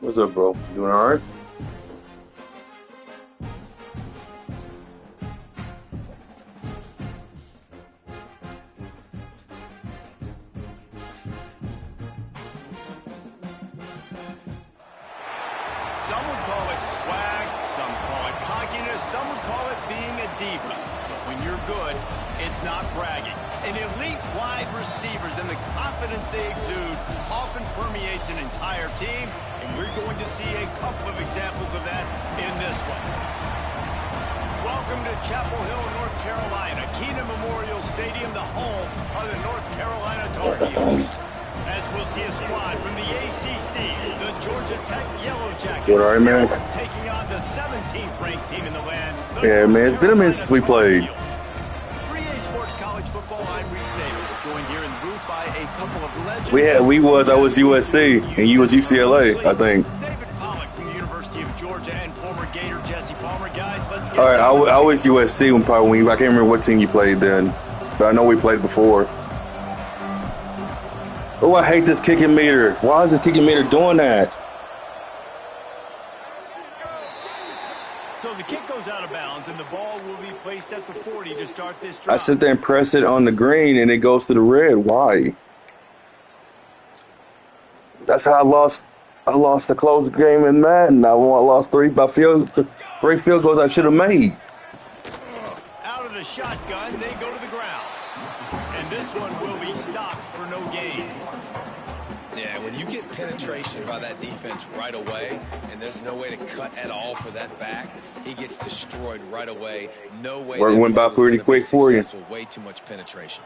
What's up, bro? Doing all right? Some would call it swag, some call it cockiness, some would call it being a diva. But when you're good, it's not bragging. An elite wide receivers and the confidence they exude often permeates an entire team, and we're going to see a couple of examples of that in this one. Welcome to Chapel Hill, North Carolina, Keenan Memorial Stadium, the home of the North Carolina Tar Heels. As we'll see a squad from the ACC, the Georgia Tech Yellow Jackets, Doing all right, man? taking on the 17th ranked team in the land. Yeah, man, it's been a minute since we played. 3A Sports College Football, I'm Reese Davis, joined here in the booth by a couple of legends. I was USC, and you was UCLA, I think. David Pollock from the University of Georgia and former Gator Jesse Palmer. Guys, let's get All right, I was USC I can't remember what team you played then, but I know we played before. Oh, I hate this kicking meter. Why is the kicking meter doing that? So the kick goes out of bounds, and the ball will be placed at the 40 to start this I drive. sit there and press it on the green, and it goes to the red. Why? That's how I lost. I lost the close game in Madden. I lost three field goals I should have made. Out of the shotgun, they go to the ground. And this one will be stopped for no gain. Yeah, when you get penetration by that defense right away, and there's no way to cut at all for that back, he gets destroyed right away. No way. Work went by pretty quick for you. Way too much penetration.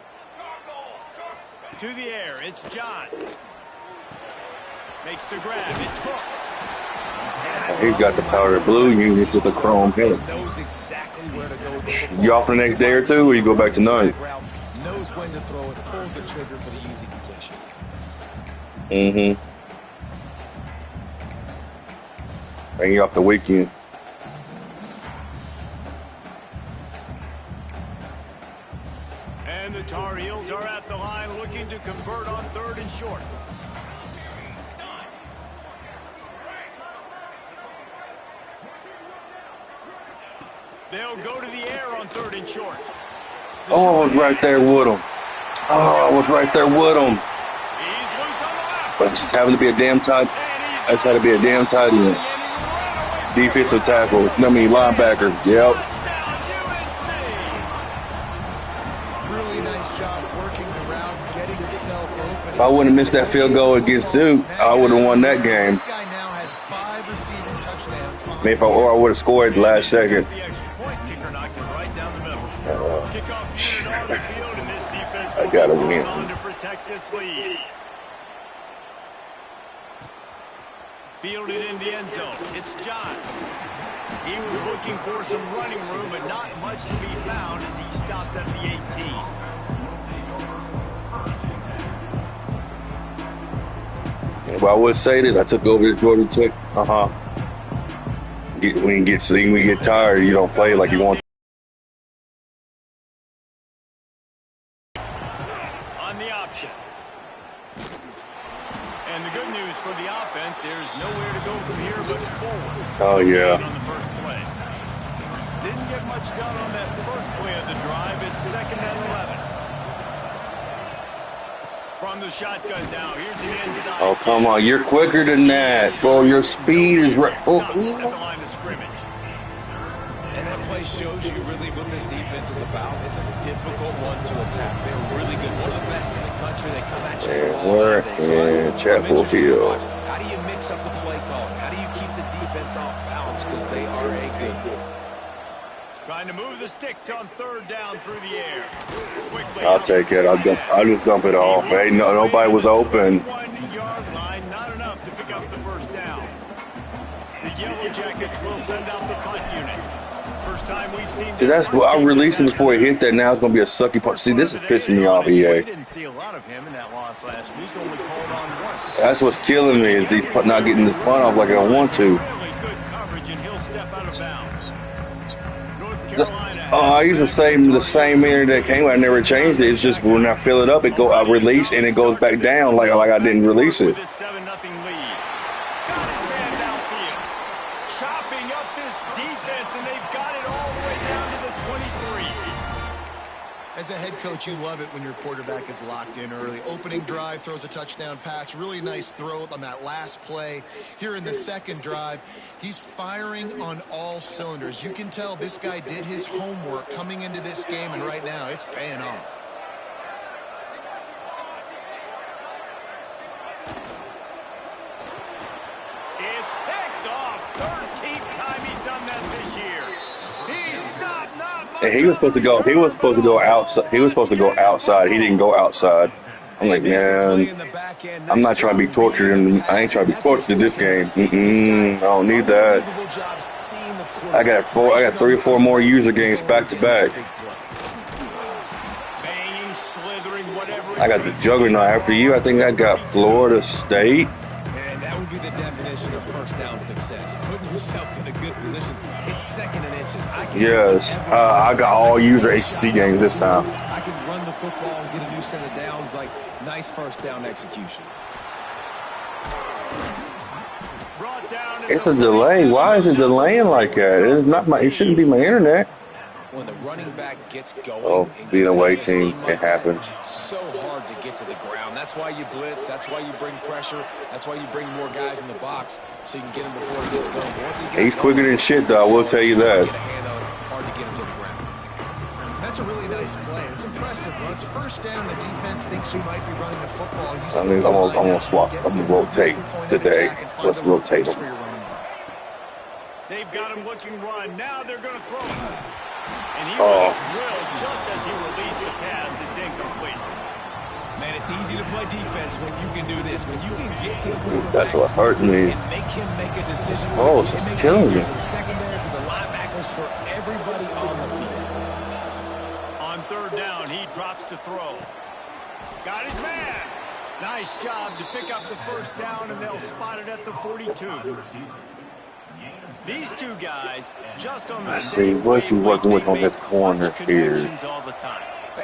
To the air, it's John. Makes the grab, it's hooked. He's got the powder blue units with the chrome head. Knows exactly where to go. You off the next day or two, or you go back tonight? Knows when to throw it, pulls the trigger for the easy completion. Mm-hmm. Bring you off the weekend. And the Tar Heels are at the line looking to convert on 3rd and short. They'll go to the air on 3rd and short. Oh, I was right there with him. Oh, I was right there with him. He's loose on the left. But it's just having to be a damn tight. That's had to be a damn tight end. Defensive tackle. Linebacker. Yep. Really nice job working the route, getting yourself open. If I wouldn't have missed that field goal against Duke, I would have won that game. This guy now has 5 receiving touchdowns. Maybe I would have scored the last second. The extra point kicker knocked it right down the middle. Kickoff unit on the field, and this defense I gotta will win. hold on to protect this lead. Fielded in the end zone. It's John. He was looking for some running room, but not much to be found as he stopped at the 18. But I would say this: I took over the Georgia Tech. When you get tired, you don't play like you want. On the option. And the good news for the offense, there's nowhere to go from here but forward. Oh, yeah. On the first play. Didn't get much done on that first play of the drive. It's 2nd and 11. From the shotgun now, here's the inside. Oh, come on. You're quicker than that, bro. Your speed is right. Oh. At the line of scrimmage. And that play shows you really what this defense is about. It's a difficult one to attack. They're really good. One of the best in the country. They come at you from all angles. So Chapel Hill. how do you mix up the play calling? How do you keep the defense off balance? Because they are a good one. Trying to move the sticks on 3rd down through the air. Quickly I'll take it. I'll just dump it off. Hey, nobody was open. 1-yard line, not enough to pick up the first down. The Yellow Jackets will send out the punt unit. First time we've seen See, that's what I released it before he hit that. Now it's gonna be a sucky part. See, this is pissing me off, We EA. didn't see a lot of him in that loss last week. Only called on once. That's what's killing me is these not getting this punt off like I want to. Really good coverage, and he'll step out of bounds. North Carolina. Oh, I use the same meter that came. I never changed it. It's just when I fill it up, I release and it goes back down like I didn't release it. With this 7-0 lead. Got his man downfield. Chopping up this defense, and they've got it all the way down to the 23. As a head coach, you love it when your quarterback is locked in early. Opening drive, throws a touchdown pass. Really nice throw on that last play. Here in the second drive, he's firing on all cylinders. You can tell this guy did his homework coming into this game, and right now it's paying off. It's picked off. 13th time he's done that this year. He's stopped not much. And he was supposed to go. He was supposed to go outside. He was supposed to go outside. He didn't go outside. I'm like, man, I'm not trying to be tortured, and I ain't trying to be tortured in this game. I don't need that. I got 3 or 4 more user games back to back. Banging, slithering, whatever. I got the juggernaut after you. I think I got Florida State. And that would be the definition of first down success. Putting yourself in a good position. It's second and inches. Yes, I got all user ACC games this time. I can run the football and get a new set of downs. Like, nice first down execution. It's a delay. Why is it delaying like that? It's not my. It shouldn't be my internet. When the running back gets going, Oh, being a away team, it happens. It's so hard to get to the ground. That's why you blitz. That's why you bring pressure. That's why you bring more guys in the box so you can get him before he gets going. But once he gets He's quicker than shit, though. I will tell you that. Get a hand on him, hard to get him to the ground. That's a really nice play. It's impressive. When it's first down, the defense thinks you might be running the football. You I mean, I'm gonna swap. I'm gonna rotate today. Let's rotate them. They've got him looking run. Now they're going to throw it. And he was drilled just as he released the pass. It's incomplete. Man, it's easy to play defense when you can do this. When you can get to the quarterback. That's what hurt me. And make him make a decision. Oh, it's it makes killing it easier me. for the secondary, for the linebackers, for everybody on the field. On third down, he drops to throw. Got his man. Nice job to pick up the first down, and they'll spot it at the 42. These two guys just on the Let's see, what's he working with on his corner here? All the time.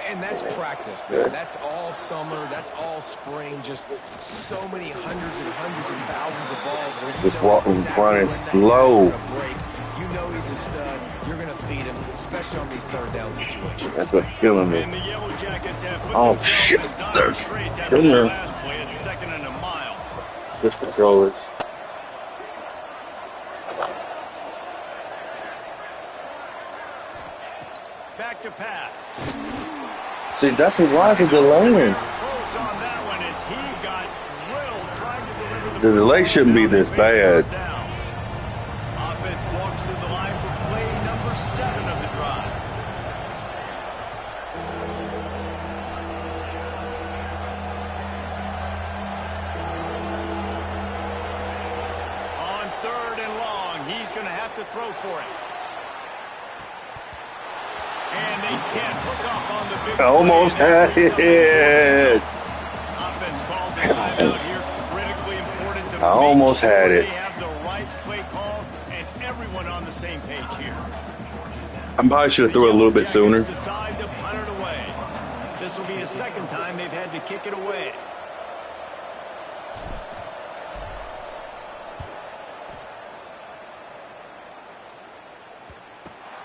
And that's practice, man. That's all summer. That's all spring. Just so many hundreds and thousands of balls. Where you Just know running exactly when that slow. guy's gonna break. You know he's a stud. You're going to feed him, especially on these third down situations. That's what's killing me. And the Yellow Jackets have put Oh themselves shit! in dire There's straits after in that there. last play at 2nd and a mile. Switch controllers. Back to pass. See, that's why is it delaying? Close on that one as he got drilled trying to deliver The delay shouldn't be this bad. down. Offense walks to the line for play number 7 of the drive. On 3rd and long, he's going to have to throw for it. And they can't hook up on the big Almost play. had it. Offense calls a timeout here. Critically important to I almost make sure had it. They have the right play call and everyone on the same page here. I probably should have threw it a little bit sooner. Decide to punt it away. This will be the second time they've had to kick it away.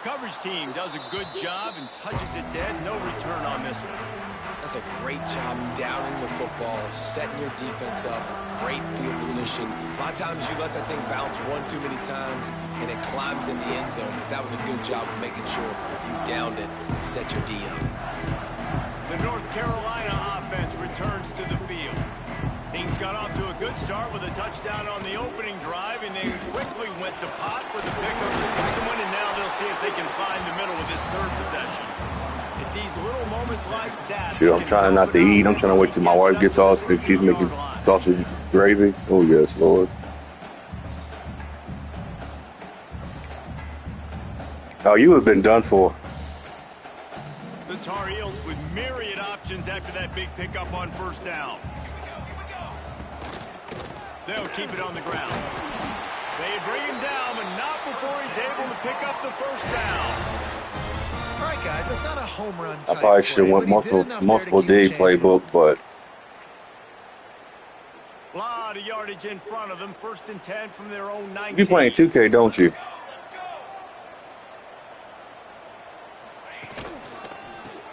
Coverage team does a good job and touches it dead. No return on this one. That's a great job downing the football, setting your defense up, great field position. A lot of times you let that thing bounce one too many times and it climbs in the end zone. But that was a good job of making sure you downed it and set your D up. The North Carolina offense returns to the field. Things got off to a good start with a touchdown on the opening drive, and they quickly went to pot for the pick on the second one, and now they'll see if they can find the middle with this third possession. It's these little moments like that. See, I'm trying not to eat. I'm trying to wait till my wife gets off because she's making sausage gravy. Oh, yes, Lord. Oh, you have been done for. The Tar Heels with myriad options after that big pickup on first down. They'll keep it on the ground. They bring him down, but not before he's able to pick up the first down. All right, guys, that's not a home run type I probably should have went multiple D playbook, but A lot of yardage in front of them. 1st and 10 from their own 19. you playing 2K, don't you?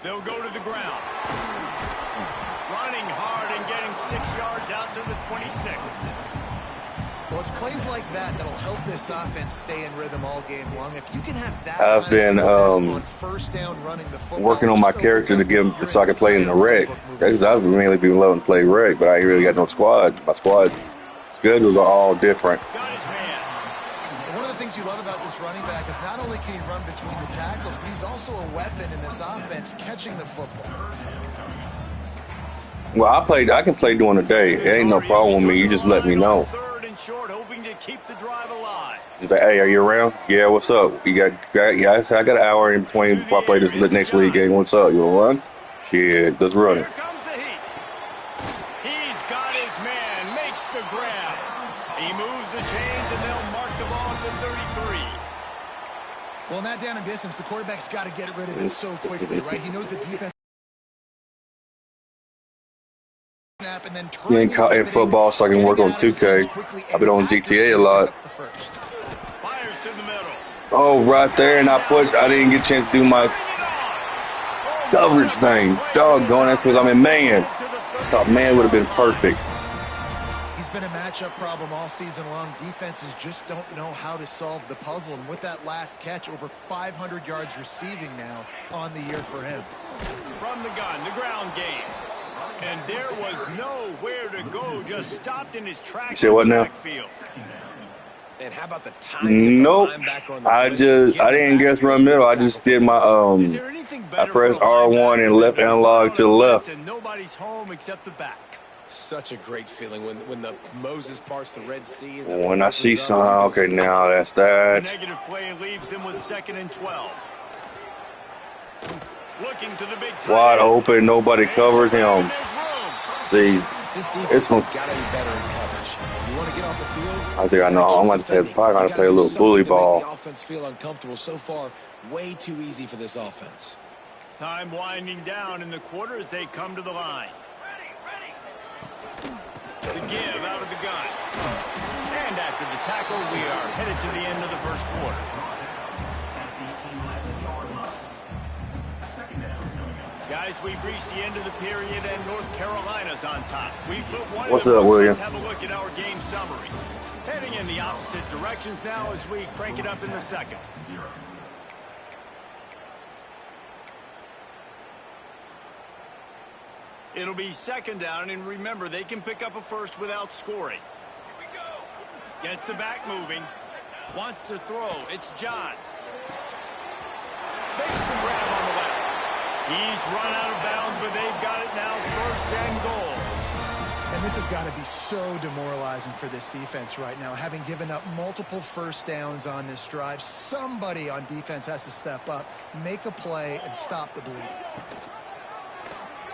They'll go to the ground. Running hard and getting 6 yards out to the 26. Well, it's plays like that that'll help this offense stay in rhythm all game long. If you can have that I've been on first down running the football, working on my character to give so I can play in the rec. Because I've mainly been loving to play rec, but I ain't really got no squad. My squad schedules are all different. Got his man. One of the things you love about this running back is not only can he run between the tackles, but he's also a weapon in this offense, catching the football. Well, I can play during the day. It ain't no problem with me. You just let me know. 3rd and short, hoping to keep the drive alive. He's like, hey, are you around? Yeah, what's up? You got guys? I got an hour in between before I play this next league game. What's up? You wanna run? Shit, let's run it. Here comes the heat. He's got his man, makes the grab. He moves the chains, and they'll mark the ball at the 33. Well, in that down and distance, the quarterback's got to get rid of it so quickly, right? He knows the defense. And then You ain't caught in football, so I can work on 2K. I've been on GTA a lot. Fires to the middle. Oh, right there, and I didn't get a chance to do my coverage thing. Doggone, that's because I'm in man. I thought man would have been perfect. He's been a matchup problem all season long. Defenses just don't know how to solve the puzzle. And with that last catch, over 500 yards receiving now on the year for him. From the gun, the ground game. And there was nowhere to go, just stopped in his tracks. You say what now? And how about the timing? Nope. I didn't guess run middle. I just did my I pressed R1 and left analog to the left. And nobody's home except the back. Such a great feeling when the Moses parts the Red Sea. And When I see some, okay, now that's The that. negative play leaves him with 2nd and 12. Looking to the big tight Wide end. open, nobody covers him. There's room. See, this defense it's has gonna. got to be better in coverage. You want to get off the field? I think I know. I'm going to play. Probably going to play a little bully ball. The offense feel uncomfortable so far. Way too easy for this offense. Time winding down in the quarter as they come to the line. The give out of the gun. And after the tackle, we are headed to the end of the first quarter. Guys, we've reached the end of the period, and North Carolina's on top. We put one. What's up, William? Let's have a look at our game summary. Heading in the opposite directions now as we crank it up in the second. It'll be 2nd down, and remember, they can pick up a first without scoring. Gets the back moving. Wants to throw. It's John. Makes the grab on the left. He's run out of bounds, but they've got it now 1st and goal. And this has got to be so demoralizing for this defense right now. Having given up multiple first downs on this drive, somebody on defense has to step up, make a play, and stop the bleeding.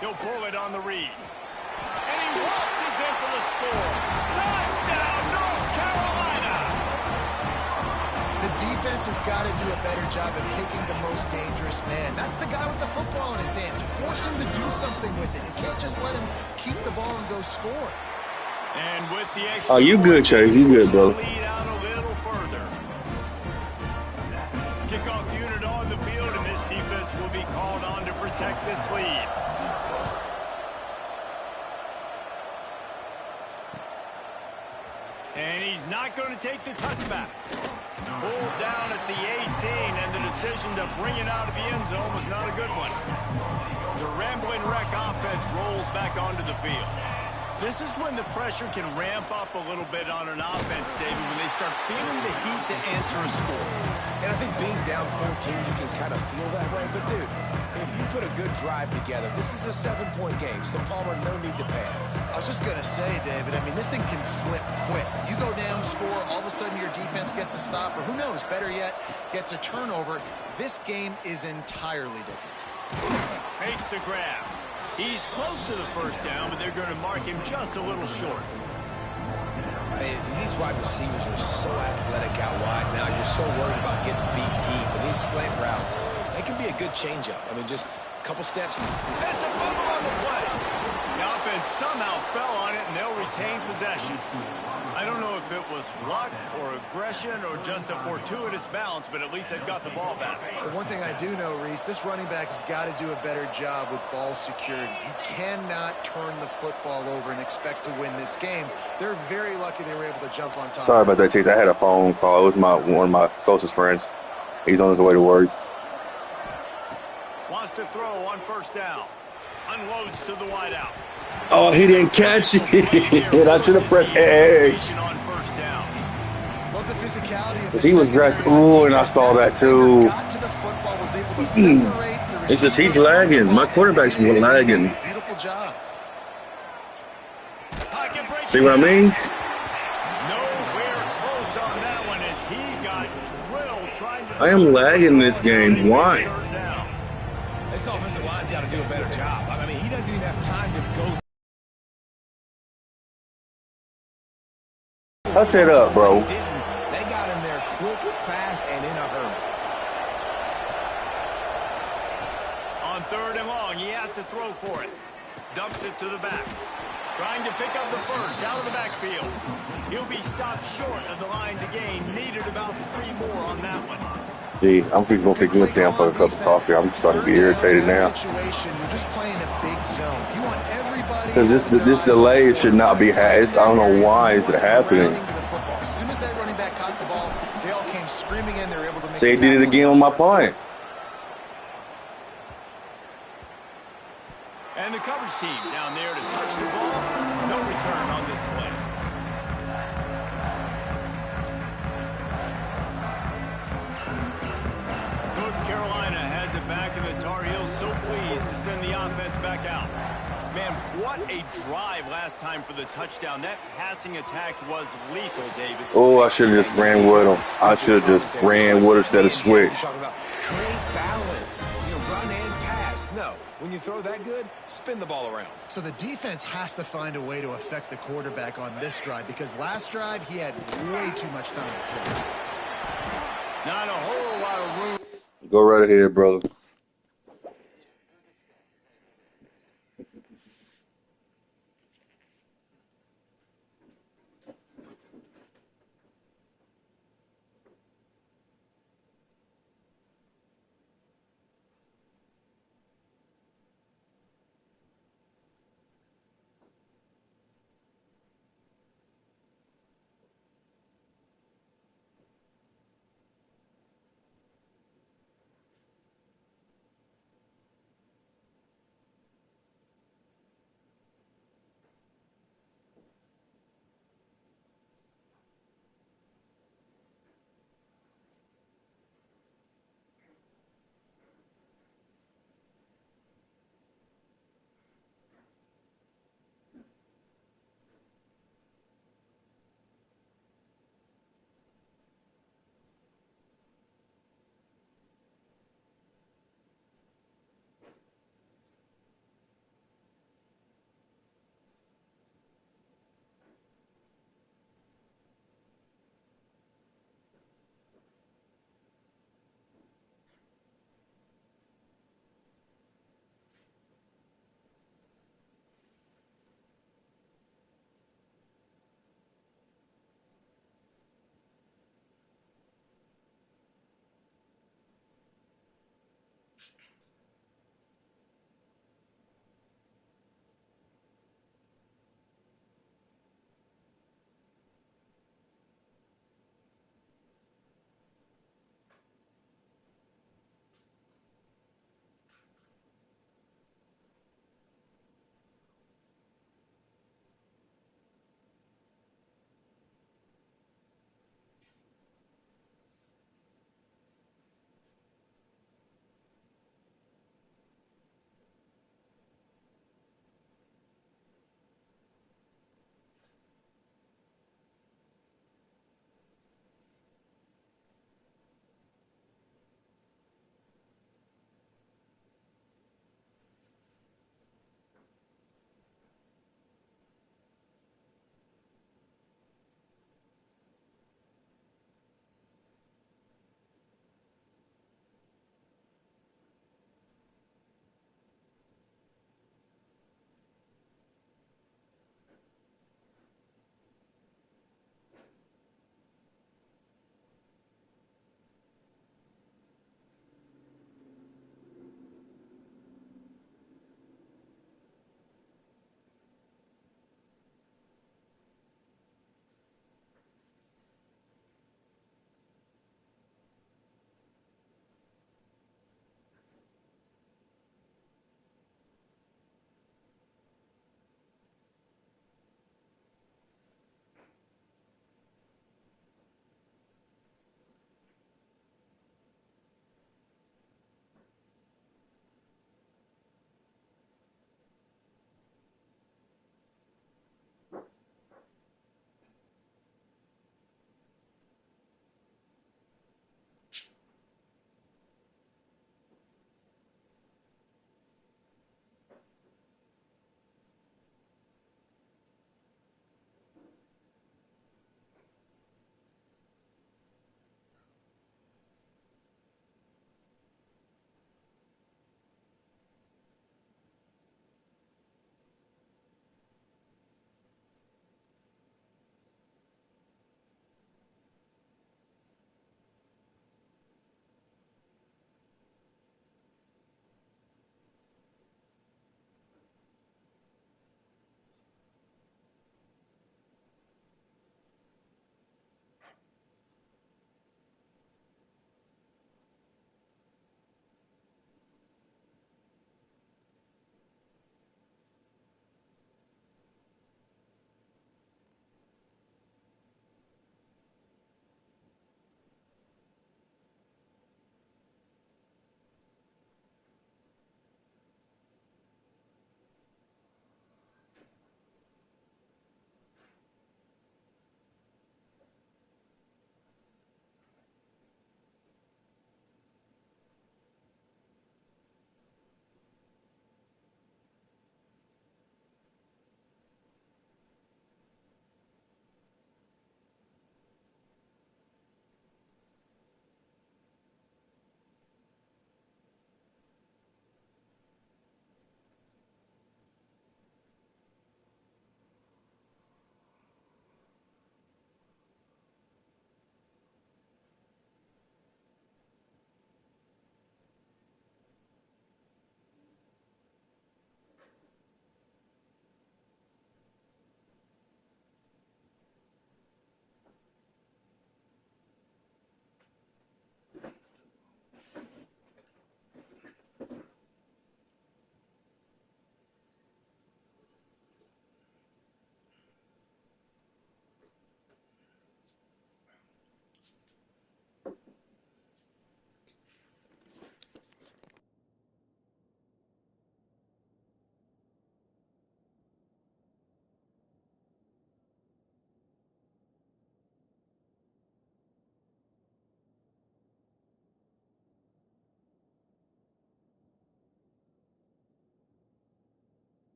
He'll pull it on the read. And he watches in for the score. Touchdown, North Carolina! The defense has got to do a better job of taking the most dangerous man. That's the guy with the football in his hands. Force him to do something with it. You can't just let him keep the ball and go score. And with the extra Oh, you good, Chase. You good, bro. lead out a little further. Kickoff unit on the field, and this defense will be called on to protect this lead. And he's not going to take the touchback. Pulled down at the 18, and the decision to bring it out of the end zone was not a good one. The Rambling Wreck offense rolls back onto the field. This is when the pressure can ramp up a little bit on an offense, David, when they start feeling the heat to answer a score. And I think being down 14, you can kind of feel that way. But, dude, if you put a good drive together, this is a 7-point game, so Palmer, no need to panic. I was just going to say, David, I mean, this thing can flip quick. You go down, score, all of a sudden your defense gets a stop, or who knows, better yet, gets a turnover. This game is entirely different. Makes the grab. He's close to the first down, but they're going to mark him just a little short. These wide receivers are so athletic out wide now. You're so worried about getting beat deep. And these slant routes, they can be a good changeup. I mean, just a couple steps. That's a fumble on the play. The offense somehow fell on it, and they'll retain possession. I don't know if it was luck or aggression or just a fortuitous bounce, but at least they've got the ball back. But one thing I do know, Reese, this running back has got to do a better job with ball security. You cannot turn the football over and expect to win this game. They're very lucky they were able to jump on top. Sorry about that, Chase. I had a phone call. It was one of my closest friends. He's on his way to work. Wants to throw on first down. Unloads to the wideout. Oh, he didn't catch it. I should have pressed X. Love the physicality. Because he was wrecked. Ooh, and I saw that too. Got to the football, was able to separate the It's just he's lagging. My quarterback's lagging. Beautiful job. See what I mean? Nowhere close on that one as he got drilled trying to. I am lagging this game. Why? This offensive line's got to do a better job. I mean, he doesn't even have time to go. Hush it up, bro. They got him there quick, fast, and in a hurry. On third and long, he has to throw for it. Dumps it to the back. Trying to pick up the first out of the backfield. He'll be stopped short of the line to gain. Needed about 3 more on that one. See, I'm going to pick him down for a cup of coffee. I'm starting to get irritated now. You're just playing a big zone. You want everybody. Because this delay should not be had. I don't know why is it happening. As soon as that running back caught the ball, they all came screaming in. They were able to make. See, he did it again on my punt. And the coverage team down there to touch the ball. No return on this play. North Carolina has it back, and the Tar Heels so pleased to send the offense back out. Man, what a drive last time for the touchdown. That passing attack was lethal, David. Oh, I should have just ran with him. I should have just ran with him instead of switch. Create balance. Run and pass. No. When you throw that good, spin the ball around. So the defense has to find a way to affect the quarterback on this drive, because last drive he had way too much time to throw. Not a whole lot of room. Go right ahead, brother.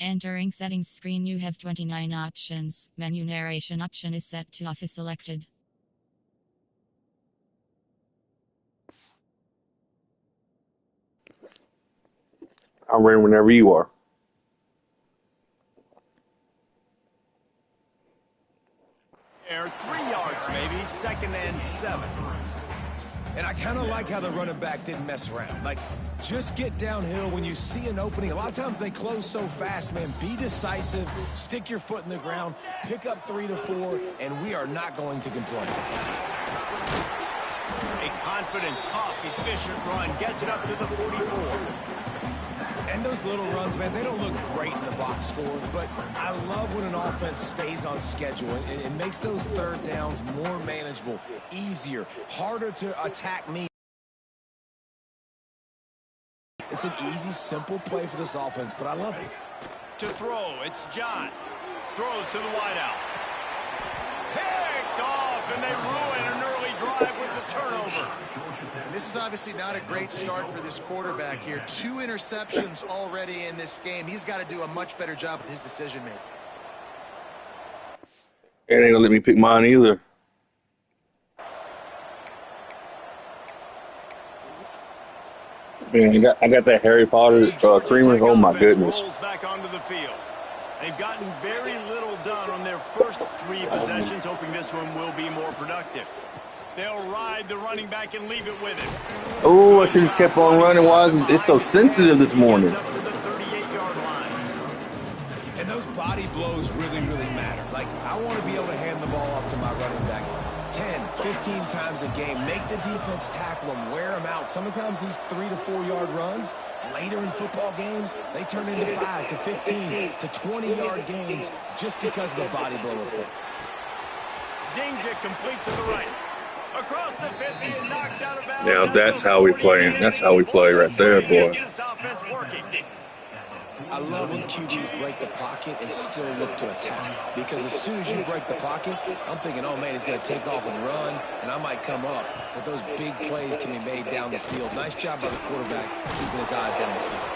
entering settings screen, you have 29 options. Menu narration option is set to off is selected. I'm ready whenever you are. Air 3 yards maybe, 2nd and 7. And I kind of like how the running back didn't mess around. Like, just get downhill when you see an opening. A lot of times they close so fast, man. Be decisive, stick your foot in the ground, pick up 3 to 4, and we are not going to complain. A confident, tough, efficient run gets it up to the 44. And those little runs, man, they don't look great in the box score, but I love when an offense stays on schedule. It makes those third downs more manageable, easier, harder to attack me. It's an easy, simple play for this offense, but I love it. To throw, it's John. Throws to the wideout. Picked off, and they ruin an early drive with the turnover. And this is obviously not a great start for this quarterback here. 2 interceptions already in this game. He's got to do a much better job with his decision-making. It ain't gonna let me pick mine either. Man, I got that Harry Potter creamer. Oh my goodness. Rolls back onto the field. They've gotten very little done on their first 3 possessions, hoping this one will be more productive. They'll ride the running back and leave it with him. Oh, I should have just kept on running. Why is it so sensitive this morning? Up to the 38-yard line. And those body blows really, really matter. Like, I want to be able to hand the ball off to my running back 10, 15 times a game. Make the defense tackle them, wear them out. Sometimes these 3 to 4 yard runs, later in football games, they turn into 5 to 15 to 20-yard gains just because of the body blow effect. Zings it complete to the right. Across the 50 and knocked out of bounds. Now that's how we play. That's how we play right there, boy. Get this offense working. I love when QBs break the pocket and still look to attack. Because as soon as you break the pocket, I'm thinking, oh man, he's going to take off and run, and I might come up. But those big plays can be made down the field. Nice job by the quarterback keeping his eyes down the field.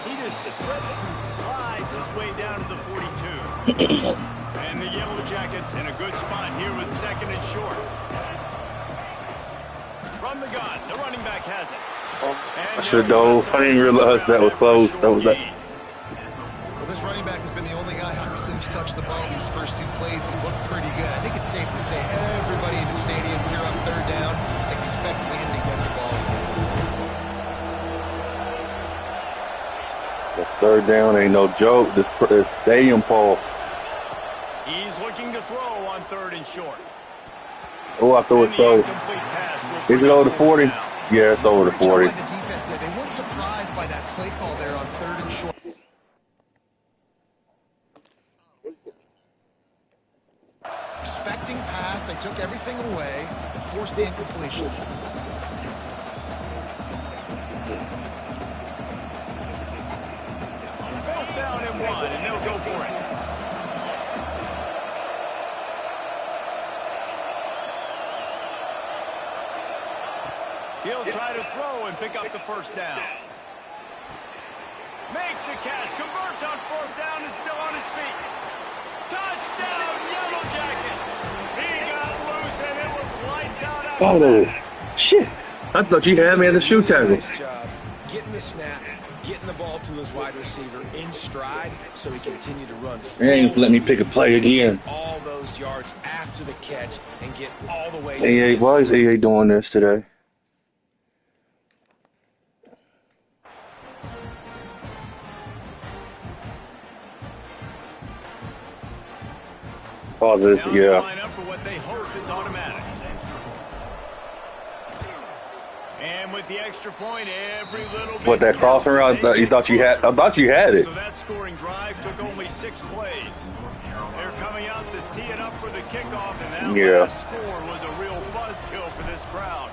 He just slips and slides his way down to the 42. And the Yellow Jackets in a good spot here with 2nd and short. From the gun, the running back has it. I should have dove. I didn't realize that was close. That was that. Well, this running back has been the only guy Hockey Sims touched the ball these first 2 plays. He's looked pretty good. I think it's safe to say everybody in the stadium here on 3rd down expecting him to get the ball. This 3rd down ain't no joke. This stadium pulse. He's looking to throw on 3rd and short. Oh, I threw it close. Is it over the 40? Yeah, it's over the 40. The defense there, they weren't surprised by that play call there on 3rd and short. Expecting pass, they took everything away and forced the incompletion. 4th down and 1, and they'll go for it. He'll try to throw and pick up the 1st down. Makes the catch, converts on 4th down, is still on his feet. Touchdown, Yellow Jackets! He got loose and it was lights out. Follow. Shit. I thought you had me at the shoe tackle. Nice job getting the snap, getting the ball to his wide receiver in stride so he continued to run. They ain't let me pick a play again. All those yards after the catch and get all the way to AA, the why is AA doing this today? Oh, this, yeah. Line up for what they hope is automatic. And with the extra point, every little bit. What, that crossing route? I thought you had it. So that scoring drive took only 6 plays. They're coming out to tee it up for the kickoff, and that last score was a real buzzkill for this crowd.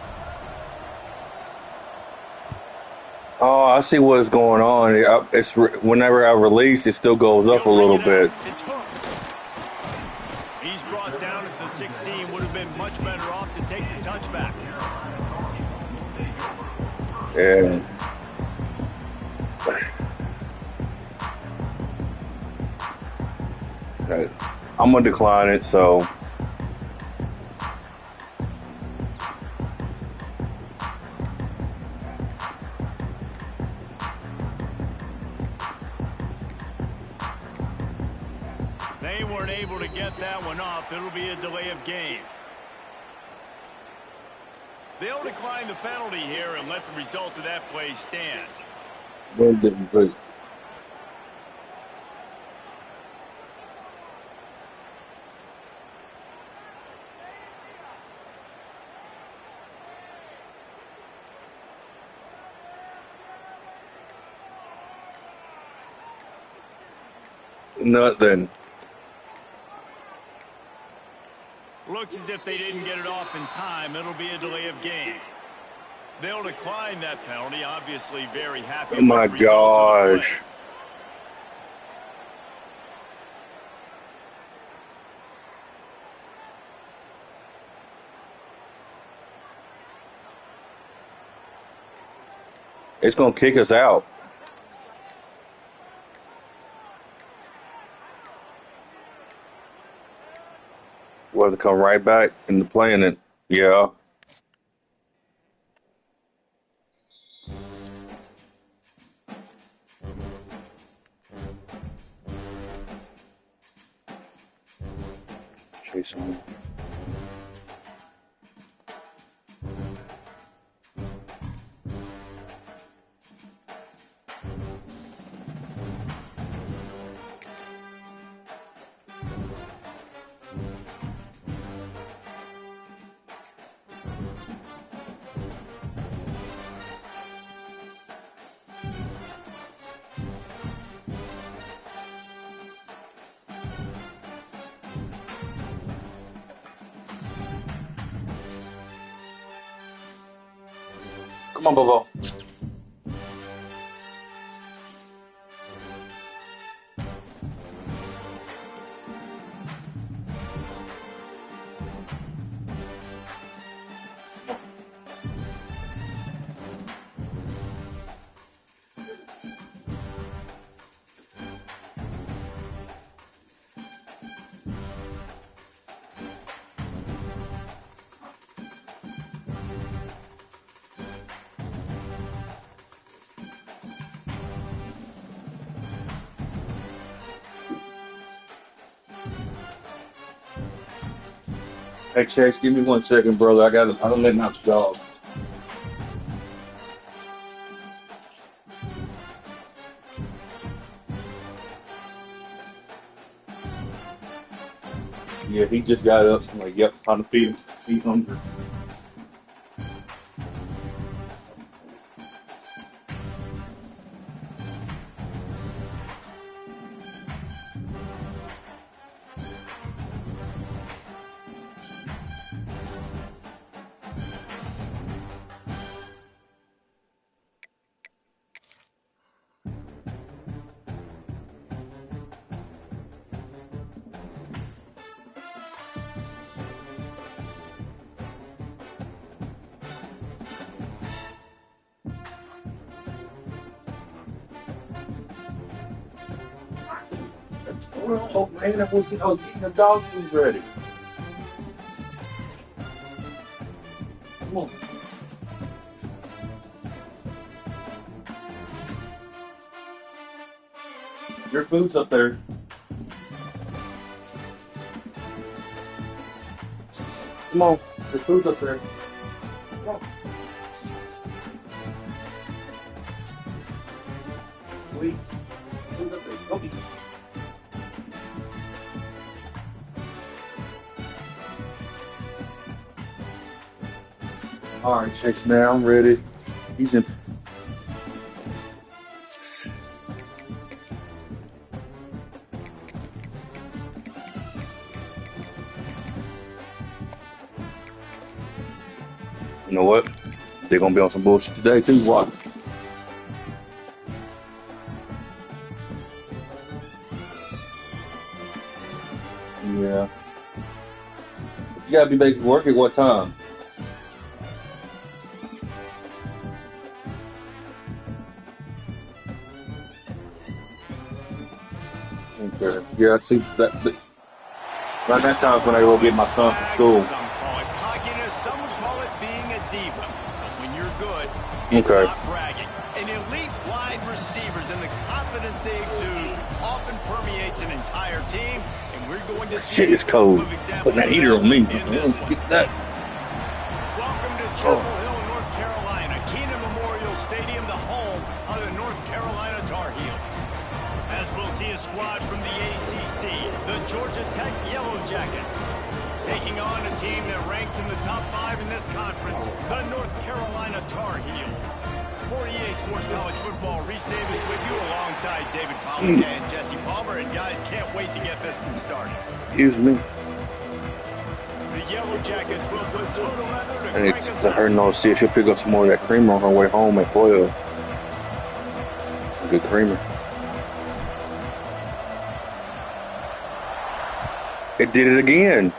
Oh, I see what's going on. It's whenever I release, it still goes up a little bit. It's hooked. He's brought down at the 16. Would have been much better off to take the touchback. Yeah. Okay. I'm gonna decline it. So They weren't able to get that one off. It'll be a delay of game. They'll decline the penalty here and let the result of that play stand. they didn't break. Nothing. Looks as if they didn't get it off in time. It'll be a delay of game. They'll decline that penalty. Obviously very happy Oh my with the results of the gosh. play. It's gonna kick us out. We'll have to come right back into playing it. Yeah. Jason. Come on, Bobo. Hey, Chase, give me 1 second, brother. I'm letting out the dog. Yeah, he just got up. So I'm like, yep, time to feed him. He's hungry. Oh, man, I was getting the dog food ready. Come on. Your food's up there. Come on. Your food's up there. Come on. Sweet. Food's up there. Come eat. All right, Chase, man, I'm ready. He's in. You know what? They're gonna be on some bullshit today too. What? Yeah. You gotta be making work at what time? Okay. Yeah, I see that. Right that time's when I go get my son from school. Some call it cockiness, some would call it being a diva. But when you're good, it's Okay. not bragging. And elite wide receivers and the confidence they exude often permeates an entire team, and we're going to see Shit is cold. a couple of examples Putting that heater on me. in this one. Get that. Welcome to Chapel Hill, North Carolina, Keenan Memorial Stadium, the home of the North Carolina Tar Heels. As we'll see a squad from the ACC, the Georgia Tech Yellow Jackets, taking on a team that ranks in the top 5 in this conference, the North Carolina Tar Heels. For EA Sports College Football, Reese Davis with you alongside David Pollack and Jesse Palmer, and guys, can't wait to get this one started. Excuse me. The Yellow Jackets will put total leather to I need crank us to up. her know, see if she'll pick up some more of that creamer on her way home at 12. Some good creamer. It did it again.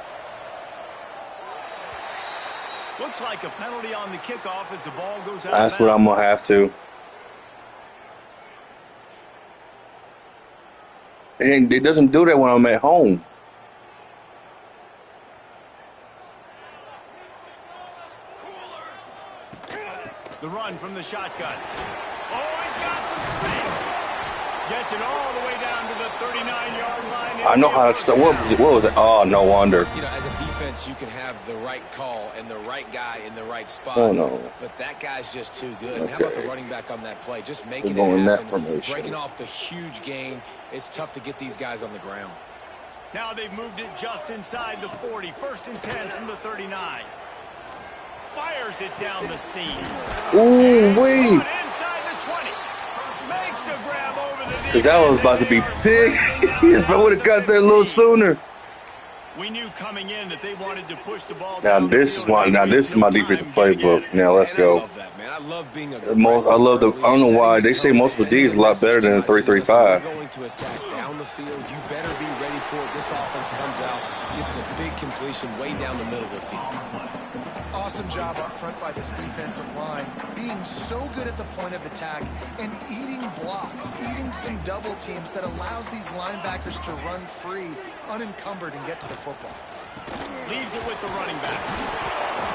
Looks like a penalty on the kickoff as the ball goes out. That's what I'm going to have to. It doesn't do that when I'm at home. The run from the shotgun. Oh, he's got some speed. Gets it all the way down to the 39-yard line. I know how to start. What was it? Oh, no wonder. You know, as a defense, you can have the right call and the right guy in the right spot. Oh, no. But that guy's just too good. And how about the Okay. running back on that play? Just making We're it going that happen, formation. breaking off the huge gain. It's tough to get these guys on the ground. Now they've moved it just inside the 40. 1st and 10 from the 39. Fires it down the seam. Ooh, wee. Inside the 20. Makes the grab over the Because that was about to be big. If I would have got there a little sooner. We knew coming in that they wanted to push the ball Now down this the is field. why. Now this is my defensive playbook. Now let's And I go. love that, man. I love being I love the. I don't know why they say multiple D is a lot better than a 3-3-5. Going to attack down the field. You better be ready for it. This offense comes out, gets the big completion way down the middle of the field. Awesome job up front by this defensive line, being so good at the point of attack and eating blocks, eating some double teams that allows these linebackers to run free, unencumbered, and get to the football. Leaves it with the running back.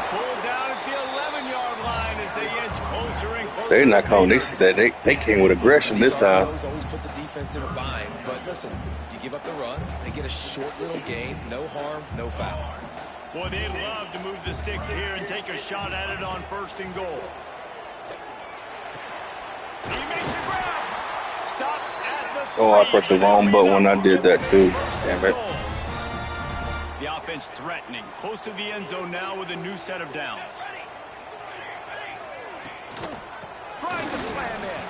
Pulled down at the 11-yard line as they inch closer and closer. They're not calling. They came with aggression this time. Always put the defense in a bind, but listen, you give up the run, they get a short little gain, no harm, no foul. Boy, they love to move the sticks here and take a shot at it on 1st and goal. He makes a grab. Stop at the Oh, I 3, pressed the but wrong they'll button when I read did that too. 1st Damn and it. goal. The offense threatening, close to the end zone now with a new set of downs. Trying to slam in.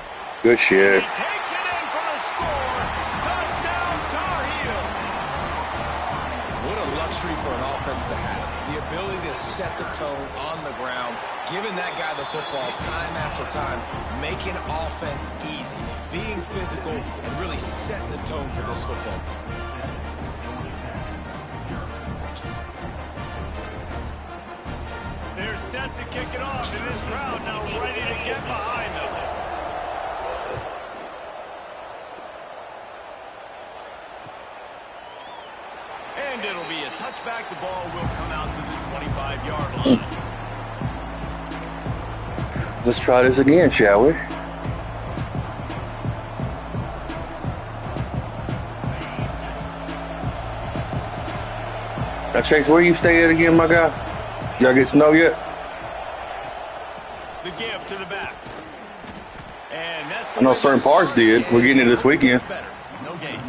Good shit. He takes it in for the score. Touchdown, Tar Heels. What a luxury for an offense to have. The ability to set the tone on the ground, giving that guy the football time after time, making offense easy, being physical, and really setting the tone for this football team. They're set to kick it off, and this crowd now ready to get behind them. And it'll be a touchback. The ball will come out to the 25-yard line. Let's try this again, shall we? Now, Chase, where you stay at again, my guy? Y'all get snow yet? The give to the back. And that's the I know way certain they parts started. did. We're getting it this weekend. Better. No gain.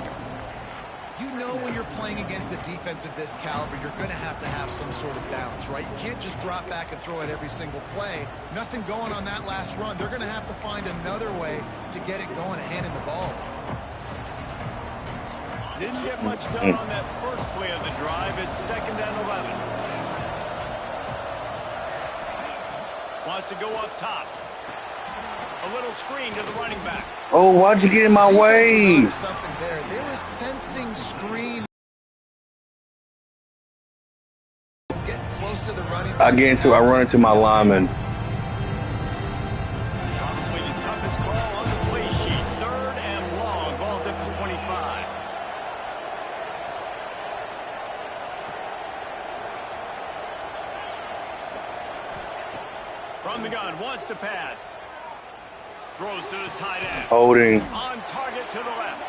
You know when you're playing against a defense of this caliber, you're going to have some sort of balance, right? You can't just drop back and throw it every single play. Nothing going on that last run. They're going to have to find another way to get it going and handing the ball. Didn't get much done on that first play of the drive. It's 2nd and 11. Wants to go up top. A little screen to the running back. Oh, why'd you get in my way? Something there. They were sensing screen. Getting close to the running back. I run into my lineman. Probably the toughest call on the play sheet. 3rd and long. Ball's at the 25. From the gun, wants to pass. Throws to the tight end. Holding. On target to the left.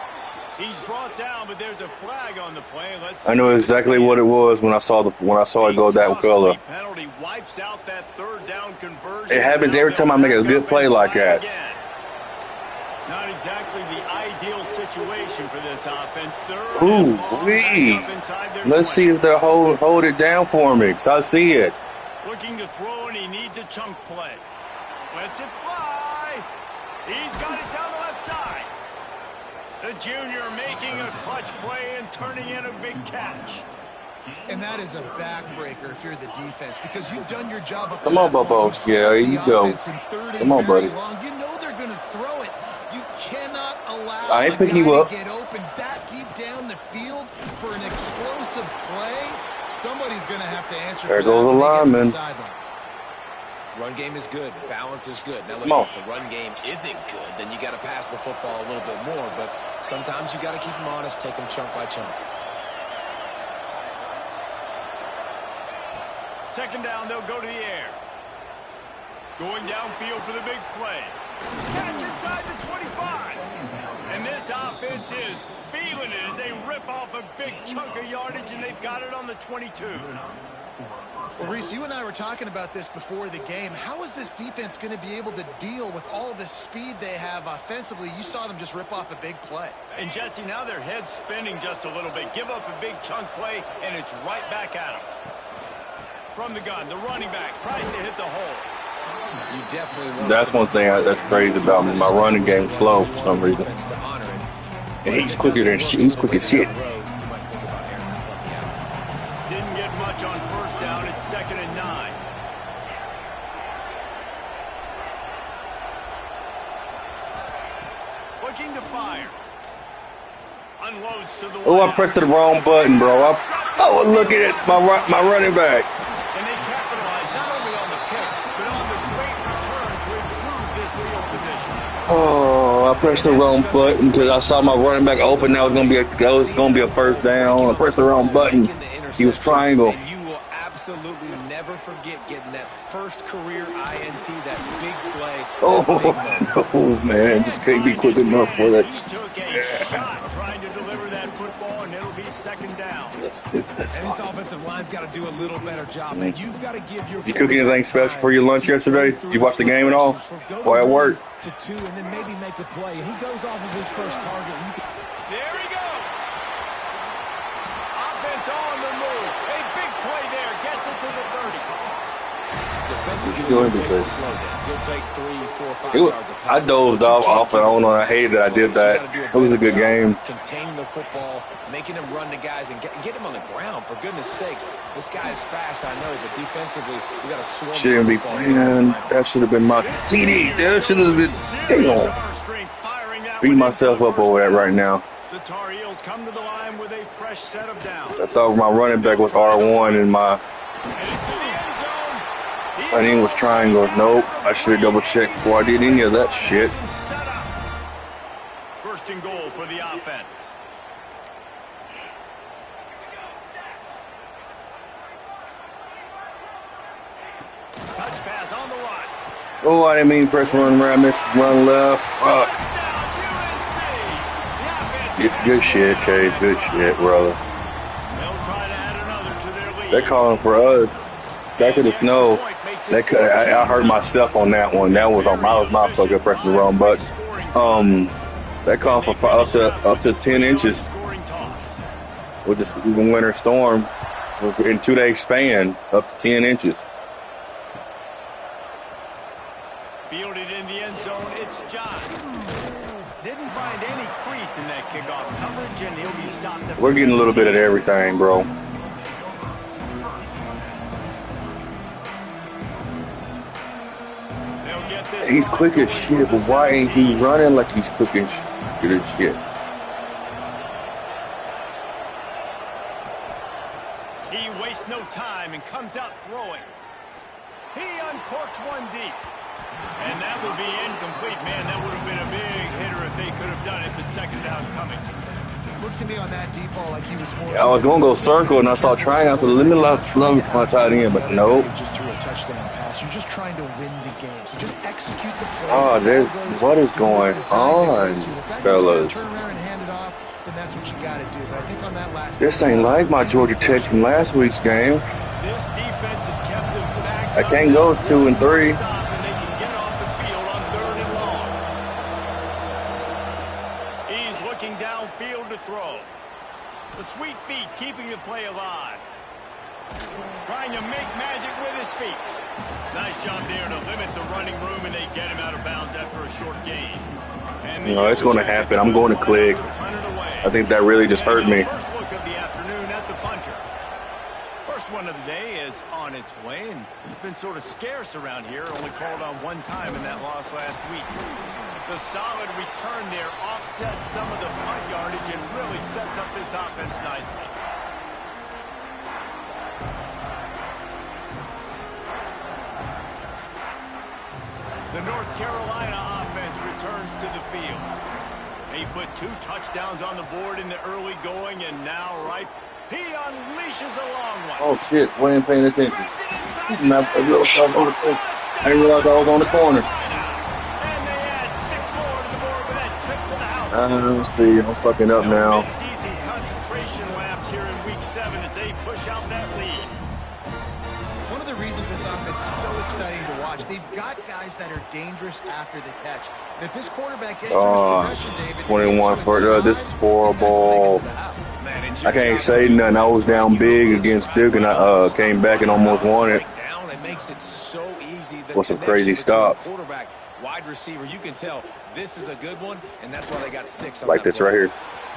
He's brought down, but there's a flag on the play. I knew exactly what it was when I saw it go that color. Penalty wipes out that third down conversion. It happens every time I make a good play like that. Not exactly the ideal situation for this offense. Ooh, let's see if they'll hold it down for me, because I see it. Looking to throw, and he needs a chunk play. Lets it fly. He's got it down the left side. The junior making a clutch play and turning in a big catch. And that is a backbreaker if you're the defense, because you've done your job up to Come on, Bobo. Yeah, here you go. Come on, buddy. You know they're going to throw it. You cannot allow I ain't picking you up. to get open that deep down the field for an explosive play. Somebody's going to have to answer there for goes that the lineman. Run game is good. Balance is good. Now, listen, if the run game isn't good, then you got to pass the football a little bit more. But sometimes you got to keep them honest, take them chunk by chunk. Second down, they'll go to the air. Going downfield for the big play. Catch inside the 25. And this offense is feeling it as they rip off a big chunk of yardage, and they've got it on the 22. Well, Reese, you and I were talking about this before the game. How is this defense going to be able to deal with all the speed they have offensively? You saw them just rip off a big play. And, Jesse, now their head's spinning just a little bit. Give up a big chunk play, and it's right back at them. From the gun, the running back tries to hit the hole. You definitely That's one thing that's crazy about me. My running game's slow for some reason. And he's quicker than shit. He's quick as shit. Didn't get much on first down. It's 2nd and 9. Looking to fire. Unloads to the Oh, I pressed the wrong button, bro. Oh, look at it. My running back. And they capitalize not only on the pick, but on the great return to improve this field position. Oh, I pressed the wrong button because I saw my running back open. That was gonna be a first down. I pressed the wrong button. He was triangle. And you will absolutely never forget getting that first career INT, that big play. Oh man, just can't be quick enough for that. He took a shot trying to deliver that football, and it'll be 2nd down. And this offensive line's got to do a little better job. And you've got to give your You cook anything special for your lunch yesterday? You watched the game at all? Boy, at work. To 2 and then maybe make a play. And he goes off of his first target. There he goes. Offense on the move. A big play there. Gets it to the 30. Defensively, Doing he'll take this. a slow down. He'll take 3, 4, 5 It was, yards. I dozed off and on. I hated that I did that. It was a good game. Containing the football, making him run the guys, and get him on the ground. For goodness sakes, this guy is fast, I know, but defensively, we got to swarm. Shouldn't be playing. That should have been my CD. That should have been. Damn. Beat myself up over that right now. The Tar Heels come to the line with a fresh set of downs. I thought my running back was R1 and my name was triangle. Nope. I should have double checked before I did any of that shit. First and goal for the offense. Touch pass on the run. Oh, I didn't mean press run right. I missed run left. Good shit, Chase. Good shit, brother. They'll try to add another to their lead. They're calling for us. Back of the snow. I hurt myself on that one. That was on my fucking pressing the wrong button. That called for up to 10 inches with this winter storm in 2-day span, up to 10 inches. Fielded in the end zone, it's John. Didn't find any crease in that kickoff coverage, and he'll be stopped. We're getting a little bit of everything, bro. He's quick as shit, but why ain't he running like he's quick as shit? He wastes no time and comes out throwing. He uncorks one deep. And that will be incomplete. Man, that would have been a big hitter if they could have done it, but 2nd down coming. Looked to me on that deep ball like he was forced. I was gonna go circle, and I saw triangle. So let me my tight end, but nope. Just threw a touchdown pass. You're just trying to win the game, so just execute the play. Oh, what is going on, fellas? Turn around and hand it off, then that's what you got to do. But I think on that last. This ain't like my Georgia Tech from last week's game. This defense has kept them back. I can't go 2 and 3. Downfield to throw. The sweet feet keeping the play alive. Trying to make magic with his feet. Nice job there to limit the running room, and they get him out of bounds after a short gain. No, it's going to happen. I'm going to click. I think that really just hurt me. First look of the afternoon at the punter. First one of the day is on its way, and he's been sort of scarce around here. Only called on one time in that loss last week. The solid return there offsets some of the punt yardage and really sets up this offense nicely. The North Carolina offense returns to the field. He put 2 touchdowns on the board in the early going, and now, he unleashes a long one. Oh, shit. I ain't paying attention. I didn't realize I was on the corner. Let's see, I'm fucking up now. Mid-season concentration laps here in week 7 as they push out that lead. One of the reasons this offense is so exciting to watch, they've got guys that are dangerous after the catch. And if this quarterback gets to his progression, David, 21 for this is horrible. I can't say nothing. I was down big against Duke, and I came back and almost won it. It makes it so easy. What's some crazy stops? Quarterback, wide receiver, you can tell this is a good one, and that's why they got 6 on like this right here.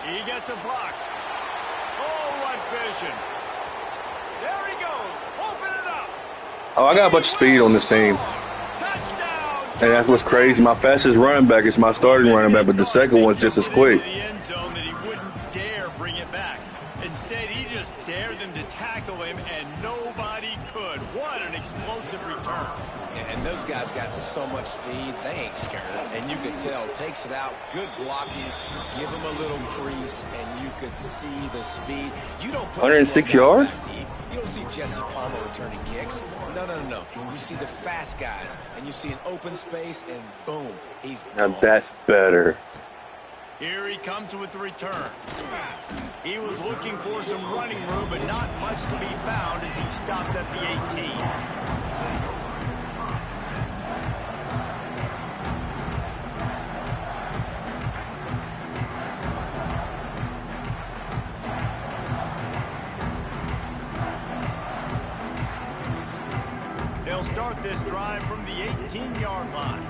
He gets a block. Oh, what vision. There he goes. Open it up. Oh, I got a bunch of speed on this team. Touchdown. And that's what's crazy. My fastest running back is my starting running back, but the second one's just as quick. The end zone that he wouldn't dare bring it back. Instead, he just dared them to tackle him, and nobody could. What an explosive return. And those guys got so much speed, they ain't scared. And you can tell, takes it out, good blocking, give him a little crease, and you could see the speed. You don't put 106 yards? deep. You don't see Jesse Palmer returning kicks. No. You see the fast guys, and you see an open space, and boom, he's Now gone. that's better. Here he comes with the return. He was looking for some running room, but not much to be found as he stopped at the 18. They'll start this drive from the 18-yard line.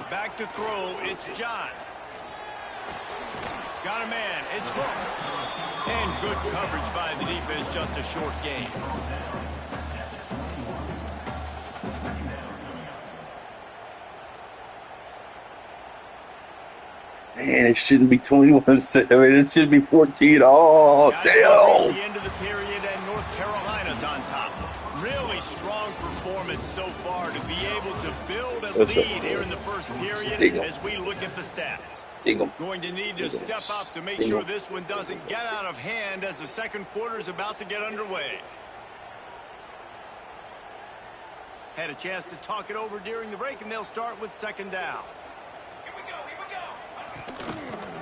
Back to throw, it's John. Got a man, it's Hooks. And good coverage by the defense, just a short gain. Man, it shouldn't be 21-7. It should be 14. Oh, That's damn. the end of the period, and North Carolina's on top. Really strong performance so far to be able to build a lead here in the first period as we look at the stats. Going to need to step up to make sure this one doesn't get out of hand as the second quarter is about to get underway. Had a chance to talk it over during the break, and they'll start with second down.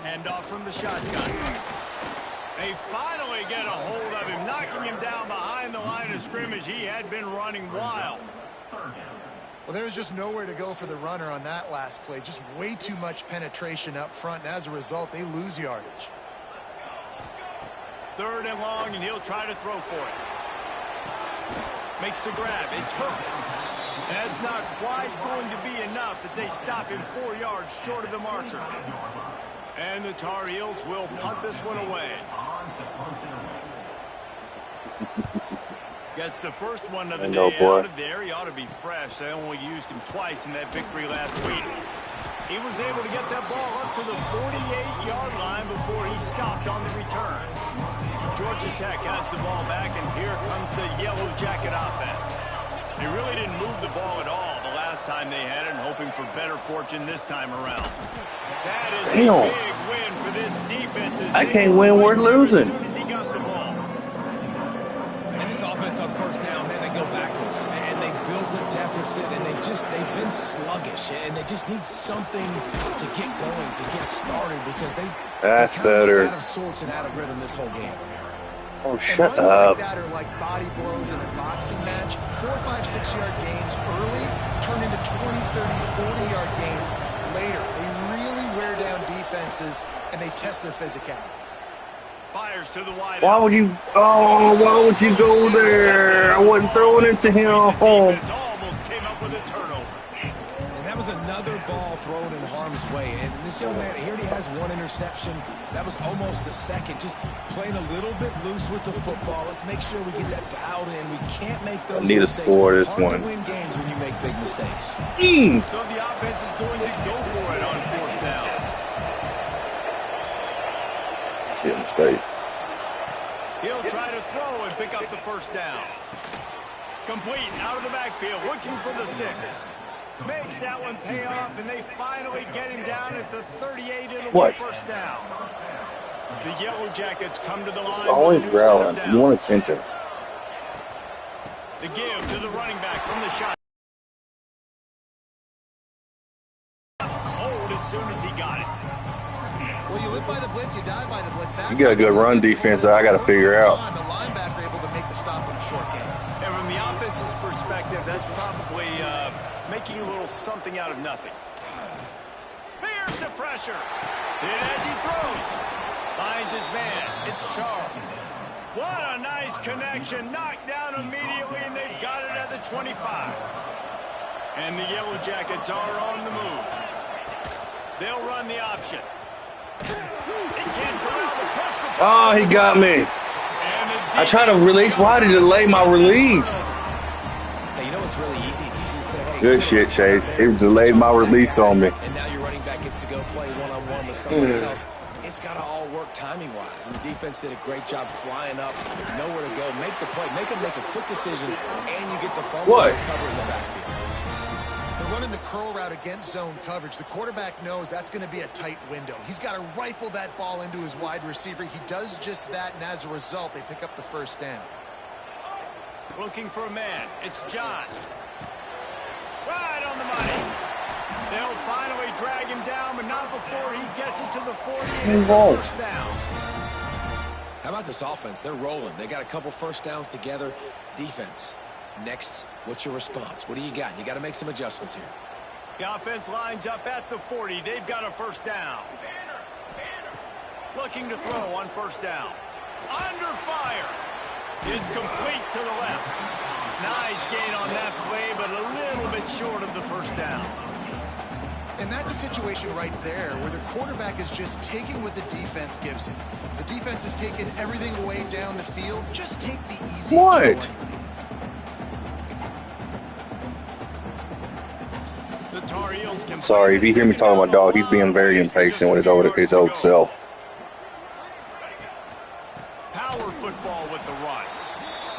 Hand off from the shotgun. They finally get a hold of him, knocking him down behind the line of scrimmage. He had been running wild. Well, there's just nowhere to go for the runner on that last play. Just way too much penetration up front, and as a result, they lose yardage. Third and long, and he'll try to throw for it. Makes the grab. It's Hooks. That's not quite going to be enough as they stop him 4 yards short of the marker. And the Tar Heels will punt this one away. Gets the first one of the day out of there. He ought to be fresh. They only used him twice in that victory last week. He was able to get that ball up to the 48-yard line before he stopped on the return. Georgia Tech has the ball back, and here comes the Yellow Jacket offense. They really didn't move the ball at all the last time they had it and hoping for better fortune this time around. That is Damn. a big win for this defense. I can't win, we're losing. As soon as he got the ball. And this offense on first down, man, they go backwards. And they built a deficit, and they've been sluggish. And they just need something to get going, to get started, because That's they're better. out of sorts and out of rhythm this whole game. Oh, And shut runs up. like that are like body blows in a boxing match. 4, 5, 6-yard gains early turn into 20, 30, 40-yard gains later. They really wear down defenses, and they test their physicality. Fires to the wide. Why would you go there? I wasn't throwing it to him. Defense almost came up with a turnover. And that was another ball thrown in harm's way. And this young man, he already has one interception. That was almost a second. Just playing a little bit loose with the football. Let's make sure we get that dialed in. We can't make those Need to mistakes. score this Hard one. to win games when you make big mistakes. So the offense is going to go for it on fourth down. See a mistake. He'll try to throw and pick up the first down. Complete out of the backfield, looking for the sticks. Makes that one pay off, and they finally get him down at the 38. It'll What? be first down. The Yellow Jackets come to the line. Always with a new growling. set of You downs. want attention. The give to the running back from the shot. Cold as soon as he got it. Well, you live by the blitz, you die by the blitz. That You got a good run defense that I got to figure out. The linebacker able to make the stop on a short game. And from the offense's perspective, that's probably making a little something out of nothing. Here's the pressure. And as he throws, finds his man. It's Charles. What a nice connection. Knocked down immediately, and they've got it at the 25. And the Yellow Jackets are on the move. They'll run the option. They can't corral the push. Oh, he got me. I tried to release. Why did he delay my release? Hey, you know what's really easy? It's easy to say, hey, Good shit, Chase. He delayed my release on me. and now your running back gets to go play one-on-one with someone else. It's got to all work timing-wise. And the defense did a great job flying up, nowhere to go. Make the play. Make them make a quick decision, and you get the fumble What? recovery in the backfield. They're running the curl route against zone coverage. The quarterback knows that's going to be a tight window. He's got to rifle that ball into his wide receiver. He does just that, and as a result, they pick up the first down. Looking for a man. It's John. Right on the money. They'll finally drag him down, but not before he gets it to the 40. And it's a first down. How about this offense? They're rolling. They got a couple first downs together. Defense. Next, what's your response? What do you got? You got to make some adjustments here. The offense lines up at the 40. They've got a first down. Looking to throw on first down. Under fire. It's complete to the left. Nice gain on that play, but a little bit short of the first down. And that's a situation right there where the quarterback is just taking what the defense gives him. The defense is taking everything away down the field. Just take the easy What? throw. The Tar Heels can Sorry, if you hear me talking about dog, he's being very impatient with his old self. Power football with the run.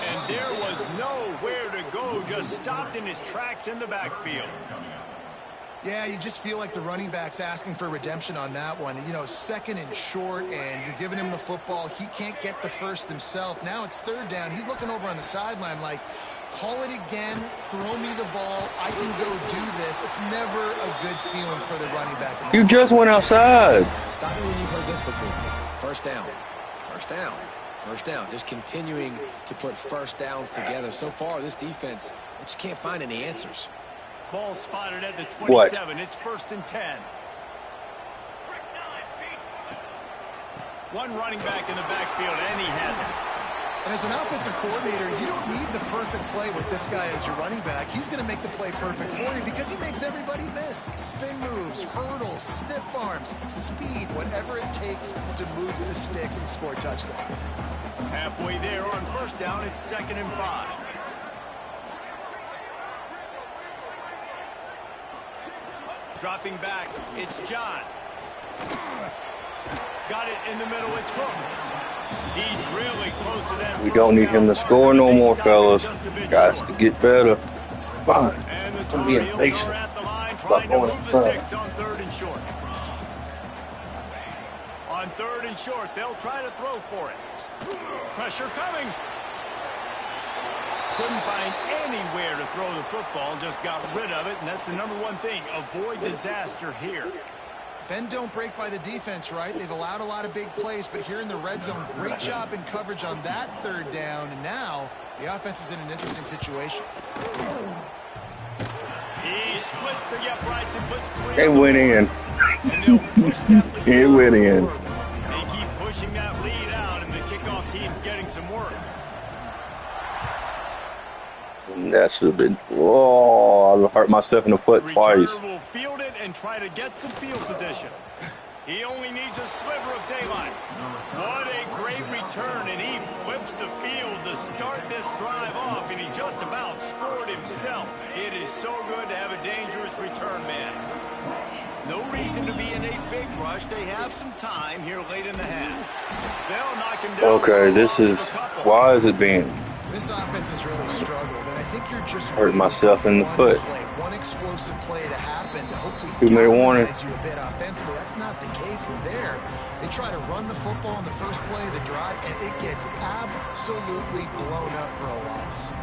And there was nowhere to go, just stopped in his tracks in the backfield. Yeah, you just feel like the running back's asking for redemption on that one. You know, second and short, and you're giving him the football. He can't get the first himself. Now it's third down. He's looking over on the sideline like, call it again, throw me the ball, I can go do this. It's never a good feeling for the running back. You just went outside. Stop me when you've heard this before. First down. First down. First down. Just continuing to put first downs together. So far, this defense, they just can't find any answers. Ball spotted at the 27. What? It's first and 10. One running back in the backfield, and he has it. And as an offensive coordinator, you don't need the perfect play with this guy as your running back. He's going to make the play perfect for you because he makes everybody miss. Spin moves, hurdles, stiff arms, speed, whatever it takes to move the sticks and score touchdowns. Halfway there on first down, it's 2nd and 5. Dropping back, it's John. Got it in the middle, it's Hooks. He's really close to that. We don't need him to score no more, fellas. Guys to get better. Fine. And the I'm being Fields patient. are at the line Stop trying to going move the inside. sticks on 3rd and short. On 3rd and short, they'll try to throw for it. Pressure coming. Couldn't find anywhere to throw the football, just got rid of it, and that's the #1 thing. Avoid disaster here. Bend don't break by the defense, right? They've allowed a lot of big plays, but here in the red zone, great job in coverage on that 3rd down, and now the offense is in an interesting situation. He splits the uprights and puts 3. They went in. And they'll push that lead It went in. forward. They keep pushing that lead out, and the kickoff team's getting some work. That should have been. Oh, I hurt myself in the foot twice. Returner will field it and try to get some field position. He only needs a sliver of daylight. What a great return, and he flips the field to start this drive off, and he just about scored himself. It is so good to have a dangerous return man. No reason to be in a big rush. They have some time here late in the half. They'll knock him down. Okay, this is. Why is it being? This offense has really struggled, and I think you're just Hurt myself in the foot. One explosive play to happen to hopefully 2-minute warning. galvanize you a bit offensively. That's not the case there. They try to run the football in the first play of the drive, and it gets absolutely blown up for a loss.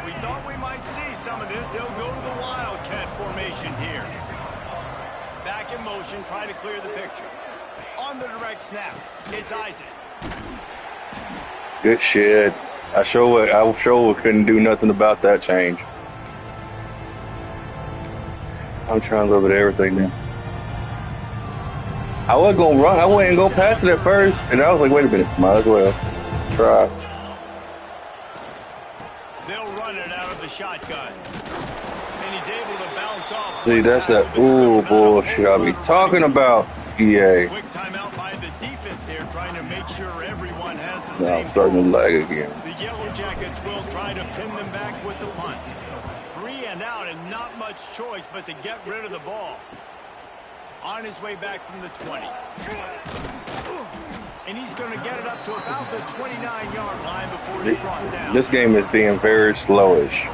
We thought we might see some of this. They'll go to the Wildcat formation here. Back in motion, try to clear the picture. On the direct snap, it's Isaac. Good shit. I sure couldn't do nothing about that change. I'm trying to look at everything now. I wasn't gonna run. I wasn't gonna pass it at first, and I was like, wait a minute, might as well try. They'll run it out of the shotgun. And he's able to bounce off. See, that's that ooh bullshit I be talking about. EA. Quick timeout by the defense there, trying to make sure everyone has the Now same. I'm starting to lag again. The Yellow Jackets will try to pin them back with the punt. 3 and out, and not much choice but to get rid of the ball. On his way back from the 20. And he's going to get it up to about the 29-yard line before he's brought down. This game is being very slowish.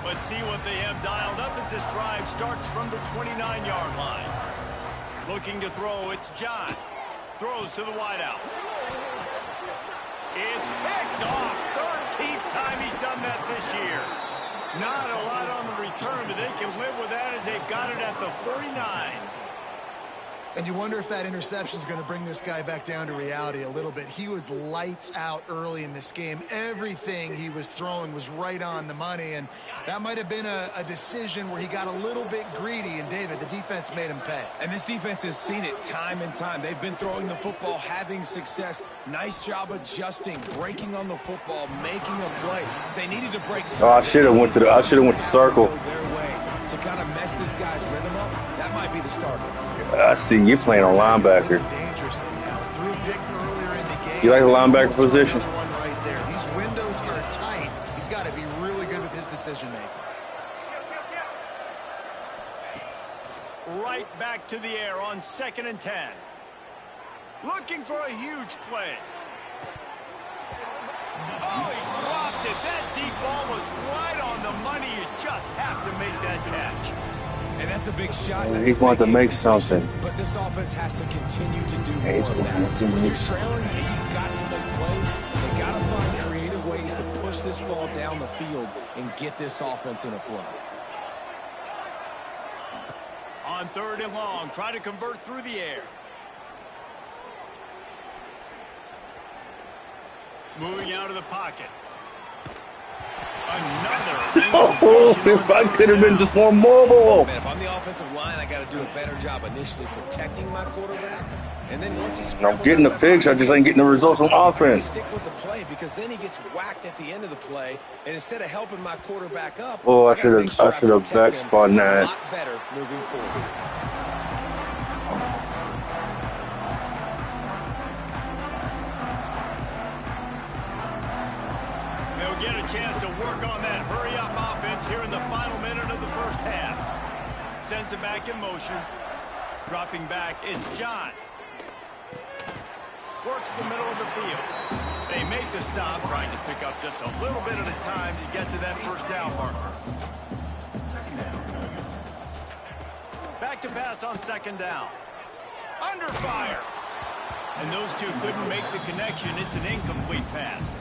Let's see what they have dialed up as this drive starts from the 29-yard line. Looking to throw, it's John. Throws to the wideout. It's picked off. 13th time he's done that this year. Not a lot on the return, but they can live with that as they've got it at the 49. And you wonder if that interception is going to bring this guy back down to reality a little bit. He was lights out early in this game. Everything he was throwing was right on the money, and that might have been a decision where he got a little bit greedy, and David, the defense made him pay. And this defense has seen it time and time. They've been throwing the football, having success. Nice job adjusting, breaking on the football, making a play. They needed to break. Oh, I should have went to circle. Their way to kind of mess this guy's rhythm up. That might be the starter. I see you playing on linebacker. Dangerously now. Threw a pick earlier in the game. You like the linebacker position? One right there. These windows are tight. He's got to be really good with his decision making. Right back to the air on 2nd and 10. Looking for a huge play. Oh, he dropped it. That deep ball was right on the money. You just have to make that catch. And that's a big shot. He wanted to make something. But this offense has to continue to do more He's of going that. to When make you're trailing and you've got to make plays, they got to find creative ways to push this ball down the field and get this offense in a flow. On 3rd and long, try to convert through the air. Moving out of the pocket. Another. Oh, if I could have been just more mobile. Man, if I'm the offensive line, I got to do a better job initially protecting my quarterback. And then once he I'm getting the picks, I just ain't getting the results on offense. Stick with the play because then he gets whacked at the end of the play, and instead of helping my quarterback up, Oh, I gotta should make sure have protect him backspun a that. lot better moving forward. They'll get a chance to work on that hurry-up offense here in the final minute of the first half. Sends it back in motion. Dropping back, it's John. works the middle of the field. They make the stop, trying to pick up just a little bit at a time to get to that first down marker. Back to pass on second down. Under fire. And those two couldn't make the connection. It's an incomplete pass.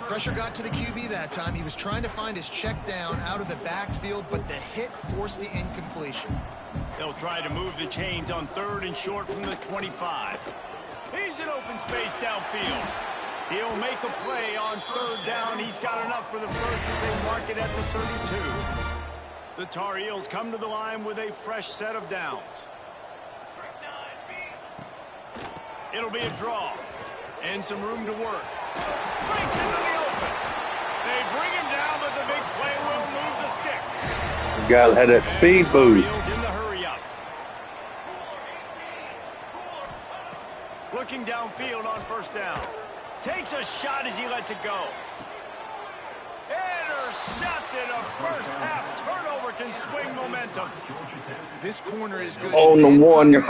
Pressure got to the QB that time. He was trying to find his check down out of the backfield, but the hit forced the incompletion. They'll try to move the chains on third and short from the 25. He's in open space downfield. He'll make a play on third down. He's got enough for the first as they mark it at the 32. The Tar Heels come to the line with a fresh set of downs. It'll be a draw and some room to work. Breaks into the open. They bring him down, but the big play will move the sticks. You gotta have that speed boost. In the hurry up. Looking downfield on first down. Takes a shot as he lets it go. Intercepted. A first half turnover can swing momentum. This corner is good. On the one yard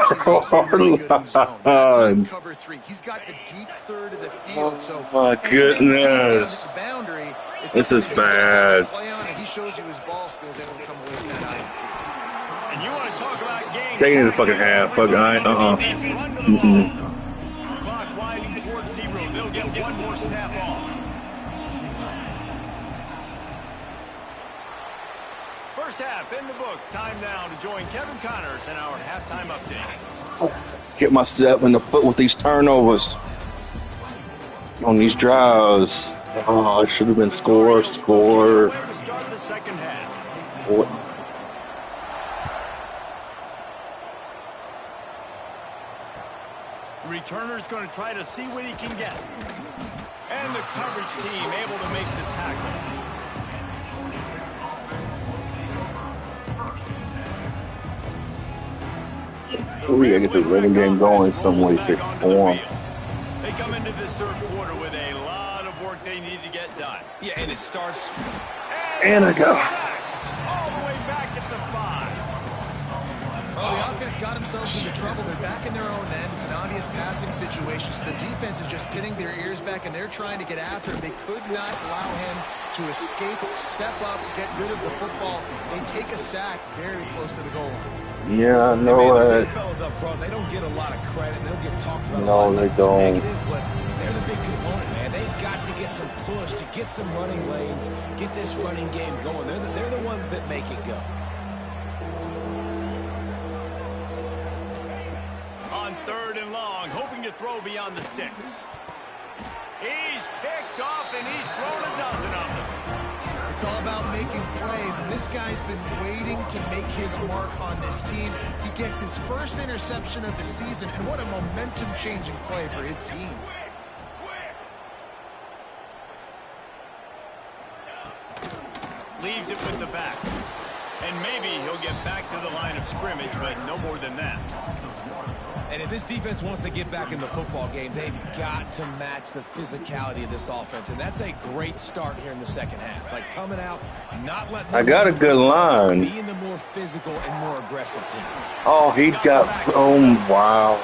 line. Cover three. He's got the deep third of the field. So my goodness. Boundary This is bad. Play on it. He shows you his ball skills, able to come away with that INT. And you want to talk about game. Taking it to fucking half. Fuck, Clock winding towards 0. They'll get one more snap off. First half in the books. Time now to join Kevin Connors in our halftime update. Get myself in the foot with these turnovers on these drives. Oh, it should have been score. To start the second half. What? Returner's going to try to see what he can get. And the coverage team able to make the tackle. We gotta get the running game going some way, shape, or form. They come into this third quarter with a lot of work they need to get done. Yeah, and it starts. And I go. All the way back at the 5. Well, the offense got themselves into trouble. They're back in their own end. It's an obvious passing situation. So the defense is just pinning their ears back, and they're trying to get after him. They could not allow him to escape, step up, get rid of the football. They take a sack very close to the goal line. Yeah, I know The it. fellas up front, they don't get a lot of credit. They don't get talked about a No, lot they unless it's don't. negative, but they're the big component, man. They've got to get some push, to get some running lanes, get this running game going. They're the ones that make it go. On third and long, hoping to throw beyond the sticks. He's picked off, and he's thrown a dozen of them. It's all about making plays, and this guy's been waiting to make his mark on this team. He gets his first interception of the season, and what a momentum-changing play for his team. Leaves it with the back. And maybe he'll get back to the line of scrimmage, but no more than that. And if this defense wants to get back in the football game, they've got to match the physicality of this offense. And that's a great start here in the second half. Like coming out, not letting them I got a good line. being the more physical and more aggressive team. Oh, he got. Oh, wow.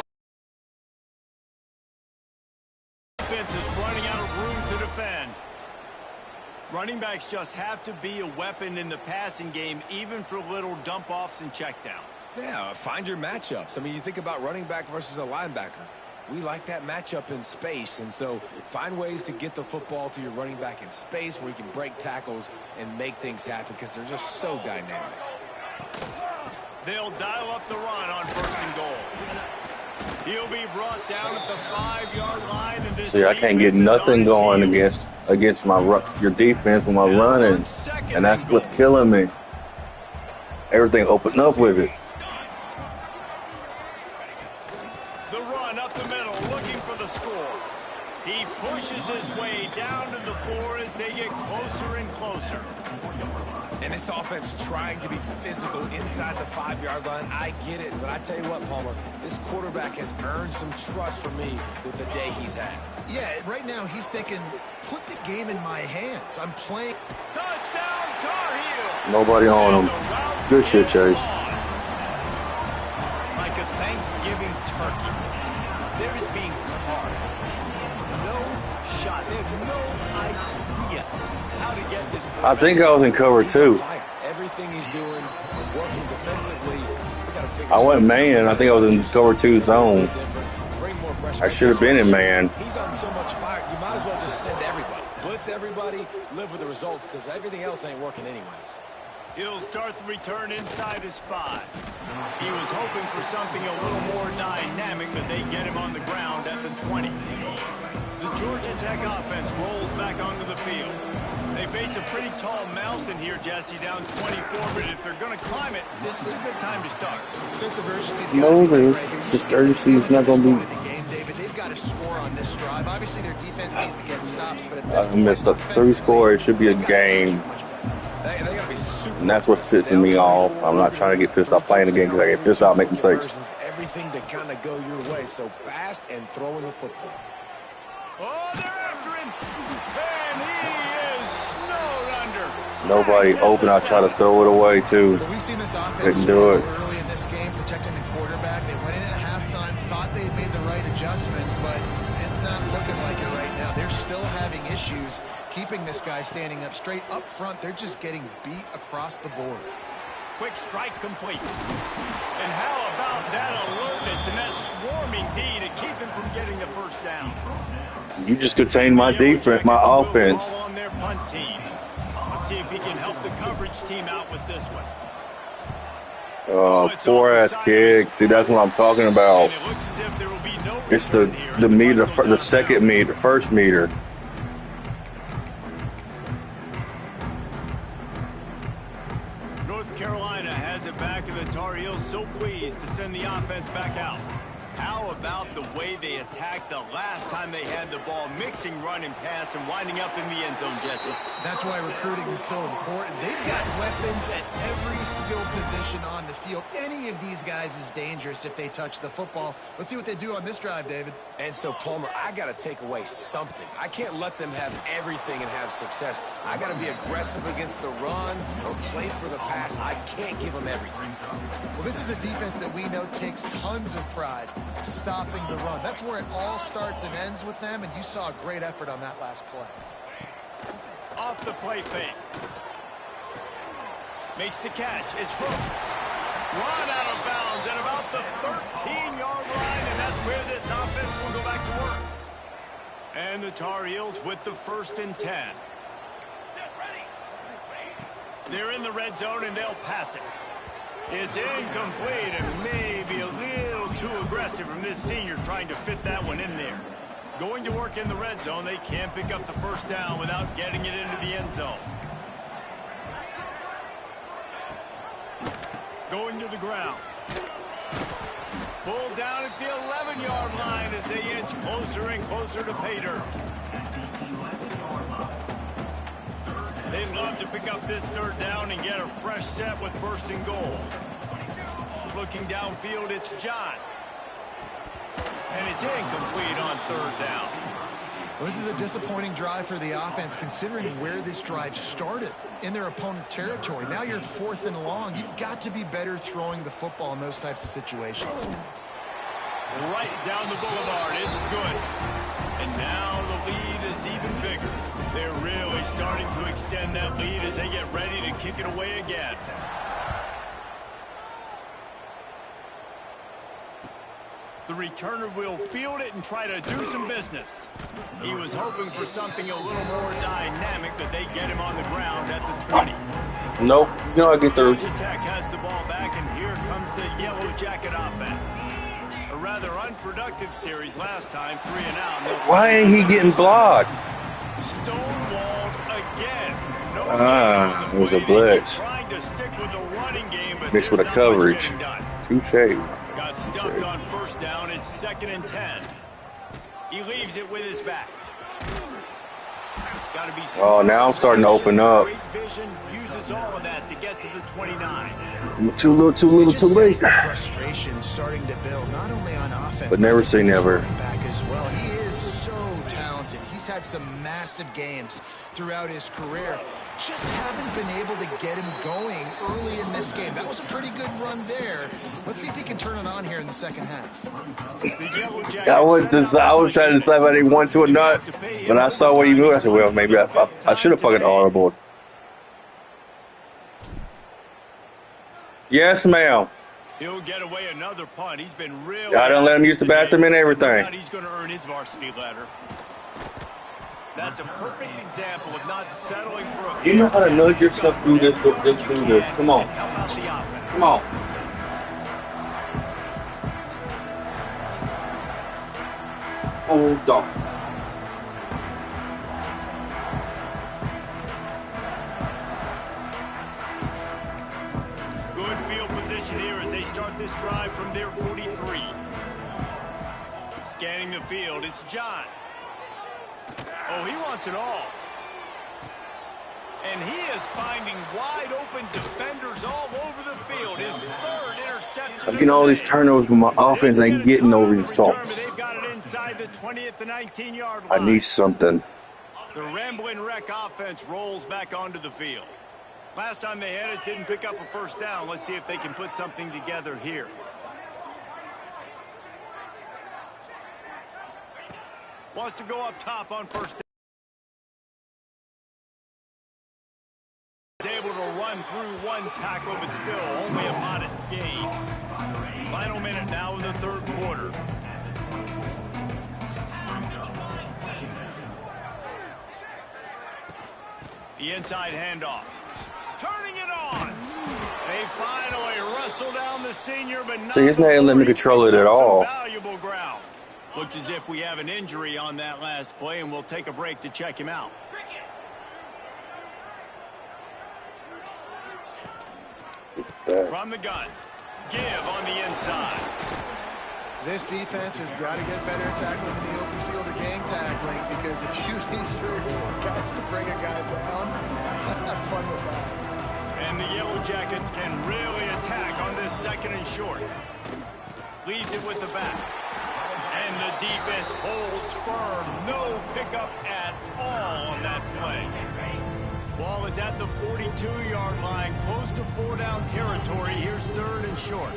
Defense is running out of room to defend. Running backs just have to be a weapon in the passing game, even for little dump-offs and checkdowns. Yeah, find your matchups. I mean, you think about running back versus a linebacker. We like that matchup in space, and so find ways to get the football to your running back in space where you can break tackles and make things happen because they're just so dynamic. They'll dial up the run on first and goal. He'll be brought down at the 5-yard line. And this See, I can't get nothing going against your defense with my running, and that's what's killing me. Everything opened up with it. The run up the middle, looking for the score. He pushes his way down to the floor as they get closer and closer. And this offense trying to be physical inside the 5-yard line. I get it, but I tell you what, Palmer, this quarterback has earned some trust from me with the day he's had. Yeah, right now he's thinking, put the game in my hands. I'm playing. Touchdown, Tar Heel! Nobody on him. Good shit, Chase. Like a Thanksgiving turkey, they're just being carved. I think I was in cover two. Everything he's doing is working defensively. We got to figure I went man. I think I was in cover two zone. bring more pressure. I should have been in man. He's on so much fire. You might as well just send everybody. Blitz everybody, live with the results, because everything else ain't working anyways. He'll start the return inside his 5. He was hoping for something a little more dynamic, but they get him on the ground at the 20. The Georgia Tech offense rolls back onto the field. They face a pretty tall mountain here, Jesse, down 24, but if they're going to climb it, this is a good time to start. Sense of urgency. No, this urgency is not going to be. David, they've got to score on this drive. Obviously, their defense needs to get stops, but at this I missed a 3 score. It should be a game. They got to be super. And that's what's pissing me off. I'm not trying to get pissed off playing the game because I get pissed off, make mistakes. Everything to kind of go your way, so fast and throwing the football. Oh, they're after him, and he is snowed under. Nobody open. I try to throw it away too. But we've seen this offense Couldn't do it. early in this game, protecting the quarterback. They went in at halftime, thought they had made the right adjustments, but it's not looking like it right now. They're still having issues keeping this guy standing up straight up front. They're just getting beat across the board. Quick strike complete. And how about that alertness and that swarming D to keep him from getting the first down? You just contained my defense, my offense. On their punt team. Let's see if he can help the coverage team out with this one. Poor ass kick. See, that's what I'm talking about. And it looks as if there will be no It's the meter, the second meter, first meter. North Carolina has it back, and the Tar Heels so pleased to send the offense back out. How about the way they attacked the last time they had the ball, mixing run and pass and winding up in the end zone, Jesse? That's why recruiting is so important. They've got weapons at every skill position on the field. Any of these guys is dangerous if they touch the football. Let's see what they do on this drive, David. And so, Palmer, I got to take away something. I can't let them have everything and have success. I got to be aggressive against the run or play for the pass. I can't give them everything. Well, this is a defense that we know takes tons of pride stopping the run. That's where it all starts and ends with them, and you saw a great effort on that last play. Off the play fake. Makes the catch. It's hooked. Run out of bounds at about the 13-yard line, and that's where this offense will go back to work. And the Tar Heels with the 1st and 10. They're in the red zone, and they'll pass it. It's incomplete and maybe a little too aggressive from this senior trying to fit that one in there. Going to work in the red zone, they can't pick up the first down without getting it into the end zone. Going to the ground. Pulled down at the 11-yard line as they inch closer and closer to pay dirt. They'd love to pick up this 3rd down and get a fresh set with 1st and goal. Looking downfield, it's John. And it's incomplete on 3rd down. Well, this is a disappointing drive for the offense, considering where this drive started, in their opponent territory. Now you're 4th and long. You've got to be better throwing the football in those types of situations. Right down the boulevard. It's good. And now the lead is even bigger. They're really starting to extend that lead as they get ready to kick it away again. The returner will field it and try to do some business. He was hoping for something a little more dynamic, but they get him on the ground at the 20. Nope. You know I get through. Georgia Tech has the ball back, and here comes the Yellow Jacket offense. A rather unproductive series last time, 3 and out. Why ain't he getting blocked? Stonewalled again. No it was a blitz. Trying to stick with the running game, but Mixed with a coverage. Touche. Got stuffed on 1st down. It's 2nd and 10. He leaves it with his back. Got to be. Oh, now I'm starting to open up. Great vision, uses all of that to get to the 29. Too little, too late. Frustration starting to build, not only on offense, But never say never. Back as well. He is so talented. He's had some massive games throughout his career. Just haven't been able to get him going early in this game. That was a pretty good run there. Let's see if he can turn it on here in the 2nd half. I was trying to decide if I didn't want to or not. When I saw what he moved, I said, well, maybe I should have fucking audible. Yes, ma'am. He'll get away another punt. He's been really. I done let him use the bathroom and everything. He's going to earn his varsity letter. That's a perfect example of not settling for a. You know how to nudge yourself through this. Just do this. Come on. Come on. Hold on. Good field position here as they start this drive from their 43. Scanning the field, it's John. Oh, he wants it all. And he is finding wide open defenders all over the field. His third interception. I'm getting all these turnovers, but my offense ain't getting no results. They've got it inside the 20th to 19-yard I line. need something. The Ramblin' Wreck offense rolls back onto the field. Last time they had it, didn't pick up a first down. Let's see if they can put something together here. Wants to go up top on first down. He's able to run through one tackle, but still only a modest gain. Final minute now in the third quarter. The inside handoff. Turning it on. They finally wrestle down the senior, but not. See, it's not letting me control it at all. Valuable ground. Looks as if we have an injury on that last play, and we'll take a break to check him out. From the gun. Give on the inside. This defense has got to get better at tackling in the open field or gang tackling, because if you need 3 or 4 guys to bring a guy down, have fun with that. And the Yellow Jackets can really attack on this second and short. Leads it with the back. And the defense holds firm. No pickup at all on that play. Ball is at the 42-yard line, close to 4-down territory. Here's third and short.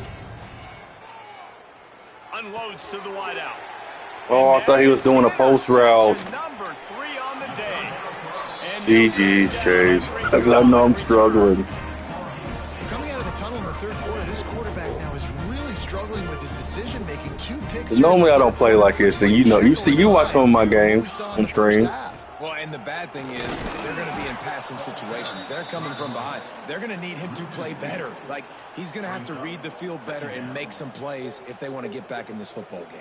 Unloads to the wideout. Oh, I thought he was doing a post route. Number 3 on the day. GG's, Chase. Because I know I'm struggling. Coming out of the tunnel in the third quarter, this quarterback now is really struggling with his decision making. 2 picks. Normally I don't play like this, and you watch some of my games on stream. Well, and the bad thing is they're going to be in passing situations. They're coming from behind. They're going to need him to play better. Like, he's going to have to read the field better and make some plays if they want to get back in this football game.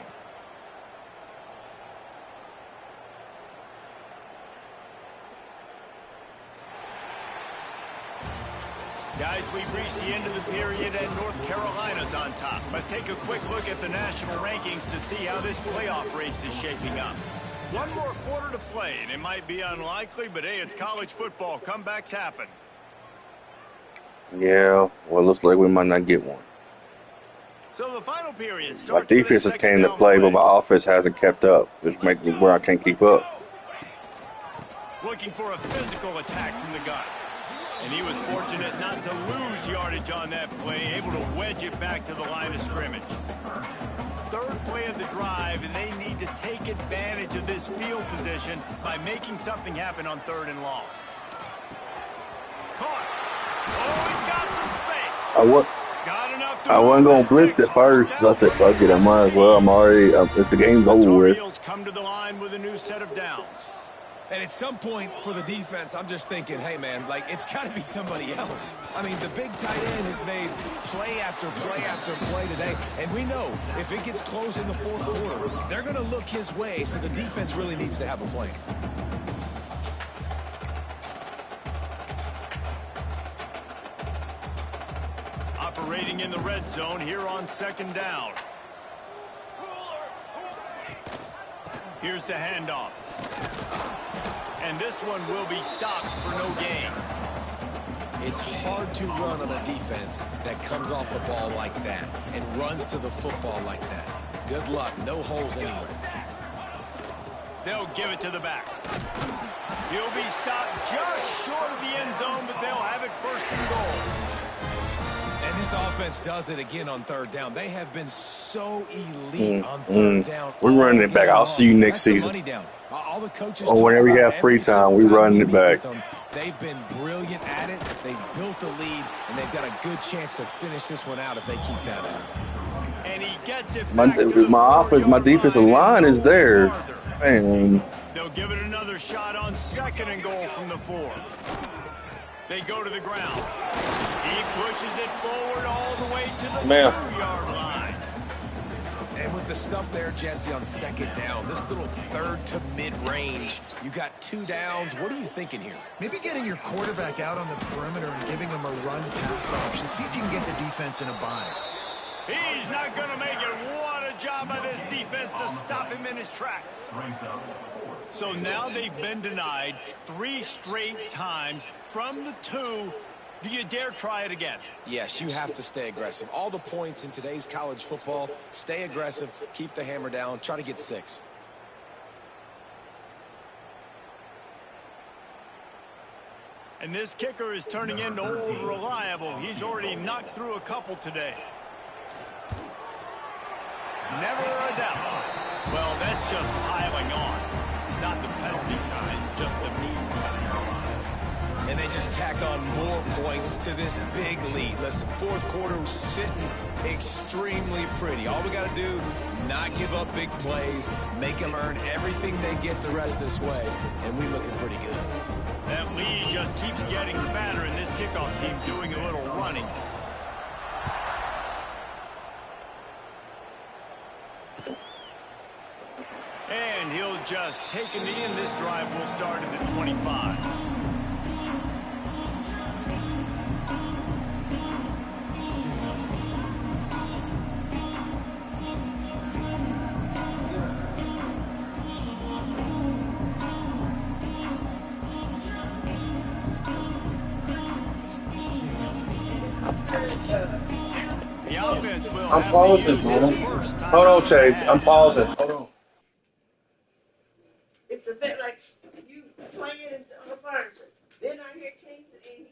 Guys, we've reached the end of the period and North Carolina's on top. Let's take a quick look at the national rankings to see how this playoff race is shaping up. One more quarter to play, and it might be unlikely, but hey, it's college football. Comebacks happen. Yeah, well, looks like we might not get one. So the final period starts. My defense has came to play, but my offense hasn't kept up, which makes me where I can't keep up. Looking for a physical attack from the gun. And he was fortunate not to lose yardage on that play, able to wedge it back to the line of scrimmage. Third play of the drive, and they need to take advantage of this field position by making something happen on 3rd and long. Caught. Oh, he's got some space. I wasn't going to blitz at first. I said, fuck it, I might as well. I'm already, if the game's over with. Come to the line with a new set of downs. And at some point for the defense, I'm just thinking, hey, man, like, it's got to be somebody else. I mean, the big tight end has made play after play after play today. And we know if it gets close in the fourth quarter, they're going to look his way, so the defense really needs to have a plan. Operating in the red zone here on 2nd down. Here's the handoff. And this one will be stopped for no gain. It's hard to run on a defense that comes off the ball like that and runs to the football like that. Good luck. No holes anywhere. They'll give it to the back. He'll be stopped just short of the end zone, but they'll have it 1st and goal. And this This offense does it again on third down. They have been so elite on third down. We're running it back. I'll see you next That's the season. money down. All the coaches Or whenever talk you about have free every time, single we running we it meet back. with them. They've been brilliant at it. They've built the lead, and they've got a good chance to finish this one out if they keep that up. And he gets it My back to the my defensive line is there. Man, They'll give it another shot on 2nd and goal from the 4. They go to the ground. He pushes it forward all the way to the 2-yard line. And with the stuff there, Jesse, on 2nd down, this little third to mid-range, you got 2 downs. What are you thinking here? Maybe getting your quarterback out on the perimeter and giving him a run-pass option. See if you can get the defense in a bind. He's not going to make it. What a job by this defense to stop him in his tracks. So now they've been denied 3 straight times from the 2. Do you dare try it again? Yes, you have to stay aggressive. All the points in today's college football, stay aggressive, keep the hammer down, try to get 6. And this kicker is turning into old reliable. He's already knocked through a couple today. Never a doubt. Well, that's just piling on. Not the penalty kind, just the mean kind. And they just tack on more points to this big lead. Listen, 4th quarter was sitting extremely pretty. All we got to do, not give up big plays, make them earn everything they get the rest this way, and we looking pretty good. That lead just keeps getting fatter, and this kickoff team doing a little running. And he'll just take a knee, and this drive will start at the 25. The offense will I'm have pausing, to use man. its first time. Hold on, Chase. I'm pausing. Hold on. It's a bit like you playing on the furniture. Then I hear Chase in here.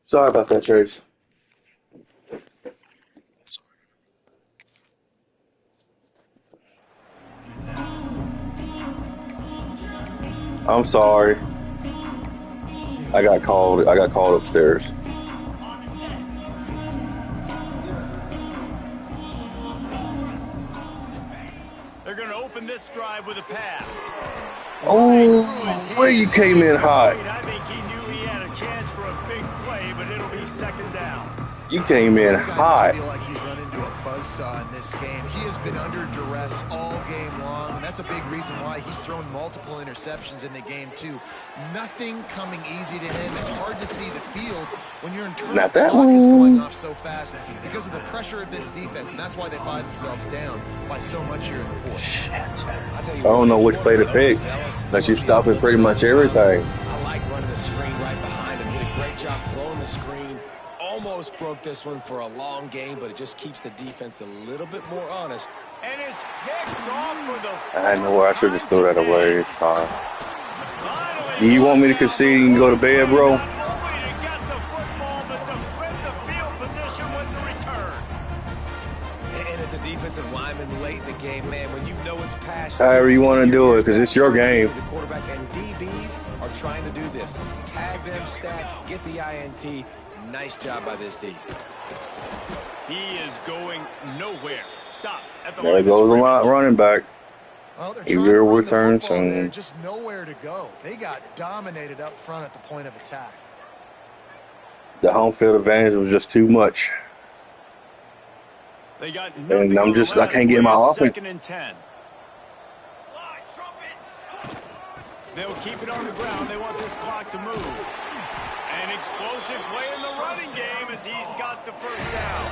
Sorry about that, Trace. I'm sorry. I got called upstairs. They're going to open this drive with a pass. Oh, where you came in hot. I think he knew he had a chance for a big play, but it'll be second down. You came in This guy hot. must feel like he's run into a buzzsaw in this game. He has been under duress all game long, and that's a big reason why he's thrown multiple interceptions in the game, too. Nothing coming easy to him. It's hard to see the field when your internal Not that clock is going one. off so fast because of the pressure of this defense, and that's why they find themselves down by so much here in the fourth. I don't know which play to pick. Unless you stop at pretty much everything. I like running the screen right behind him. Did a great job throwing the screen. Almost broke this one for a long game, but it just keeps the defense a little bit more honest. And it's picked off for the I know I should just throw that fourth away. It's fine. Finally, You want me to concede and go to bed, bro? not only to get the football, but to flip the field position with the return. And as a defensive lineman late in the game, man, when you know it's past, However you want to do it, because it's your game. The quarterback and DBs are trying to do this. Tag them stats, get the INT. Nice job by this D. He is going nowhere. Stop at the There line of goes a scrimmage. lot running back. Well, they're He trying to real run the returns football there, and- just nowhere to go. They got dominated up front at the point of attack. The home field advantage was just too much. They got And nothing I'm on the just- I last can't get play my of offense. 2nd and 10. They'll keep it on the ground. They want this clock to move. An explosive play in the running game as he's got the first down.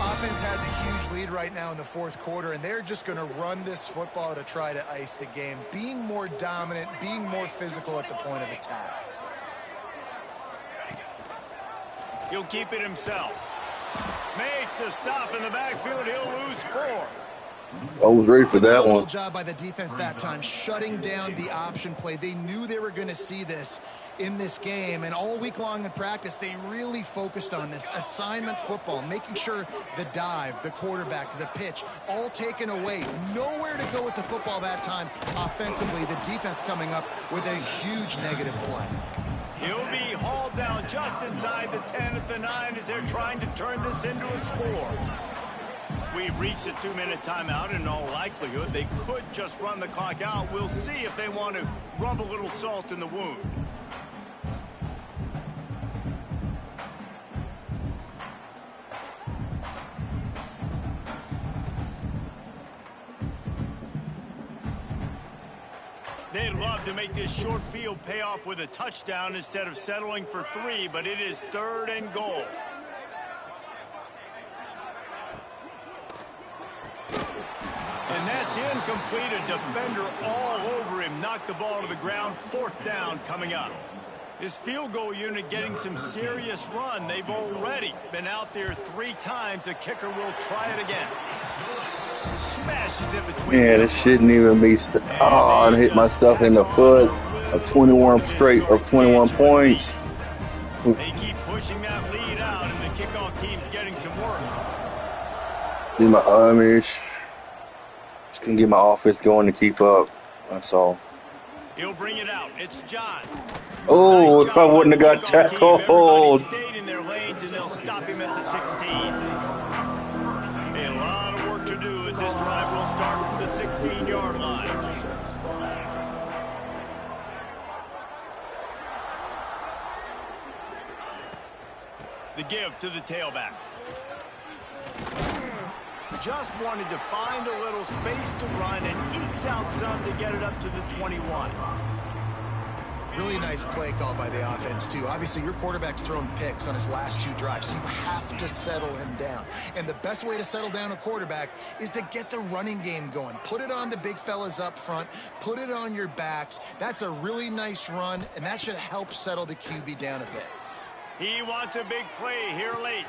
Offense has a huge lead right now in the fourth quarter, and they're just going to run this football to try to ice the game, being more dominant, being more physical at the point of attack. He'll keep it himself. Makes a stop in the backfield. He'll lose 4. I was ready for that Phenomenal one. job by the defense that time, shutting down the option play. They knew they were going to see this in this game, and all week long in practice, they really focused on this assignment football, making sure the dive, the quarterback, the pitch, all taken away. Nowhere to go with the football that time offensively. The defense coming up with a huge negative play. He'll be hauled down just inside the 10 at the 9 as they're trying to turn this into a score. We've reached a 2-minute timeout, and in all likelihood, they could just run the clock out. We'll see if they want to rub a little salt in the wound. They'd love to make this short field pay off with a touchdown instead of settling for 3, but it is 3rd and goal. And that's incomplete. A defender all over him. Knocked the ball to the ground. 4th down coming up. His field goal unit getting some serious run. They've already been out there 3 times. The kicker will try it again. Smashes it between. Yeah, this shouldn't even be. Oh, I hit myself in the foot of 21 points. They keep pushing that lead out, and the kickoff team's getting some work. Just can get my offense going to keep up. That's all. He'll bring it out. It's Johns. Oh, Nice if I job wouldn't have by got the kickoff team. Everybody tackled. stayed in their lanes, and they'll stop him at the 16. A lot of work to do as this drive will start from the 16-yard line. The give to the tailback. Just wanted to find a little space to run and ekes out some to get it up to the 21. Really nice play call by the offense, too. Obviously, your quarterback's thrown picks on his last 2 drives, so you have to settle him down. And the best way to settle down a quarterback is to get the running game going. Put it on the big fellas up front. Put it on your backs. That's a really nice run, and that should help settle the QB down a bit. He wants a big play here late.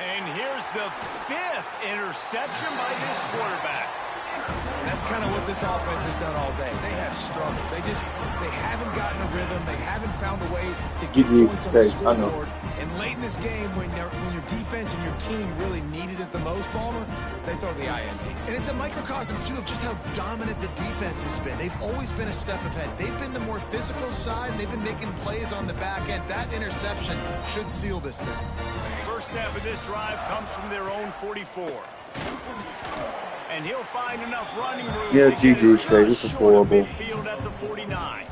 And here's the 5th interception by this quarterback. And that's kind of what this offense has done all day. They have struggled. They haven't gotten a rhythm. They haven't found a way to get points on the scoreboard. And late in this game, when your defense and your team really needed it the most, Palmer, they throw the INT. And it's a microcosm, too, of just how dominant the defense has been. They've always been a step ahead. They've been the more physical side, and they've been making plays on the back end. That interception should seal this thing. First snap of this drive comes from their own 44. And he'll find enough running room. Yeah, GG, Trey. This is horrible. Midfield at the 49.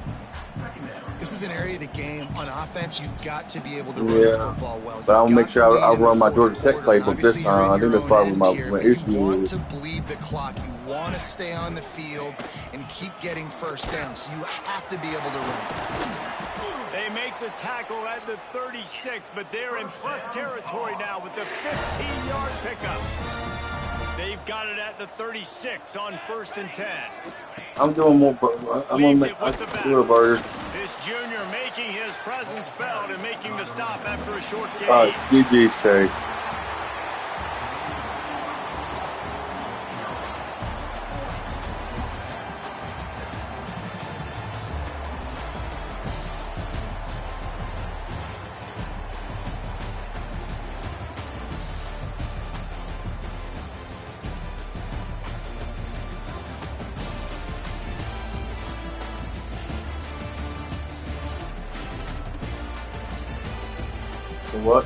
This is an area of the game on offense you've got to be able to run the football well. But I'll make sure I run my Georgia Tech playbook this time. I think that's probably my issue. You want to bleed the clock. You want to stay on the field and keep getting first down. So you have to be able to run. They make the tackle at the 36, but they're in plus territory now with the 15-yard pickup. They've got it at the 36 on 1st and 10. I'm doing more. I'm going to make a burger. This junior making his presence felt and making the stop after a short game. All right, GG's, Trey. What?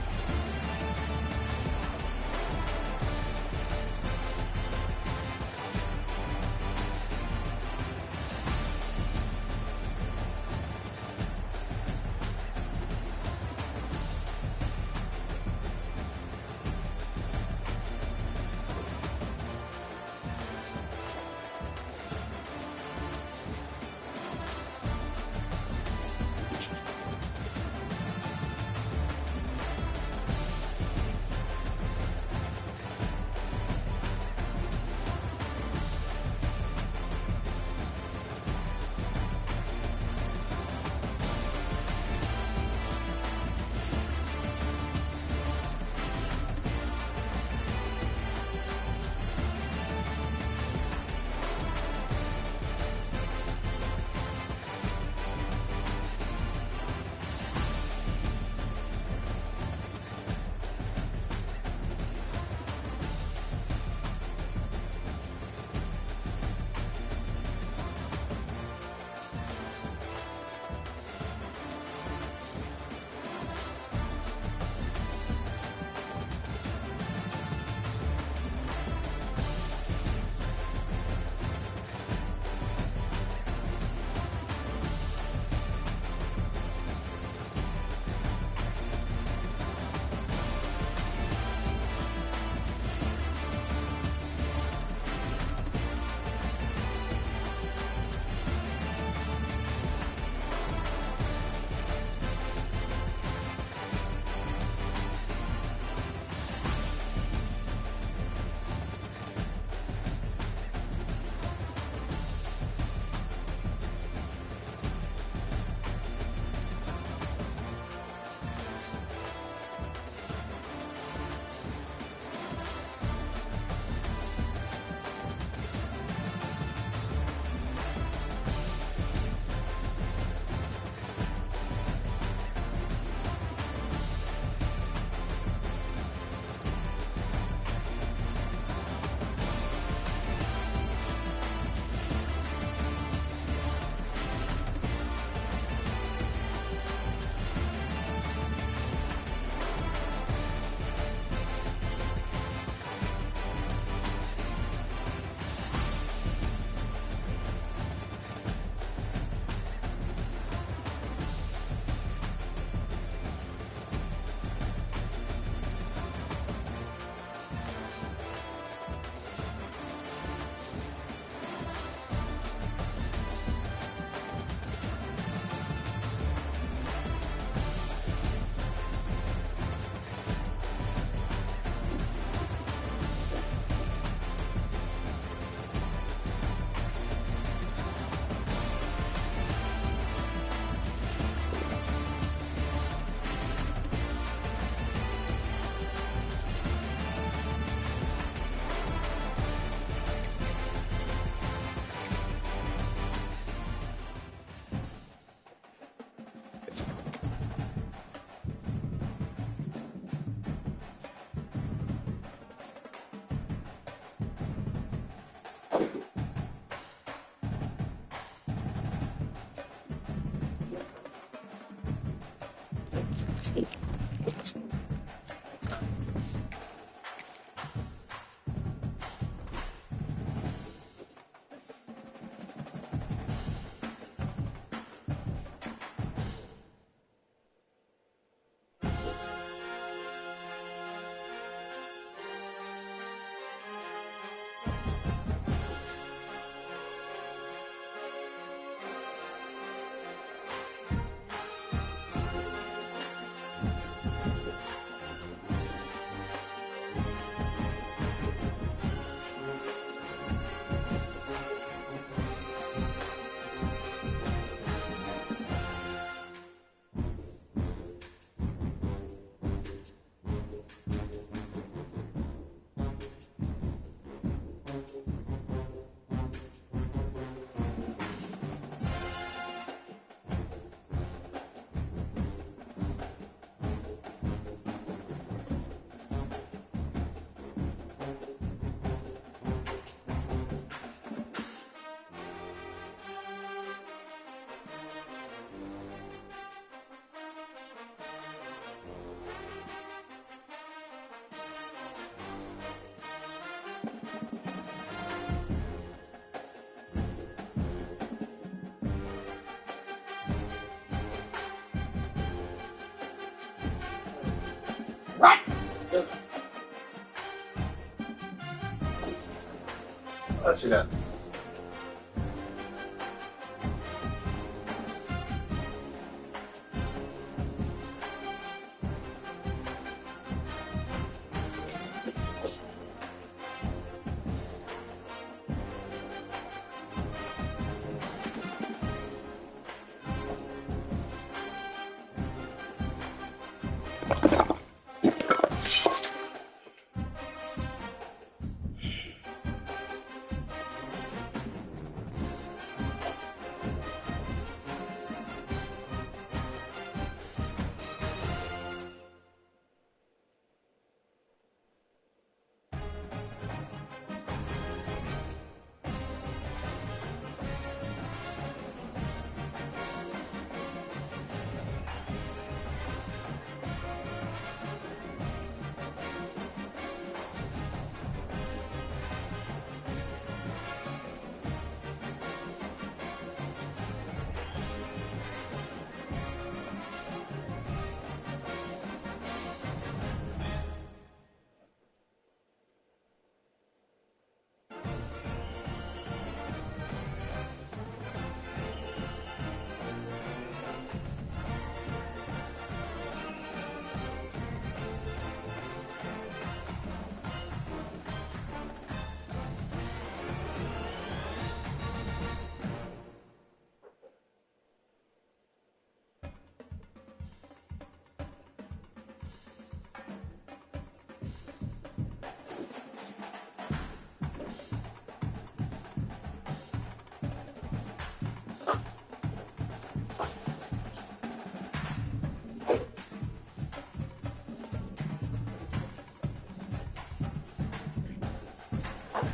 Touch it up.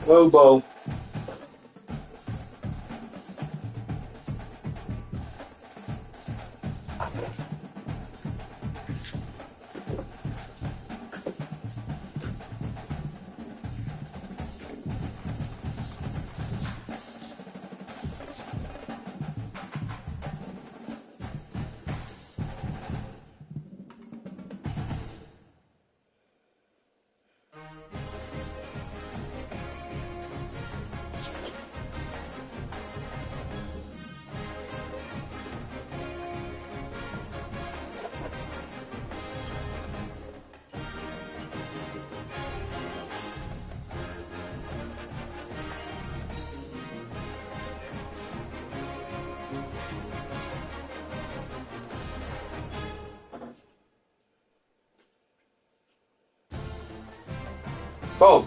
Lobo. Go.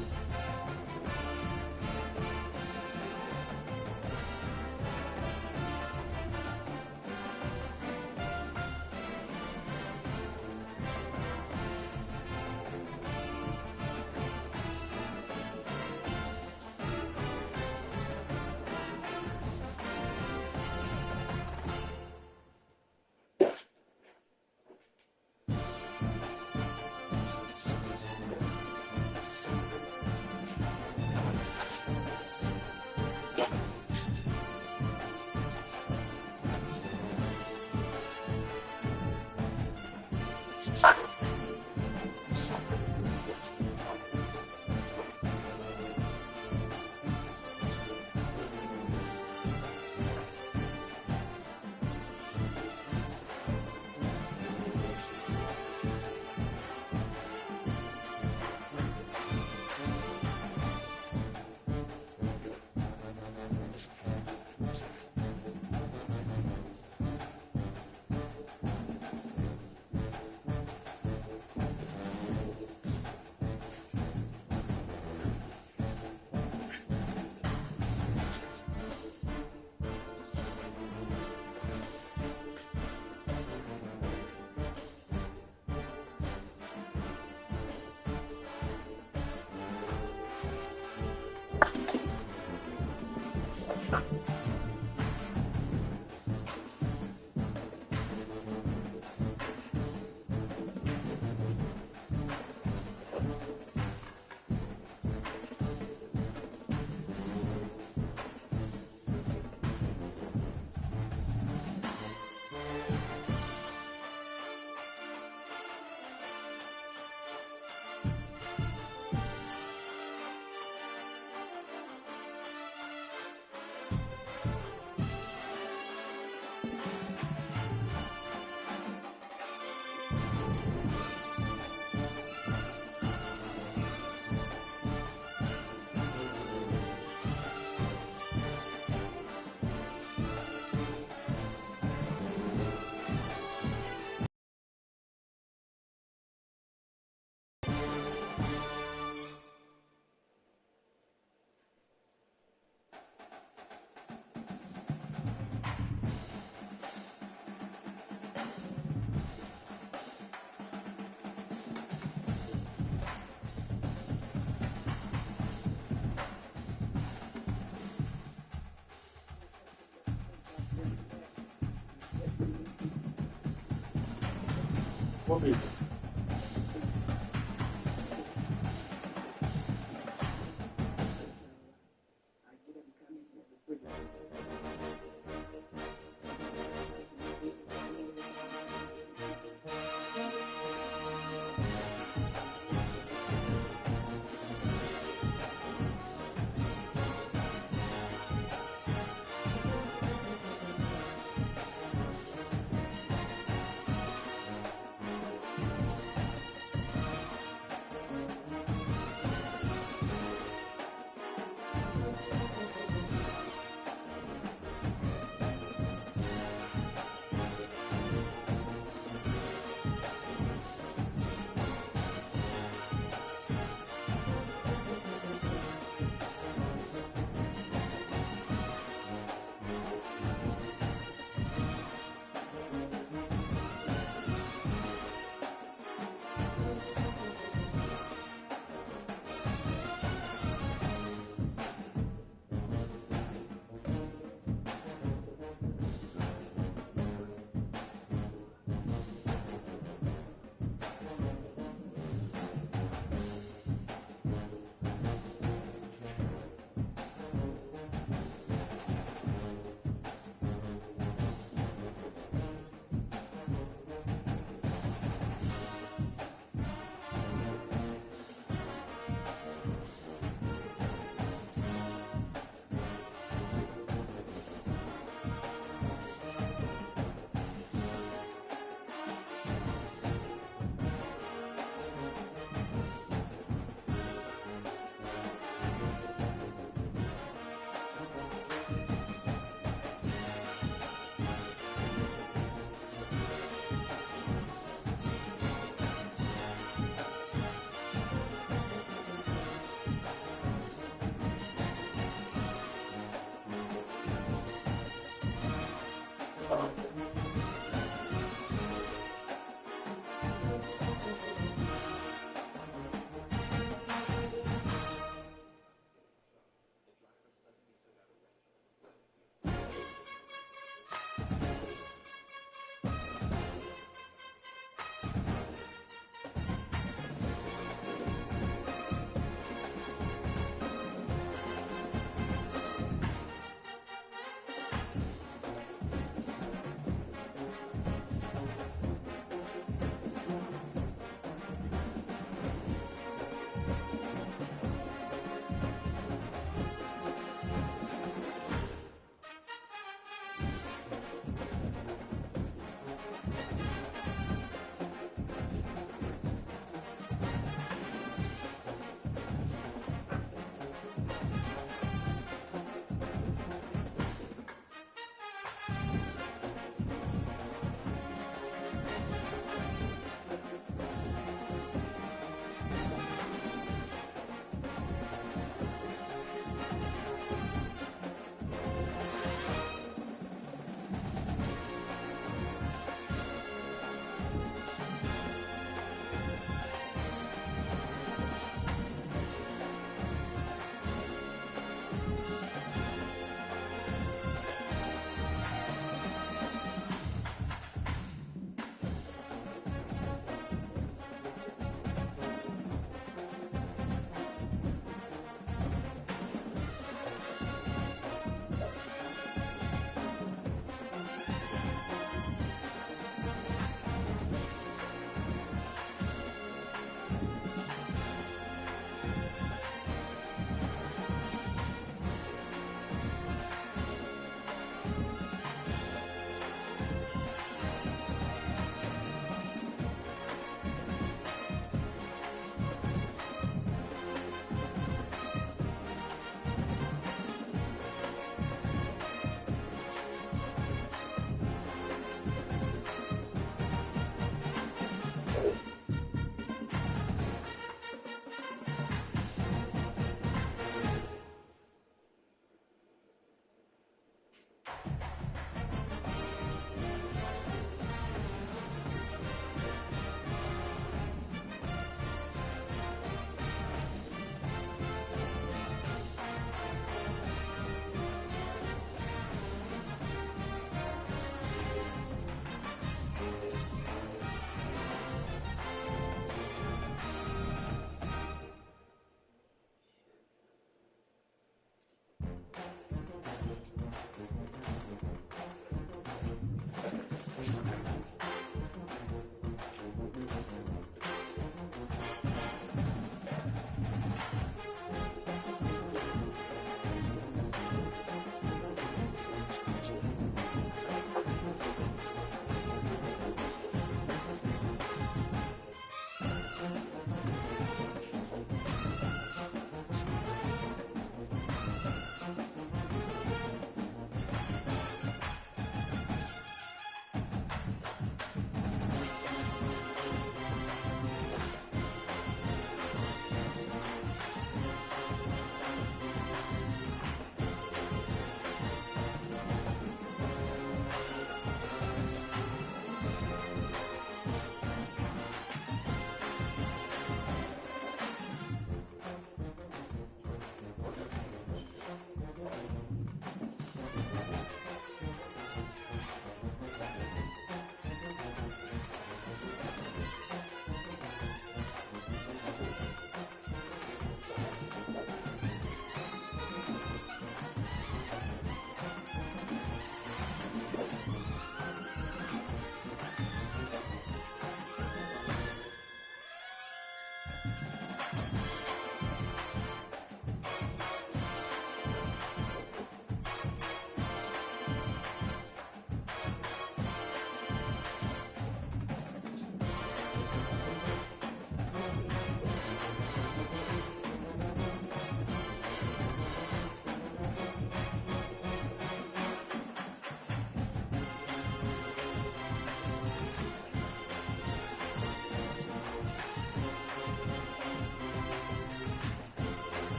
What is it?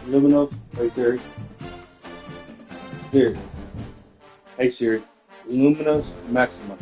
Luminous. Hey Siri. Here. Hey Siri. Luminous Maxima.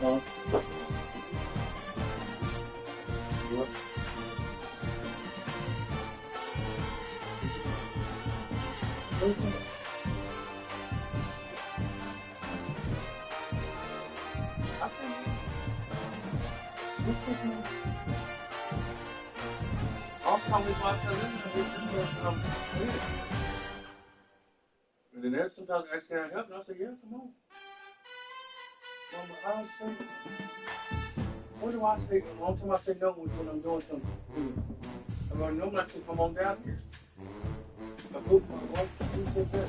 What? I'll probably watch that in there. And then there's sometimes I ask, can I help? And I say, yeah, come on. Well, I don't say, what do I say? The long time I say no when I'm doing something. I'm going, no, I say, come on down here. I put my wife, who said that?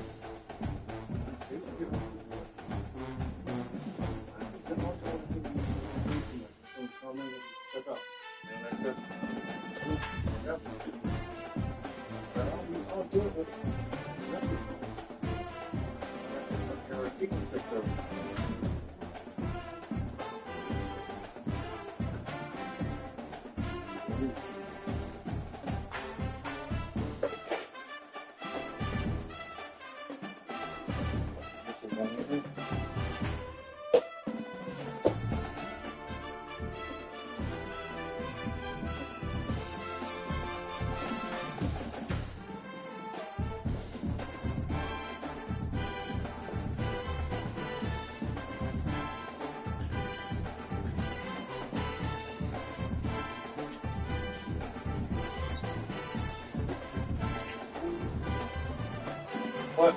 What?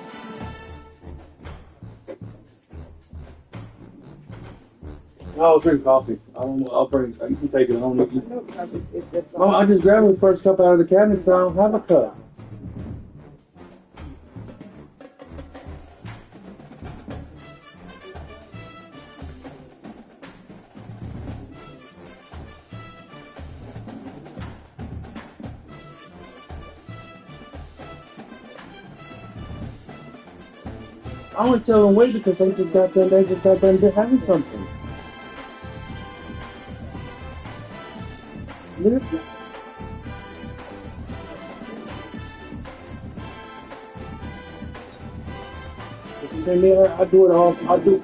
No, I was drinking coffee. I don't know. I'll bring. You can take it home with you. No, because it's just Mama, I just grabbed the first cup out of the cabinet because I don't have a cup. I would tell them wait because they just got done having something. Literally. Then I do it all. I do.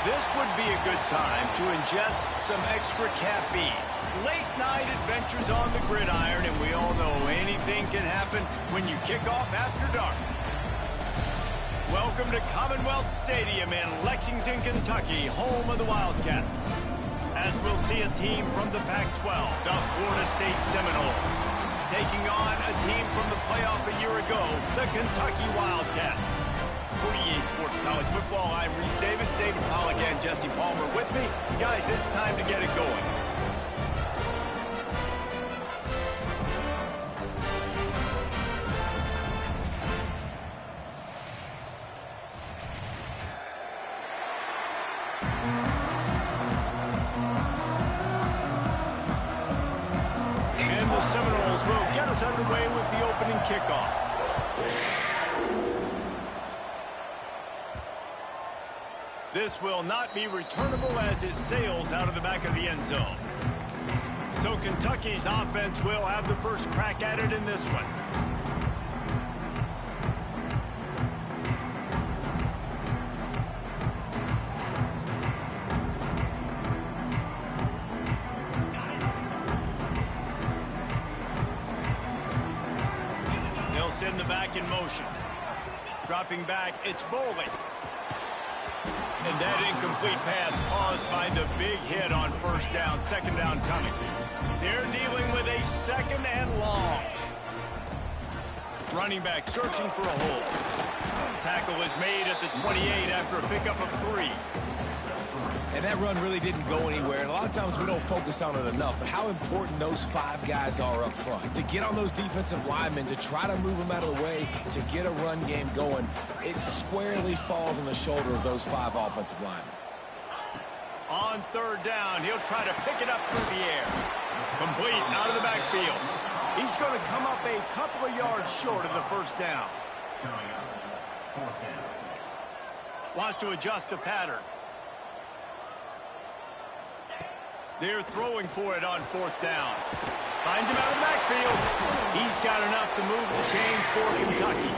This would be a good time to ingest some extra caffeine. Late night adventures on the gridiron, and we all know anything can happen when you kick off after dark. Welcome to Commonwealth Stadium in Lexington, Kentucky, home of the Wildcats. As we'll see a team from the Pac-12, the Florida State Seminoles, taking on a team from the playoff a year ago, the Kentucky Wildcats. For EA Sports College Football, I'm Reese Davis, David Pollack, and Jesse Palmer with me. Guys, it's time to get it going. And the Seminoles will get us underway with the opening kickoff. This will not be returnable as it sails out of the back of the end zone. So Kentucky's offense will have the first crack at it in this one. They'll send the back in motion. Dropping back, it's Bowling. And that incomplete pass caused by the big hit on first down, second down coming. They're dealing with a second and long. Running back searching for a hole. Tackle is made at the 28 after a pickup of 3. And that run really didn't go anywhere. And a lot of times we don't focus on it enough, but how important those 5 guys are up front. To get on those defensive linemen, to try to move them out of the way, to get a run game going, it squarely falls on the shoulder of those 5 offensive linemen. On third down, he'll try to pick it up through the air. Complete out of the backfield. He's going to come up a couple of yards short of the first down. Wants to adjust the pattern. They're throwing for it on fourth down. Finds him out of the backfield. He's got enough to move the chains for Kentucky.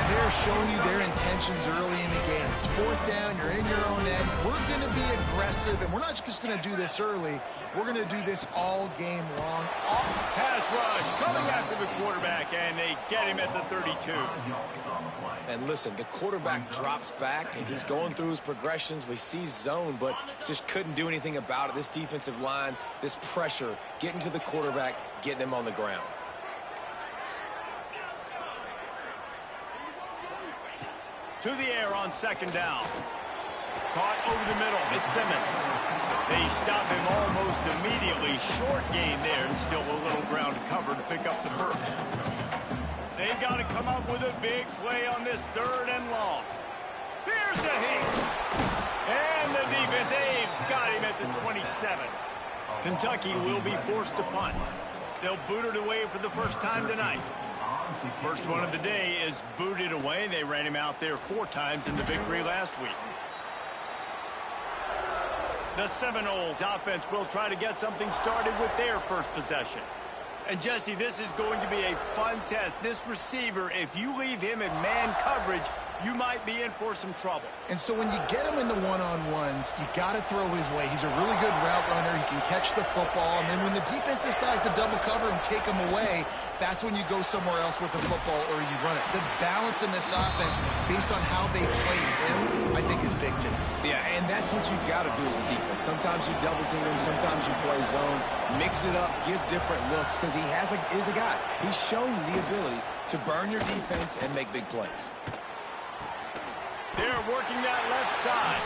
They're showing you their intentions early in the game. It's fourth down, you're in your own end. We're going to be aggressive, and we're not just going to do this early. We're going to do this all game long. Pass rush coming after the quarterback, and they get him at the 32. And listen, the quarterback drops back, and he's going through his progressions. We see zone, but just couldn't do anything about it. This defensive line, this pressure, getting to the quarterback, getting him on the ground. To the air on second down. Caught over the middle. It's Simmons. They stop him almost immediately. Short gain there, and still a little ground to cover to pick up the first. They've got to come up with a big play on this third and long. Here's a hit. And the defense, they've got him at the 27. Kentucky will be forced to punt. They'll boot it away for the first time tonight. First one of the day is booted away. They ran him out there 4 times in the victory last week. The Seminoles offense will try to get something started with their first possession. And Jesse, this is going to be a fun test. This receiver, if you leave him in man coverage, you might be in for some trouble. And so when you get him in the one-on-ones, you got to throw his way. He's a really good route runner. He can catch the football. And then when the defense decides to double cover and take him away, that's when you go somewhere else with the football or you run it. The balance in this offense, based on how they play him, I think is big too. Yeah, and that's what you got to do as a defense. Sometimes you double team him, sometimes you play zone, mix it up, give different looks, because he is a guy. He's shown the ability to burn your defense and make big plays. They're working that left side.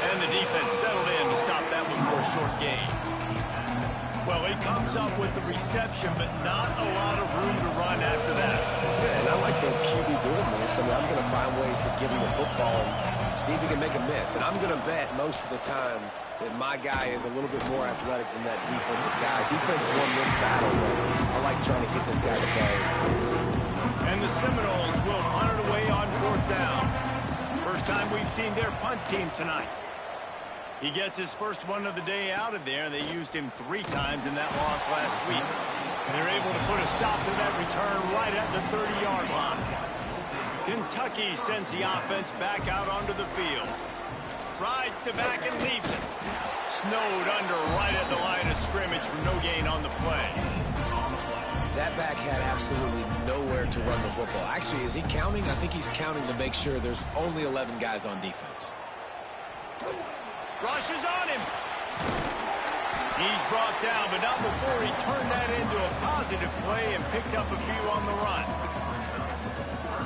And the defense settled in to stop that one for a short gain. Well, he comes up with the reception, but not a lot of room to run after that. Yeah, and I like the QB doing this. I mean, I'm going to find ways to give him the football and see if he can make a miss. And I'm going to bet most of the time that my guy is a little bit more athletic than that defensive guy. Defense won this battle, but I like trying to get this guy the ball in space. And the Seminoles will punt it away on 4th down. First time we've seen their punt team tonight. He gets his first one of the day out of there. They used him 3 times in that loss last week. They're able to put a stop to that return right at the 30-yard line. Kentucky sends the offense back out onto the field. Rides to back and leaves it. Snowed under right at the line of scrimmage for no gain on the play. That back had absolutely nowhere to run the football. Actually, is he counting? I think he's counting to make sure there's only 11 guys on defense. Rushes on him. He's brought down, but not before he turned that into a positive play and picked up a few on the run.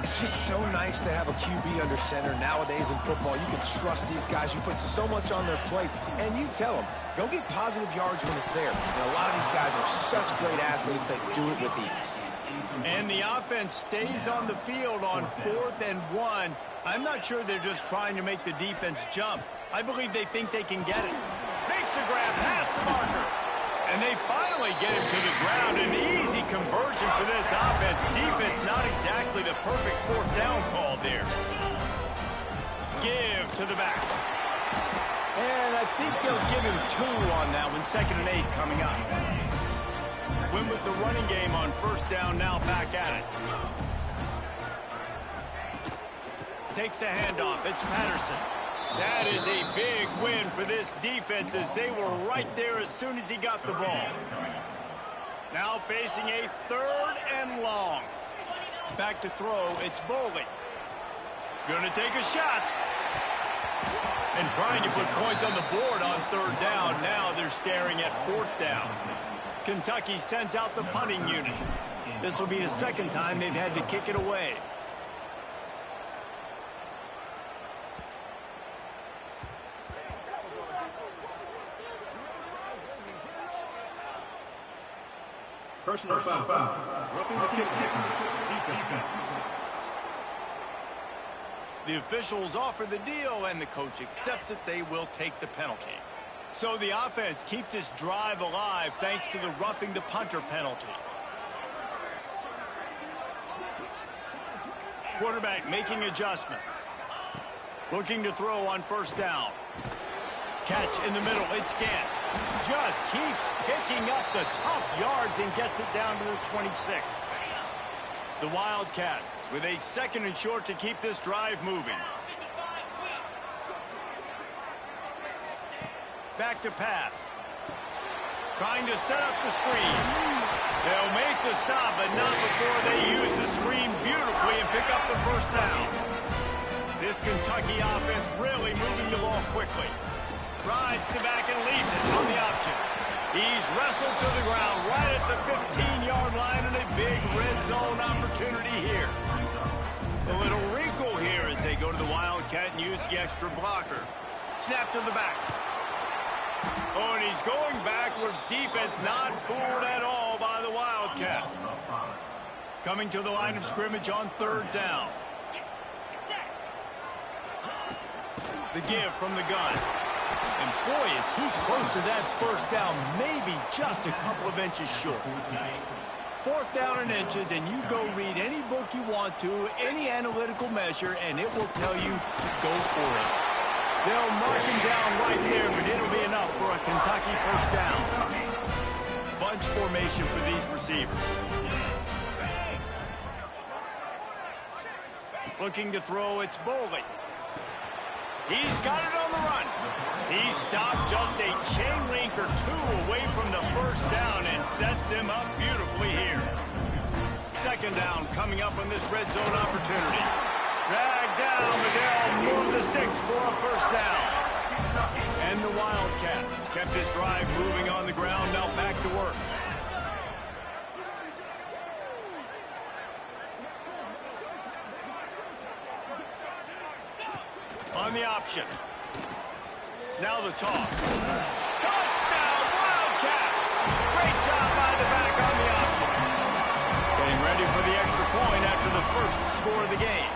It's just so nice to have a QB under center nowadays in football. You can trust these guys. You put so much on their plate, and you tell them, go get positive yards when it's there. And a lot of these guys are such great athletes that do it with ease. And the offense stays on the field on 4th and 1. I'm not sure they're just trying to make the defense jump. I believe they think they can get it. Makes the grab past the marker. And they finally get him to the ground. An easy conversion for this offense. Defense not exactly the perfect 4th down call there. Give to the back. And I think they'll give him 2 on that one. 2nd and 8 coming up. Win with the running game on 1st down, now back at it. Takes the handoff. It's Patterson. That is a big win for this defense as they were right there as soon as he got the ball. Now facing a 3rd and long. Back to throw, it's Boley. Gonna take a shot. And trying to put points on the board on 3rd down. Now they're staring at 4th down. Kentucky sends out the punting unit. This will be the 2nd time they've had to kick it away. Personal foul. Roughing the kick. Defense. The officials offer the deal, and the coach accepts it. They will take the penalty. So the offense keeps this drive alive thanks to the roughing the punter penalty. Quarterback making adjustments. Looking to throw on 1st down. Catch in the middle. It's Gant. Just keeps picking up the tough yards and gets it down to the 26. The Wildcats with a 2nd and short to keep this drive moving. Back to pass. Trying to set up the screen. They'll make the stop, but not before they use the screen beautifully and pick up the 1st down. This Kentucky offense really moving the ball quickly. Rides to back and leaves it on the option. He's wrestled to the ground right at the 15-yard line and a big red zone opportunity here. A little wrinkle here as they go to the Wildcat and use the extra blocker. Snap to the back. Oh, and he's going backwards. Defense not fooled at all by the Wildcat. Coming to the line of scrimmage on 3rd down. The give from the gun. And boy, is he close to that first down, maybe just a couple of inches short. 4th down in inches, and you go read any book you want to, any analytical measure, and it will tell you to go for it. They'll mark him down right there, but it'll be enough for a Kentucky first down. Bunch formation for these receivers. Looking to throw, it's Boley. He's got it on the run. He stopped just a chain link or two away from the first down and sets them up beautifully here. 2nd down coming up on this red zone opportunity. Drag down, but they'll move the sticks for a first down. And the Wildcats kept this drive moving on the ground, now back to work. On the option. Now the toss. Touchdown, Wildcats! Great job by the back on the option. Getting ready for the extra point after the first score of the game.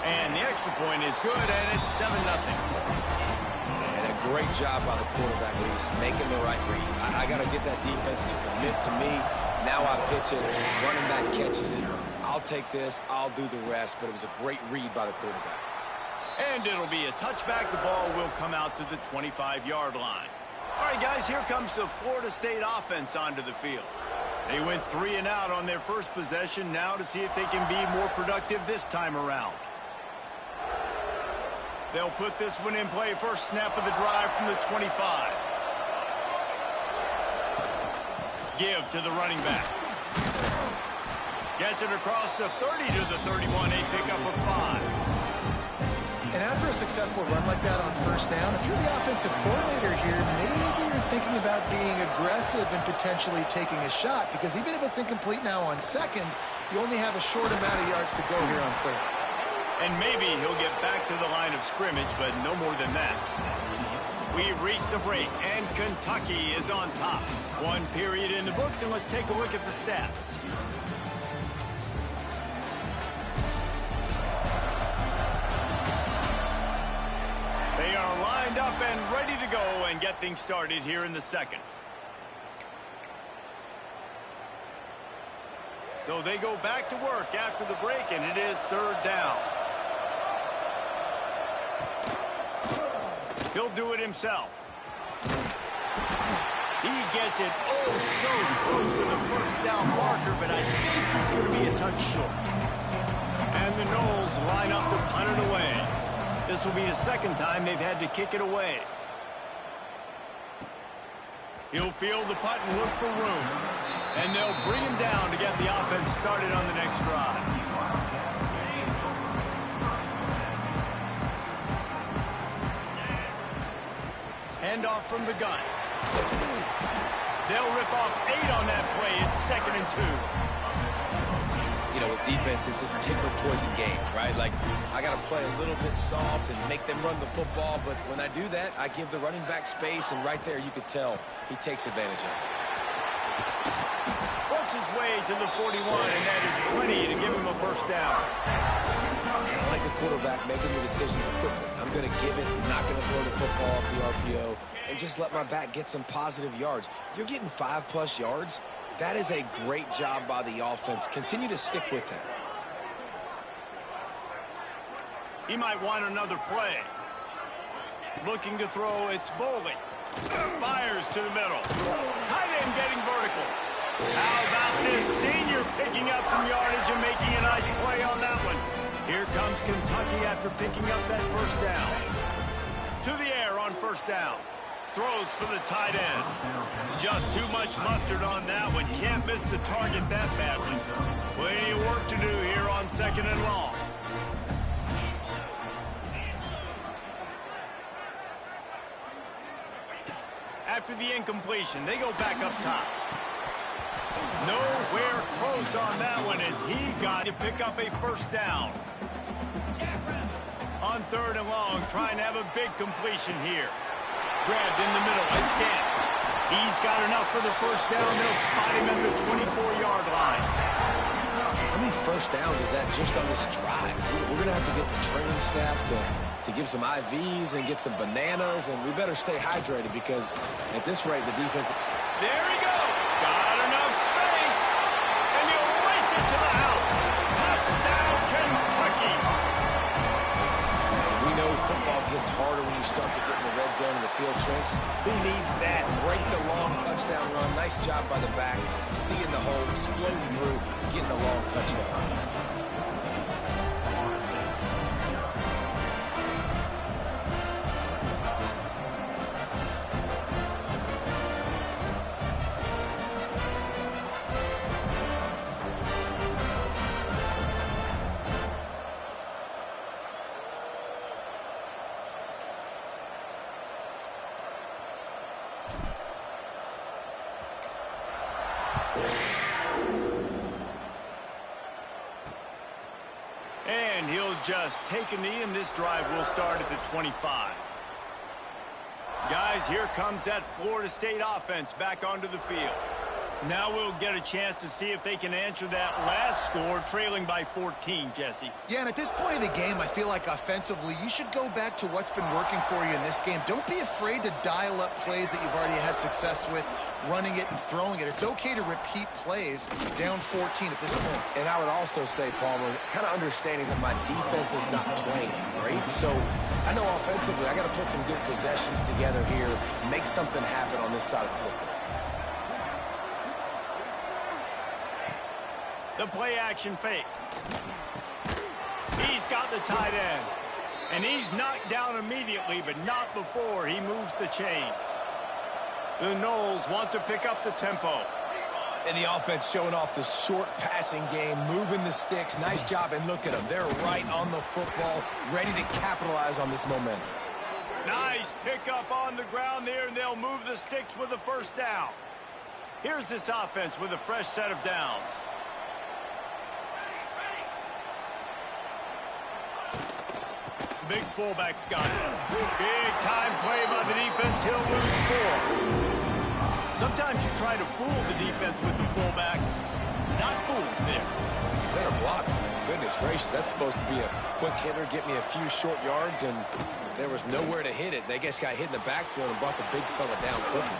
And the extra point is good, and it's 7-0. And a great job by the quarterback, Reese, making the right read. I got to get that defense to commit to me. Now I pitch it, running back catches it. I'll take this, I'll do the rest, but it was a great read by the quarterback. And it'll be a touchback. The ball will come out to the 25-yard line. All right, guys, here comes the Florida State offense onto the field. They went 3 and out on their first possession. Now to see if they can be more productive this time around. They'll put this one in play. First snap of the drive from the 25. Give to the running back. Gets it across the 30 to the 31. A pickup of 5. And after a successful run like that on first down, if you're the offensive coordinator here, maybe you're thinking about being aggressive and potentially taking a shot, because even if it's incomplete now on 2nd, you only have a short amount of yards to go here on 3rd. And maybe he'll get back to the line of scrimmage, but no more than that. We've reached the break, and Kentucky is on top. 1 period in the books, and let's take a look at the stats. They are lined up and ready to go and get things started here in the 2nd. So they go back to work after the break, and it is 3rd down. He'll do it himself. He gets it so close to the first down marker, but I think he's going to be a touch short. And the Noles line up to punt it away. This will be the 2nd time they've had to kick it away. He'll field the punt and look for room. And they'll bring him down to get the offense started on the next drive. Handoff from the gun. They'll rip off 8 on that play. It's 2nd and 2. You know, with defense, it's this pick or poison game, right? Like, I got to play a little bit soft and make them run the football, but when I do that, I give the running back space, and right there you could tell he takes advantage of it. Works his way to the 41, and that is plenty to give him a first down. And I like the quarterback making the decision quickly. I'm going to give it, I'm not going to throw the football off the RPO, and just let my back get some positive yards. You're getting 5+ yards. That is a great job by the offense. Continue to stick with that. He might want another play. Looking to throw, it's Boley. Fires to the middle. Tight end getting vertical. How about this senior picking up some yardage and making a nice play on that one? Here comes Kentucky after picking up that first down. To the air on first down. Throws for the tight end. Just too much mustard on that one. Can't miss the target that badly. Plenty of work to do here on 2nd and long. After the incompletion, they go back up top. Nowhere close on that one as he got to pick up a first down. On 3rd and long, trying to have a big completion here. Grabbed in the middle. It's Gant. He's got enough for the first down. They'll spot him at the 24-yard line. How many first downs is that just on this drive? We're going to have to get the training staff to to give some IVs and get some bananas, and we better stay hydrated because at this rate, the defense... There he goes. Got enough space. And he'll race it to the house. Touchdown, Kentucky. And we know football gets harder when you start to get in the red zone and the field shrinks. Who needs that? Break the long touchdown run. Nice job by the back. Seeing the hole, exploding through, getting a long touchdown. And he'll just take a knee, and this drive will start at the 25. Guys, here comes that Florida State offense back onto the field. Now we'll get a chance to see if they can answer that last score, trailing by 14, Jesse. Yeah, and at this point of the game, I feel like offensively, you should go back to what's been working for you in this game. Don't be afraid to dial up plays that you've already had success with, running it and throwing it. It's okay to repeat plays down 14 at this point. And I would also say, Palmer, kind of understanding that my defense is not playing great. So I know offensively, I got to put some good possessions together here, make something happen on this side of the football. The play-action fake. He's got the tight end. And he's knocked down immediately, but not before he moves the chains. The Noles want to pick up the tempo. And the offense showing off the short passing game, moving the sticks. Nice job, and look at them. They're right on the football, ready to capitalize on this momentum. Nice pickup on the ground there, and they'll move the sticks with the first down. Here's this offense with a fresh set of downs. Big fullback, Scott. Big time play by the defense. He'll lose 4. Sometimes you try to fool the defense with the fullback. Not fooled there. Better block. Goodness gracious, that's supposed to be a quick hitter, get me a few short yards, and there was nowhere to hit it. They just got hit in the backfield and brought the big fella down quickly.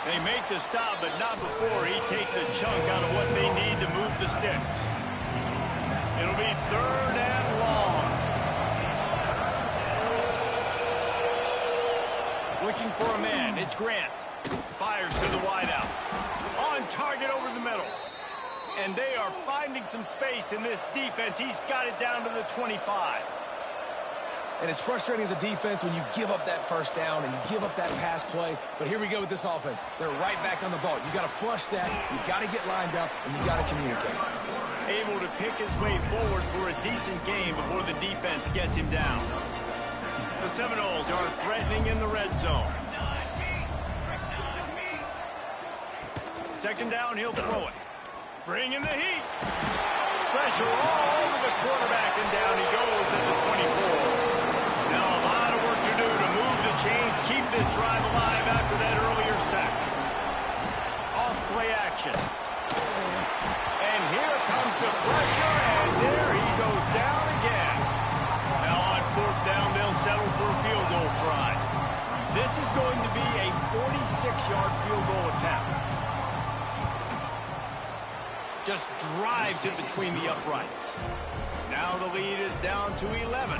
They make the stop, but not before he takes a chunk out of what they need to move the sticks. It'll be 3rd and long. Looking for a man. It's Grant. Fires to the wideout. On target over the middle. And they are finding some space in this defense. He's got it down to the 25. And it's frustrating as a defense when you give up that first down and you give up that pass play. But here we go with this offense. They're right back on the ball. You got to flush that. You got to get lined up, and you got to communicate. Able to pick his way forward for a decent game before the defense gets him down. The Seminoles are threatening in the red zone. 2nd down, he'll throw it. Bring in the heat. Pressure all over the quarterback, and down he goes at the 24. Now a lot of work to do to move the chains, keep this drive alive after that earlier sack. Off play action. And here comes the pressure, and there he goes down again. Now on 4th down, they'll settle for a field goal try. This is going to be a 46-yard field goal attempt. Just drives it between the uprights. Now the lead is down to 11.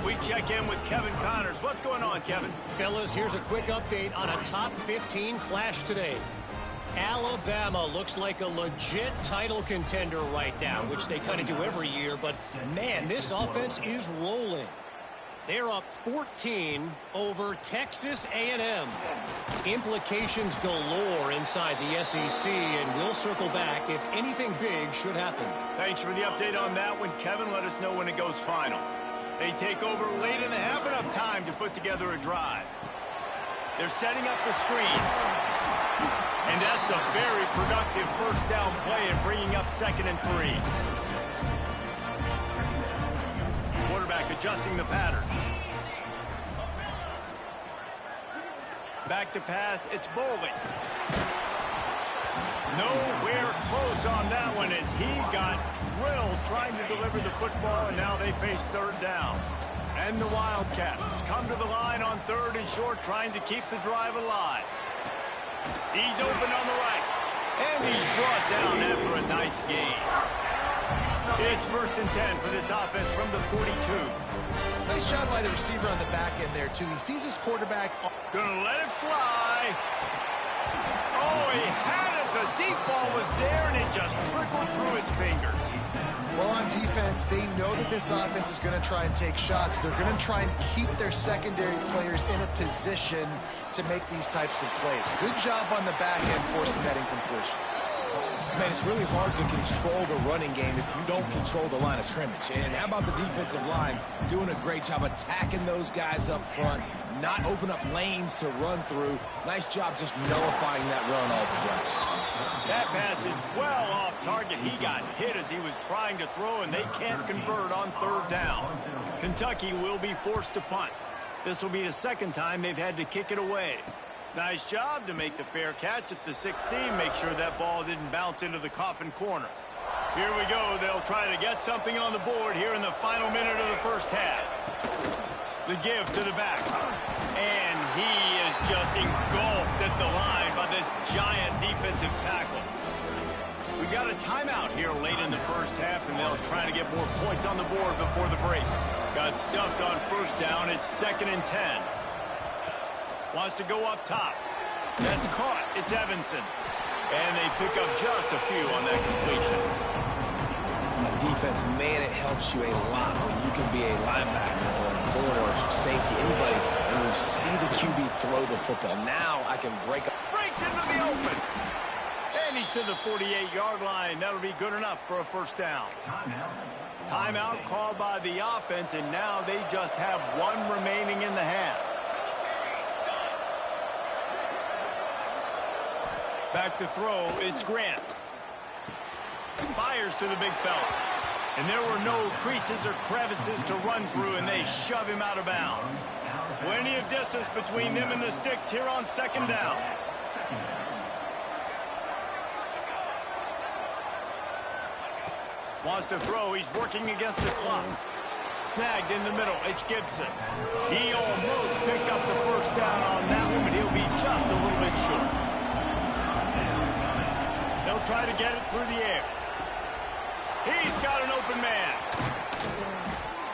We check in with Kevin Connors. What's going on, Kevin? Fellas, here's a quick update on a top 15 clash today. Alabama looks like a legit title contender right now, which they kind of do every year, but man, this offense is rolling. They're up 14 over Texas A&M. Implications galore inside the SEC, and we'll circle back if anything big should happen. Thanks for the update on that one, Kevin. Let us know when it goes final. They take over late and have enough time to put together a drive. They're setting up the screen. And that's a very productive first down play and bringing up 2nd and 3. Quarterback adjusting the pattern. Back to pass, it's Bolden. Nowhere close on that one as he got drilled trying to deliver the football, and now they face 3rd down. And the Wildcats come to the line on 3rd and short, trying to keep the drive alive. He's open on the right. And he's brought down after a nice gain. It's 1st and 10 for this offense from the 42. Nice job by the receiver on the back end there, too. He sees his quarterback. Gonna let it fly. Oh, he had it. The deep ball was there, and it just trickled through his fingers. Well, on defense, they know that this offense is going to try and take shots. They're going to try and keep their secondary players in a position to make these types of plays. Good job on the back end forcing that incompletion. Man, it's really hard to control the running game if you don't control the line of scrimmage. And how about the defensive line doing a great job attacking those guys up front, not open up lanes to run through. Nice job just nullifying that run altogether. That pass is well off target. He got hit as he was trying to throw, and they can't convert on 3rd down. Kentucky will be forced to punt. This will be the 2nd time they've had to kick it away. Nice job to make the fair catch at the 16. Make sure that ball didn't bounce into the coffin corner. Here we go. They'll try to get something on the board here in the final minute of the 1st half. The give to the back. And he is just engulfed at the line by this giant defensive tackle. We got a timeout here late in the 1st half, and they'll try to get more points on the board before the break. Got stuffed on 1st down. It's 2nd and 10. Wants to go up top. That's caught. It's Evanson. And they pick up just a few on that completion. On defense, man, it helps you a lot when you can be a linebacker or a corner or safety, anybody, and you see the QB throw the football. Now I can break up. Breaks into the open. And he's to the 48-yard line. That'll be good enough for a 1st down. Timeout called by the offense, and now they just have 1 remaining in the half. Back to throw, it's Grant. Fires to the big fella. And there were no creases or crevices to run through, and they shove him out of bounds. Plenty of distance between them and the sticks here on 2nd down. Wants to throw, he's working against the clock. Snagged in the middle, it's Gibson. He almost picked up the 1st down on that one, but he'll be just a little bit short. They'll try to get it through the air. He's got an open man.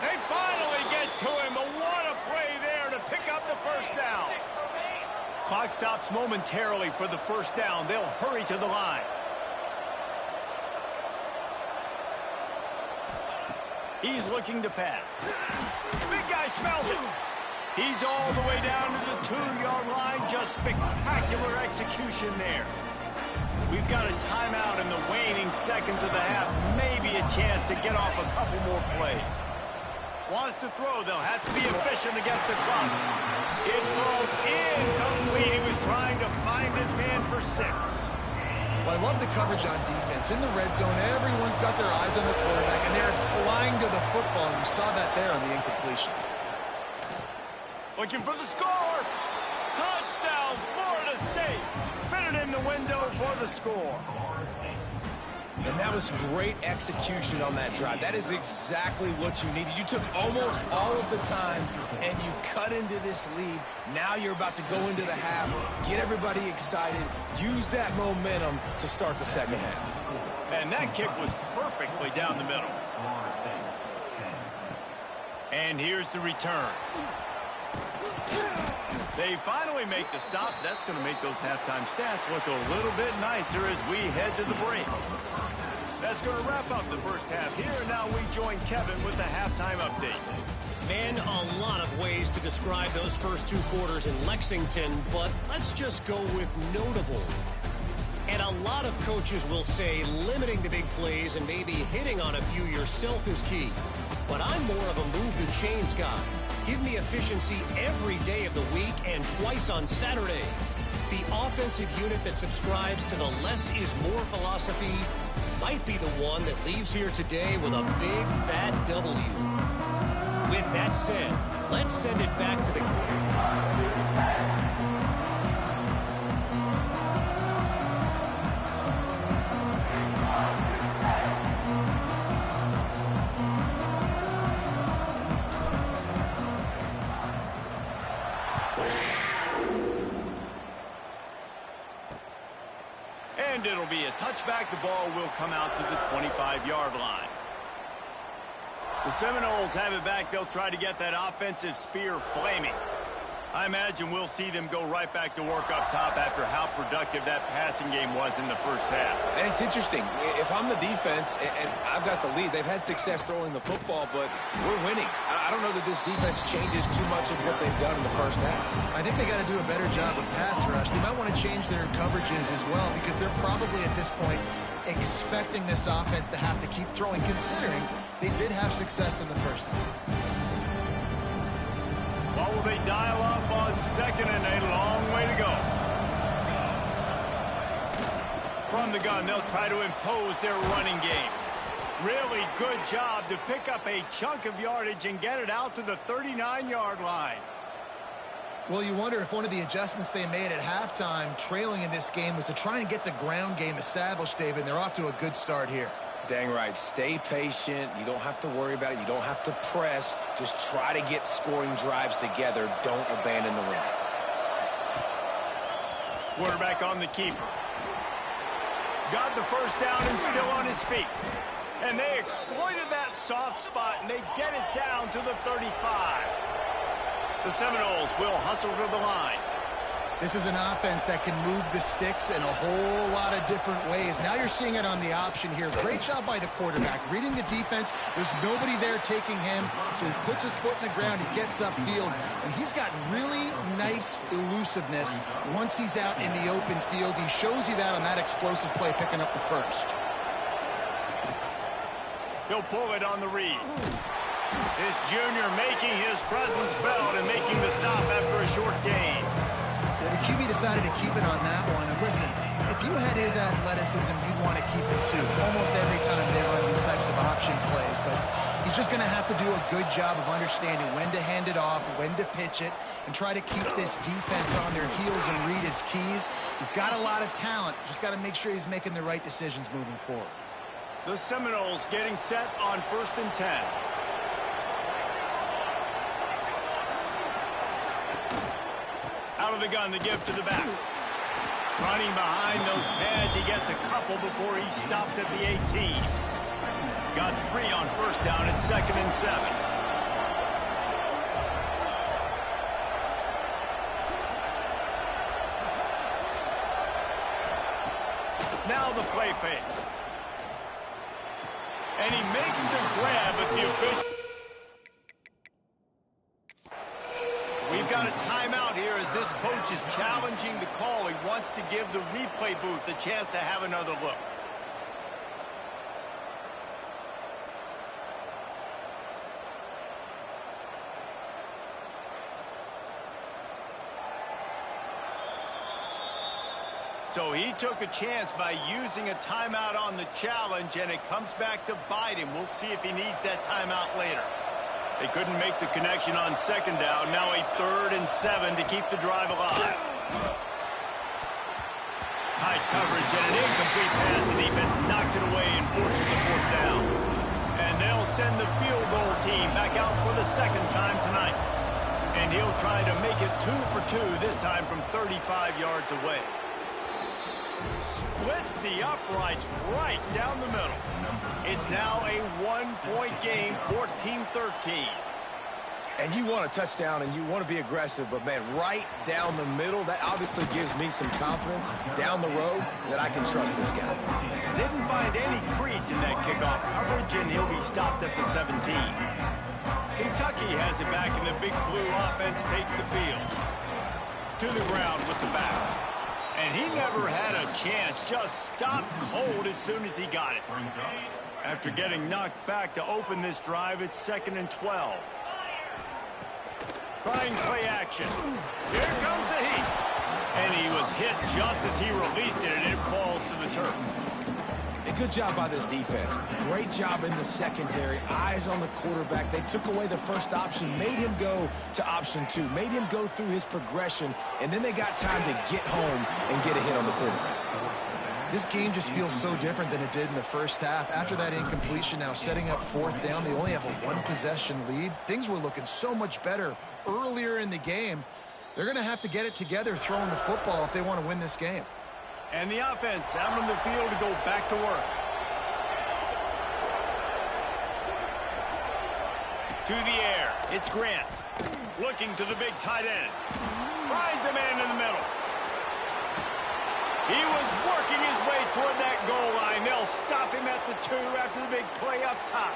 They finally get to him, but what a play there to pick up the 1st down. Clock stops momentarily for the 1st down. They'll hurry to the line. He's looking to pass. Big guy smells it. He's all the way down to the 2-yard line. Just spectacular execution there. We've got a timeout in the waning seconds of the half. Maybe a chance to get off a couple more plays. Wants to throw. They'll have to be efficient against the clock. It falls incomplete. He was trying to find his man for 6. Well, I love the coverage on defense. In the red zone, everyone's got their eyes on the quarterback, and they're flying to the football, and you saw that there on the incompletion. Looking for the score. Touchdown, Florida State. Fitted in the window for the score. And that was great execution on that drive. That is exactly what you needed. You took almost all of the time, and you cut into this lead. Now you're about to go into the half, get everybody excited, use that momentum to start the 2nd half. And that kick was perfectly down the middle. And here's the return. They finally make the stop. That's going to make those halftime stats look a little bit nicer as we head to the break. That's going to wrap up the 1st half here. Now we join Kevin with the halftime update. Man, a lot of ways to describe those first 2 quarters in Lexington, but let's just go with notable. And a lot of coaches will say limiting the big plays and maybe hitting on a few yourself is key. But I'm more of a move the chains guy. Give me efficiency every day of the week and twice on Saturday. The offensive unit that subscribes to the less is more philosophy might be the one that leaves here today with a big fat W. With that said, let's send it back to the... And it'll be a touchback. The ball will come out to the 25-yard line. The Seminoles have it back. They'll try to get that offensive spear flaming. I imagine we'll see them go right back to work up top after how productive that passing game was in the first half. And it's interesting. If I'm the defense and I've got the lead, they've had success throwing the football, but we're winning. I don't know that this defense changes too much of what they've done in the first half. I think they got to do a better job with pass rush. They might want to change their coverages as well because they're probably at this point expecting this offense to have to keep throwing, considering they did have success in the first half. What will they dial up on second and a long way to go? From the gun, they'll try to impose their running game. Really good job to pick up a chunk of yardage and get it out to the 39-yard line. Well, you wonder if one of the adjustments they made at halftime, trailing in this game, was to try and get the ground game established, David, and they're off to a good start here. Dang right. Stay patient. You don't have to worry about it. You don't have to press. Just try to get scoring drives together. Don't abandon the run. Quarterback on the keeper. Got the first down and still on his feet. And they exploited that soft spot, and they get it down to the 35. The Seminoles will hustle to the line. This is an offense that can move the sticks in a whole lot of different ways. Now you're seeing it on the option here. Great job by the quarterback. Reading the defense, there's nobody there taking him, so he puts his foot in the ground, he gets upfield, and he's got really nice elusiveness once he's out in the open field. He shows you that on that explosive play, picking up the first. He'll pull it on the read. This junior making his presence felt and making the stop after a short gain. The QB decided to keep it on that one. And listen, if you had his athleticism, you'd want to keep it too. Almost every time they run these types of option plays. But he's just going to have to do a good job of understanding when to hand it off, when to pitch it, and try to keep this defense on their heels and read his keys. He's got a lot of talent. Just got to make sure he's making the right decisions moving forward. The Seminoles getting set on 1st and 10. Out of the gun to give to the back. Running behind those pads, he gets a couple before he stopped at the 18. Got 3 on first down at 2nd and 7. Now the play fake. And he makes the grab at the official. We've got a timeout here as this coach is challenging the call. He wants to give the replay booth a chance to have another look. So he took a chance by using a timeout on the challenge, and it comes back to bite him. We'll see if he needs that timeout later. They couldn't make the connection on 2nd down. Now a 3rd and 7 to keep the drive alive. Tight coverage and an incomplete pass. The defense knocks it away and forces a 4th down. And they'll send the field goal team back out for the 2nd time tonight. And he'll try to make it 2 for 2, this time from 35 yards away. Splits the uprights right down the middle. It's now a 1-point game, 14-13. And you want a touchdown and you want to be aggressive, but man, right down the middle, that obviously gives me some confidence down the road that I can trust this guy. Didn't find any crease in that kickoff coverage, and he'll be stopped at the 17. Kentucky has it back, and the Big Blue offense takes the field. To the ground with the back. And he never had a chance, just stopped cold as soon as he got it. After getting knocked back to open this drive, it's 2nd and 12. Trying play action. Here comes the heat. And he was hit just as he released it, and it falls to the turf. A good job by this defense. Great job in the secondary. Eyes on the quarterback. They took away the first option, made him go to option 2, made him go through his progression, and then they got time to get home and get a hit on the quarterback. This game just feels so different than it did in the first half. After that incompletion, now setting up 4th down, they only have a 1-possession lead. Things were looking so much better earlier in the game. They're going to have to get it together throwing the football if they want to win this game. And the offense out on the field to go back to work. To the air, it's Grant. Looking to the big tight end. Finds a man in the middle. He was working his way toward that goal line. They'll stop him at the 2 after the big play up top.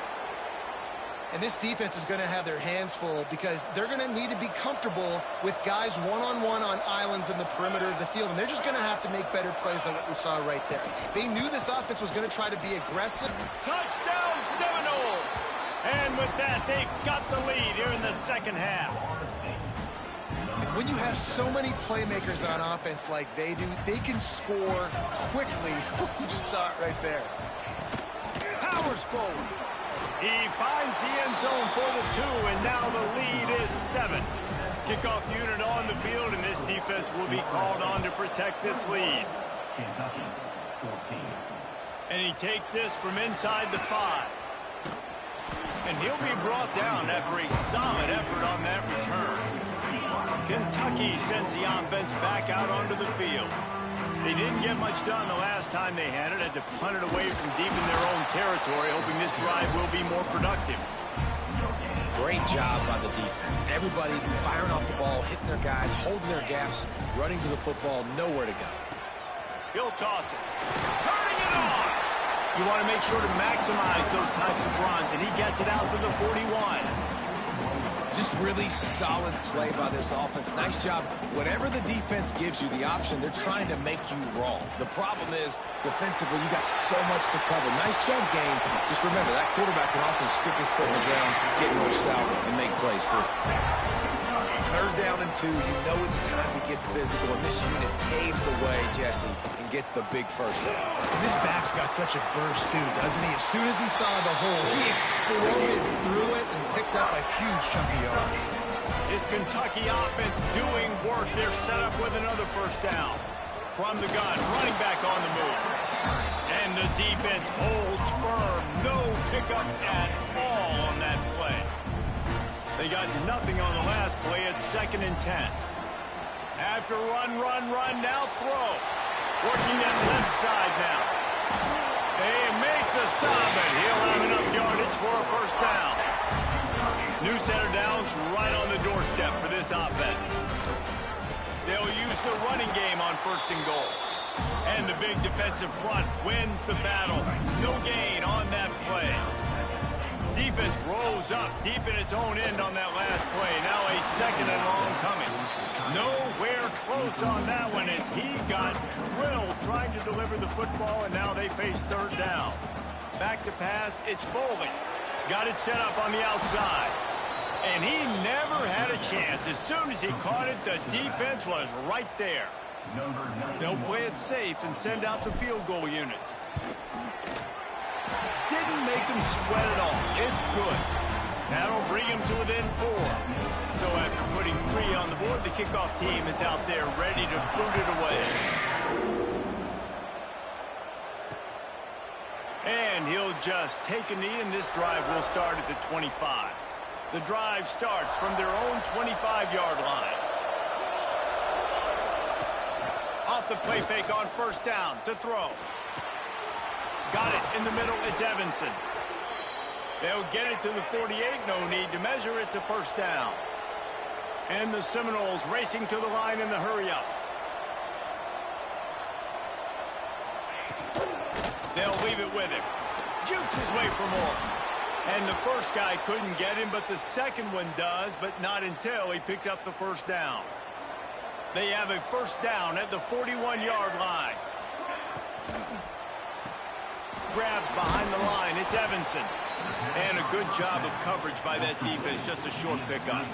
And this defense is going to have their hands full because they're going to need to be comfortable with guys one-on-one on islands in the perimeter of the field. And they're just going to have to make better plays than what we saw right there. They knew this offense was going to try to be aggressive. Touchdown Seminoles! And with that, they've got the lead here in the second half. When you have so many playmakers on offense like they do, they can score quickly. You just saw it right there. Powers forward. He finds the end zone for the 2, and now the lead is 7. Kickoff unit on the field, and this defense will be called on to protect this lead. And he takes this from inside the 5. And he'll be brought down after a solid effort on that return. Kentucky sends the offense back out onto the field. They didn't get much done the last time they had it. Had to punt it away from deep in their own territory, hoping this drive will be more productive. Great job by the defense. Everybody firing off the ball, hitting their guys, holding their gaps, running to the football, nowhere to go. He'll toss it. Turning it on! You want to make sure to maximize those types of runs, and he gets it out to the 41. Just really solid play by this offense. Nice job. Whatever the defense gives you the option, they're trying to make you wrong. The problem is, defensively, you got so much to cover. Nice chunk gain. Just remember, that quarterback can also stick his foot in the ground, get north-south, and make plays, too. 3rd down and 2. You know it's time to get physical, and this unit paves the way, Jesse, and gets the big first down. And this back's got such a burst, too, doesn't he? As soon as he saw the hole, he exploded through it and picked up a huge chunk of yards. This Kentucky offense doing work. They're set up with another first down. From the gun, running back on the move. And the defense holds firm. No pickup at all on that play. They got nothing on the last play. It's 2nd and 10. After run, now throw. Working that left side now. They make the stop, and he'll have enough yardage for a first down. New set of downs right on the doorstep for this offense. They'll use the running game on 1st and goal. And the big defensive front wins the battle. No gain on that play. Defense rolls up deep in its own end on that last play. Now a 2nd and long coming. Nowhere close on that one as he got drilled trying to deliver the football, and now they face 3rd down. Back to pass, it's Bowling. Got it set up on the outside. And he never had a chance. As soon as he caught it, the defense was right there. They'll play it safe and send out the field goal unit. Didn't make him sweat at all. It's good. That'll bring him to within 4. So after putting 3 on the board, the kickoff team is out there ready to boot it away. And he'll just take a knee, and this drive will start at the 25. The drive starts from their own 25-yard line. Off the play fake on 1st down to throw. Got it in the middle, it's Evanson. They'll get it to the 48, no need to measure, it's a 1st down. And the Seminoles racing to the line in the hurry-up. They'll leave it with him. Jukes his way for more. And the first guy couldn't get him, but the second one does, but not until he picks up the 1st down. They have a 1st down at the 41-yard line. Grabbed behind the line, it's Evanson. And a good job of coverage by that defense, just a short pickup.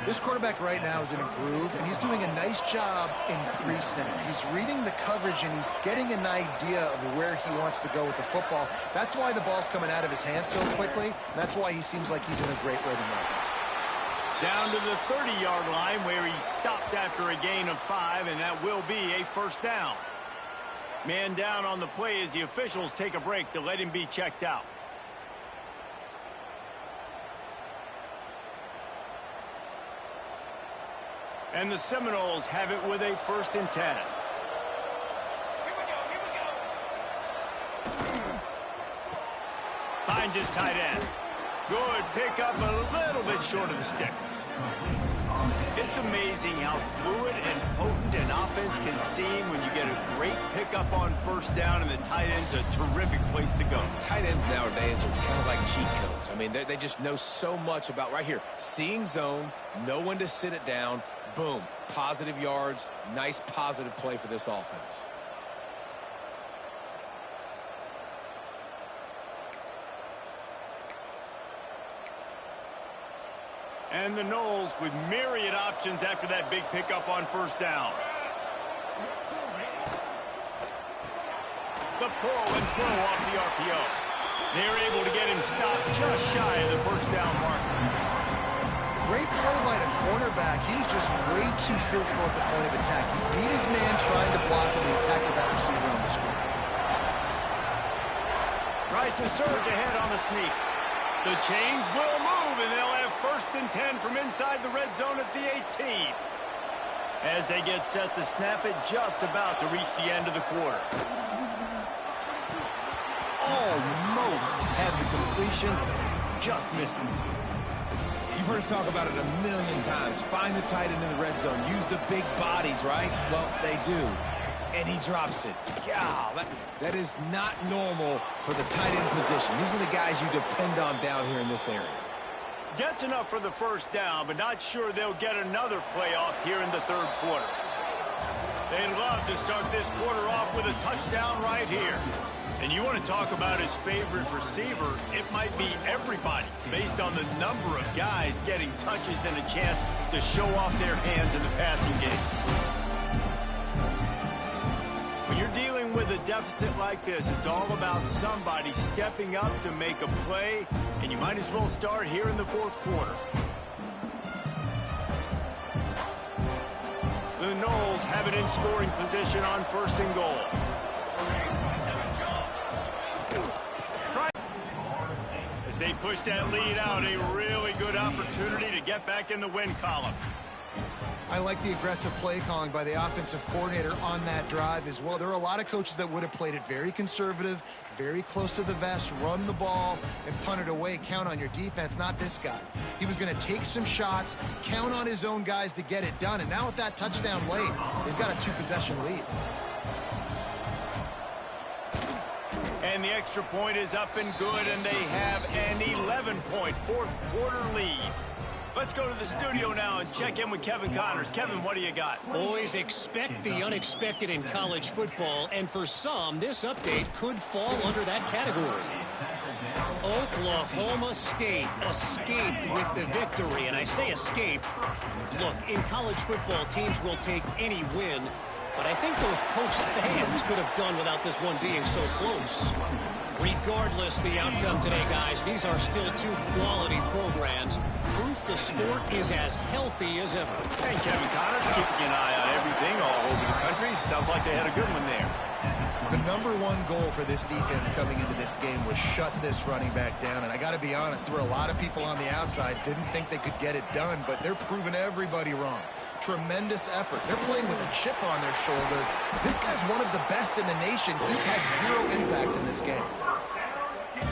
This quarterback right now is in a groove, and he's doing a nice job in pre-snap. He's reading the coverage, and he's getting an idea of where he wants to go with the football. That's why the ball's coming out of his hands so quickly, and that's why he seems like he's in a great rhythm right now. Down to the 30-yard line where he stopped after a gain of 5, and that will be a 1st down. Man down on the play as the officials take a break to let him be checked out. And the Seminoles have it with a 1st and 10. finds his tight end. Good pickup, a little bit short of the sticks. It's amazing how fluid and potent an offense can seem when you get a great pickup on first down and the tight end's a terrific place to go. Tight ends nowadays are kind of like cheat codes. I mean, they just know so much about right here. Seeing zone, know when to sit it down, boom, positive yards, nice positive play for this offense. And the Noles with myriad options after that big pickup on first down. The pull and throw off the RPO. They're able to get him stopped just shy of the first down mark. Great play by the cornerback. He was just way too physical at the point of attack. He beat his man trying to block him and he tackled that receiver on the screen. Tries to surge ahead on the sneak. The chains will move, and they'll have 1st and 10 from inside the red zone at the 18. As they get set to snap it, just about to reach the end of the quarter. Almost had the completion, just missed it. You've heard us talk about it a million times. Find the tight end in the red zone. Use the big bodies, right? Well, they do. And he drops it. God, that is not normal for the tight end position. These are the guys you depend on down here in this area. Gets enough for the first down, but not sure they'll get another playoff here in the third quarter. They'd love to start this quarter off with a touchdown right here. And you want to talk about his favorite receiver, it might be everybody, based on the number of guys getting touches and a chance to show off their hands in the passing game. When you're dealing with a deficit like this, it's all about somebody stepping up to make a play, and you might as well start here in the fourth quarter. The Noles have it in scoring position on 1st and goal. As they push that lead out, a really good opportunity to get back in the win column. I like the aggressive play calling by the offensive coordinator on that drive as well. There are a lot of coaches that would have played it very conservative, very close to the vest, run the ball, and punt it away. Count on your defense, not this guy. He was going to take some shots, count on his own guys to get it done. And now with that touchdown late, they've got a 2-possession lead. And the extra point is up and good, and they have an 11-point fourth quarter lead. Let's go to the studio now and check in with Kevin Connors. Kevin, what do you got? Boys, expect the unexpected in college football, and for some, this update could fall under that category. Oklahoma State escaped with the victory, and I say escaped. Look, in college football, teams will take any win, but I think those Post fans could have done without this one being so close. Regardless the outcome today, guys, these are still 2 quality programs. Proof the sport is as healthy as ever. And Kevin Connors keeping an eye on everything all over the country. Sounds like they had a good one there. The number one goal for this defense coming into this game was shut this running back down. And I got to be honest, there were a lot of people on the outside didn't think they could get it done, but they're proving everybody wrong. Tremendous effort. They're playing with a chip on their shoulder. This guy's one of the best in the nation. He's had 0 impact in this game.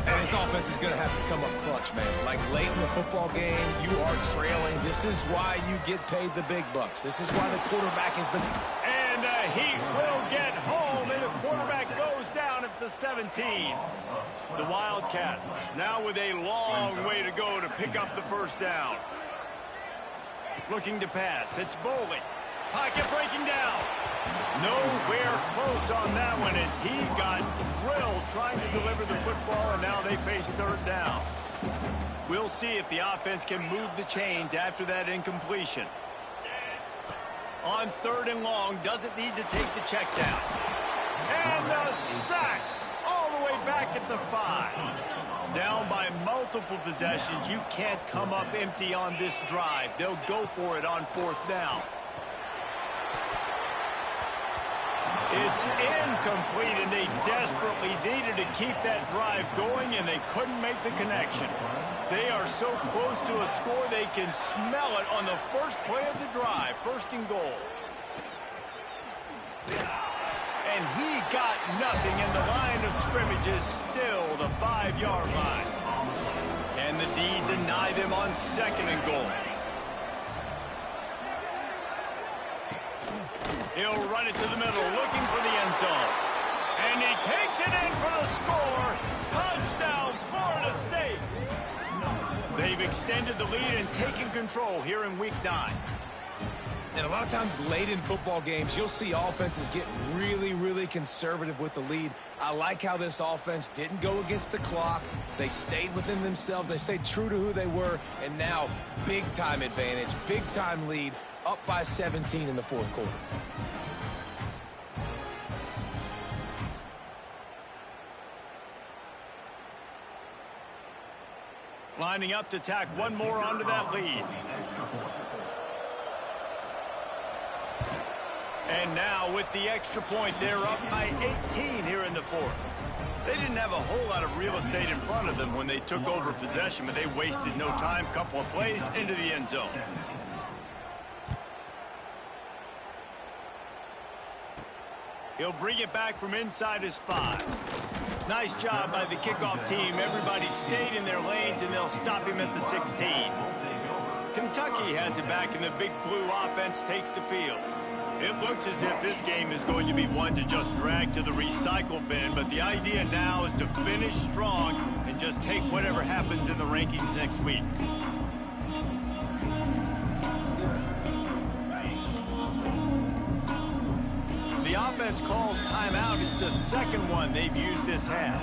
And his offense is going to have to come up clutch, man. Like late in the football game, you are trailing. This is why you get paid the big bucks. This is why the quarterback is the... And he will get home, and the quarterback goes down at the 17. The Wildcats now with a long way to go to pick up the first down. Looking to pass. It's Boley. Pocket breaking down. Nowhere close on that one as he got drilled trying to deliver the football, and now they face third down. We'll see if the offense can move the chains after that incompletion. On 3rd and long, doesn't need to take the check down. And the sack all the way back at the 5. Down by multiple possessions. You can't come up empty on this drive. They'll go for it on 4th down. It's incomplete, and they desperately needed to keep that drive going, and they couldn't make the connection. They are so close to a score, they can smell it on the first play of the drive, 1st and goal. And he got nothing, and the line of scrimmage is still the 5-yard line. And the D deny them on 2nd and goal. He'll run it to the middle, looking for the end zone. And he takes it in for the score. Touchdown, Florida State. They've extended the lead and taken control here in Week 9. And a lot of times late in football games, you'll see offenses get really, really conservative with the lead. I like how this offense didn't go against the clock. They stayed within themselves. They stayed true to who they were. And now, big-time advantage, big-time lead, up by 17 in the 4th quarter. Lining up to tack one more onto that lead. And now with the extra point, they're up by 18 here in the 4th. They didn't have a whole lot of real estate in front of them when they took over possession, but they wasted no time. Couple of plays into the end zone. He'll bring it back from inside his 5. Nice job by the kickoff team. Everybody stayed in their lanes, and they'll stop him at the 16. Kentucky has it back, and the Big Blue offense takes the field. It looks as if this game is going to be one to just drag to the recycle bin, but the idea now is to finish strong and just take whatever happens in the rankings next week. The offense calls timeout. It's the 2nd one they've used this half.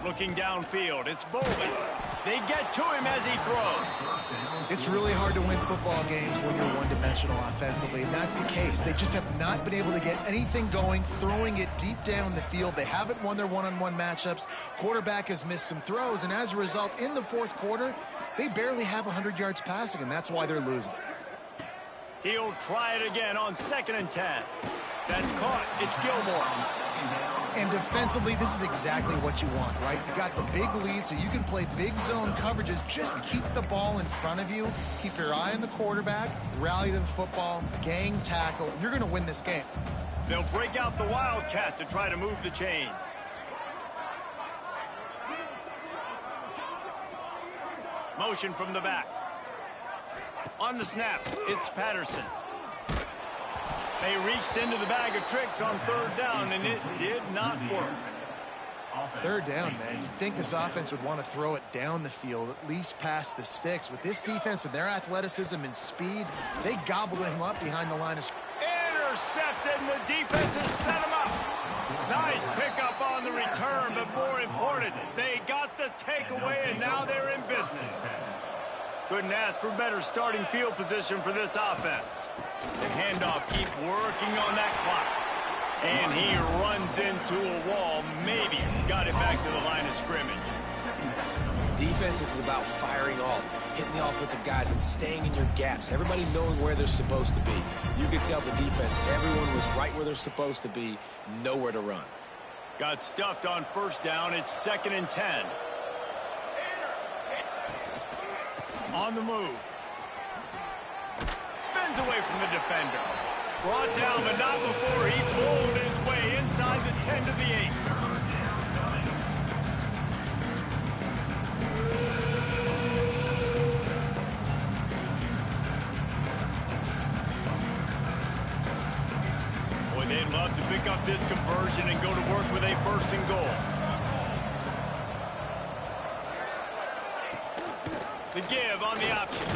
Looking downfield, it's Bolden. They get to him as he throws. It's really hard to win football games when you're one-dimensional offensively, and that's the case. They just have not been able to get anything going, throwing it deep down the field. They haven't won their one-on-one matchups. Quarterback has missed some throws, and as a result, in the 4th quarter, they barely have 100 yards passing, and that's why they're losing. He'll try it again on 2nd and 10. That's caught. It's Gilmore. And defensively, this is exactly what you want, right? You got the big lead, so you can play big zone coverages. Just keep the ball in front of you. Keep your eye on the quarterback. Rally to the football. Gang tackle. You're going to win this game. They'll break out the Wildcat to try to move the chains. Motion from the back. On the snap, it's Patterson. They reached into the bag of tricks on 3rd down, and it did not work. 3rd down, man. You'd think this offense would want to throw it down the field, at least past the sticks. With this defense and their athleticism and speed, they gobbled him up behind the line of scrimmage. Intercepted, and the defense has set him up. Nice pickup on the return, but more important, they got the takeaway, and now they're in business. Couldn't ask for better starting field position for this offense. The handoff keep working on that clock. And he runs into a wall. Maybe got it back to the line of scrimmage. Defense is about firing off, hitting the offensive guys and staying in your gaps. Everybody knowing where they're supposed to be. You could tell the defense, everyone was right where they're supposed to be, nowhere to run. Got stuffed on 1st down. It's 2nd and 10. On the move. Spins away from the defender. Brought down, but not before he bowled his way inside the 10 to the 8. Boy, they'd love to pick up this conversion and go to work with a 1st and goal. The give on the option.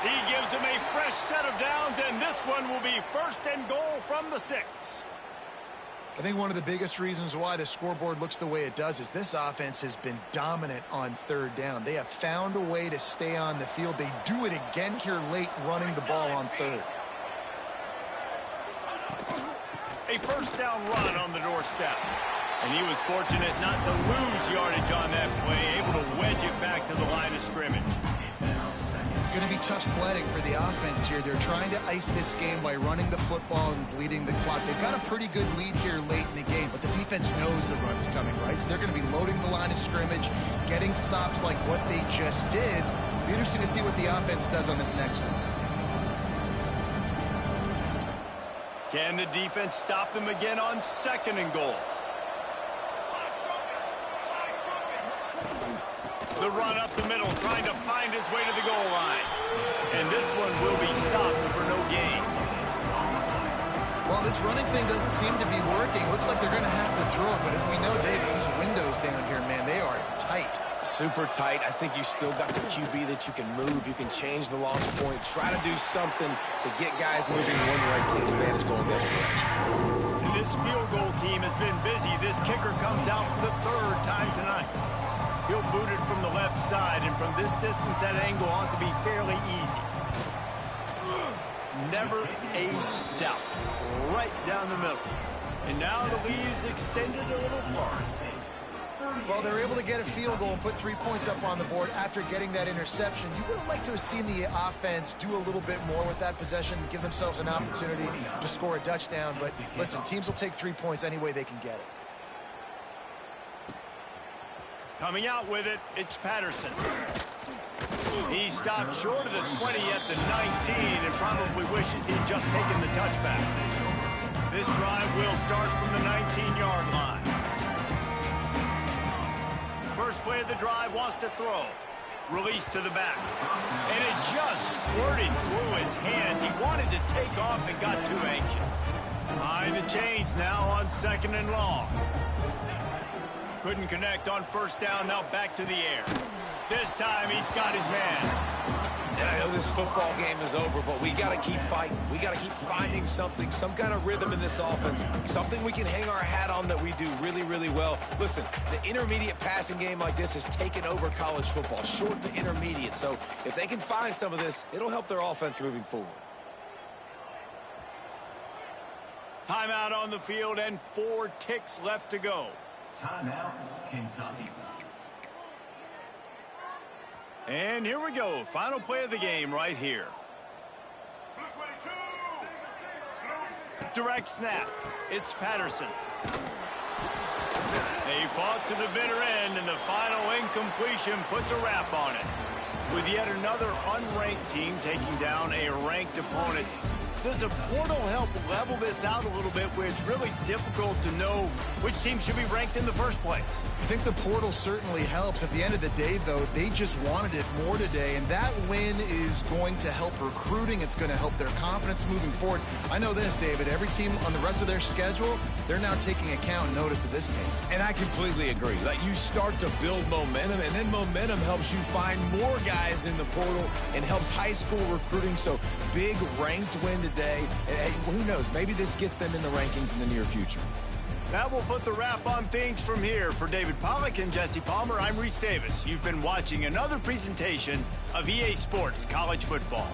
He gives them a fresh set of downs, and this one will be 1st and goal from the 6. I think one of the biggest reasons why the scoreboard looks the way it does is this offense has been dominant on 3rd down. They have found a way to stay on the field. They do it again here late, running the ball on 3rd. A 1st down run on the doorstep. And he was fortunate not to lose yardage on that play, able to wedge it back to the line of scrimmage. It's going to be tough sledding for the offense here. They're trying to ice this game by running the football and bleeding the clock. They've got a pretty good lead here late in the game, but the defense knows the run's coming, right? So they're going to be loading the line of scrimmage, getting stops like what they just did. It'll be interesting to see what the offense does on this next one. Can the defense stop them again on 2nd and goal? The run up the middle, trying to find his way to the goal line. And this one will be stopped for no gain. Well, this running thing doesn't seem to be working. Looks like they're going to have to throw it. But as we know, David, these windows down here, man, they are tight. Super tight. I think you still got the QB that you can move. You can change the launch point. Try to do something to get guys moving one way, take advantage going the other direction. And this field goal team has been busy. This kicker comes out for the 3rd time tonight. He'll boot it from the left side, and from this distance, that angle ought to be fairly easy. Never a doubt. Right down the middle. And now the lead is extended a little farther. Well, they're able to get a field goal and put 3 points up on the board after getting that interception. You would have liked to have seen the offense do a little bit more with that possession, give themselves an opportunity to score a touchdown. But listen, teams will take 3 points any way they can get it. Coming out with it, it's Patterson. He stopped short of the 20 at the 19 and probably wishes he'd just taken the touchback. This drive will start from the 19-yard line. First play of the drive, wants to throw. Release to the back. And it just squirted through his hands. He wanted to take off and got too anxious. Behind the chains now on 2nd and long. Couldn't connect on 1st down, now back to the air. This time he's got his man. And I know this football game is over, but we got to keep fighting. We got to keep finding something, some kind of rhythm in this offense, something we can hang our hat on that we do really, really well. Listen, the intermediate passing game like this has taken over college football, short to intermediate. So if they can find some of this, it'll help their offense moving forward. Timeout on the field and 4 ticks left to go. Timeout, Kentucky. And here we go. Final play of the game right here. Direct snap. It's Patterson. They fought to the bitter end, and the final incompletion puts a wrap on it. With yet another unranked team taking down a ranked opponent, does a portal help level this out a little bit where it's really difficult to know which team should be ranked in the first place? I think the portal certainly helps. At the end of the day, though, they just wanted it more today, and that win is going to help recruiting. It's going to help their confidence moving forward. I know this, David, every team on the rest of their schedule, they're now taking account and notice of this team. And I completely agree. Like, you start to build momentum, and then momentum helps you find more guys in the portal and helps high school recruiting. So big ranked win today. And who knows, maybe this gets them in the rankings in the near future. That will put the wrap on things from here. For David Pollack and Jesse Palmer, I'm Reese Davis. You've been watching another presentation of EA Sports College Football.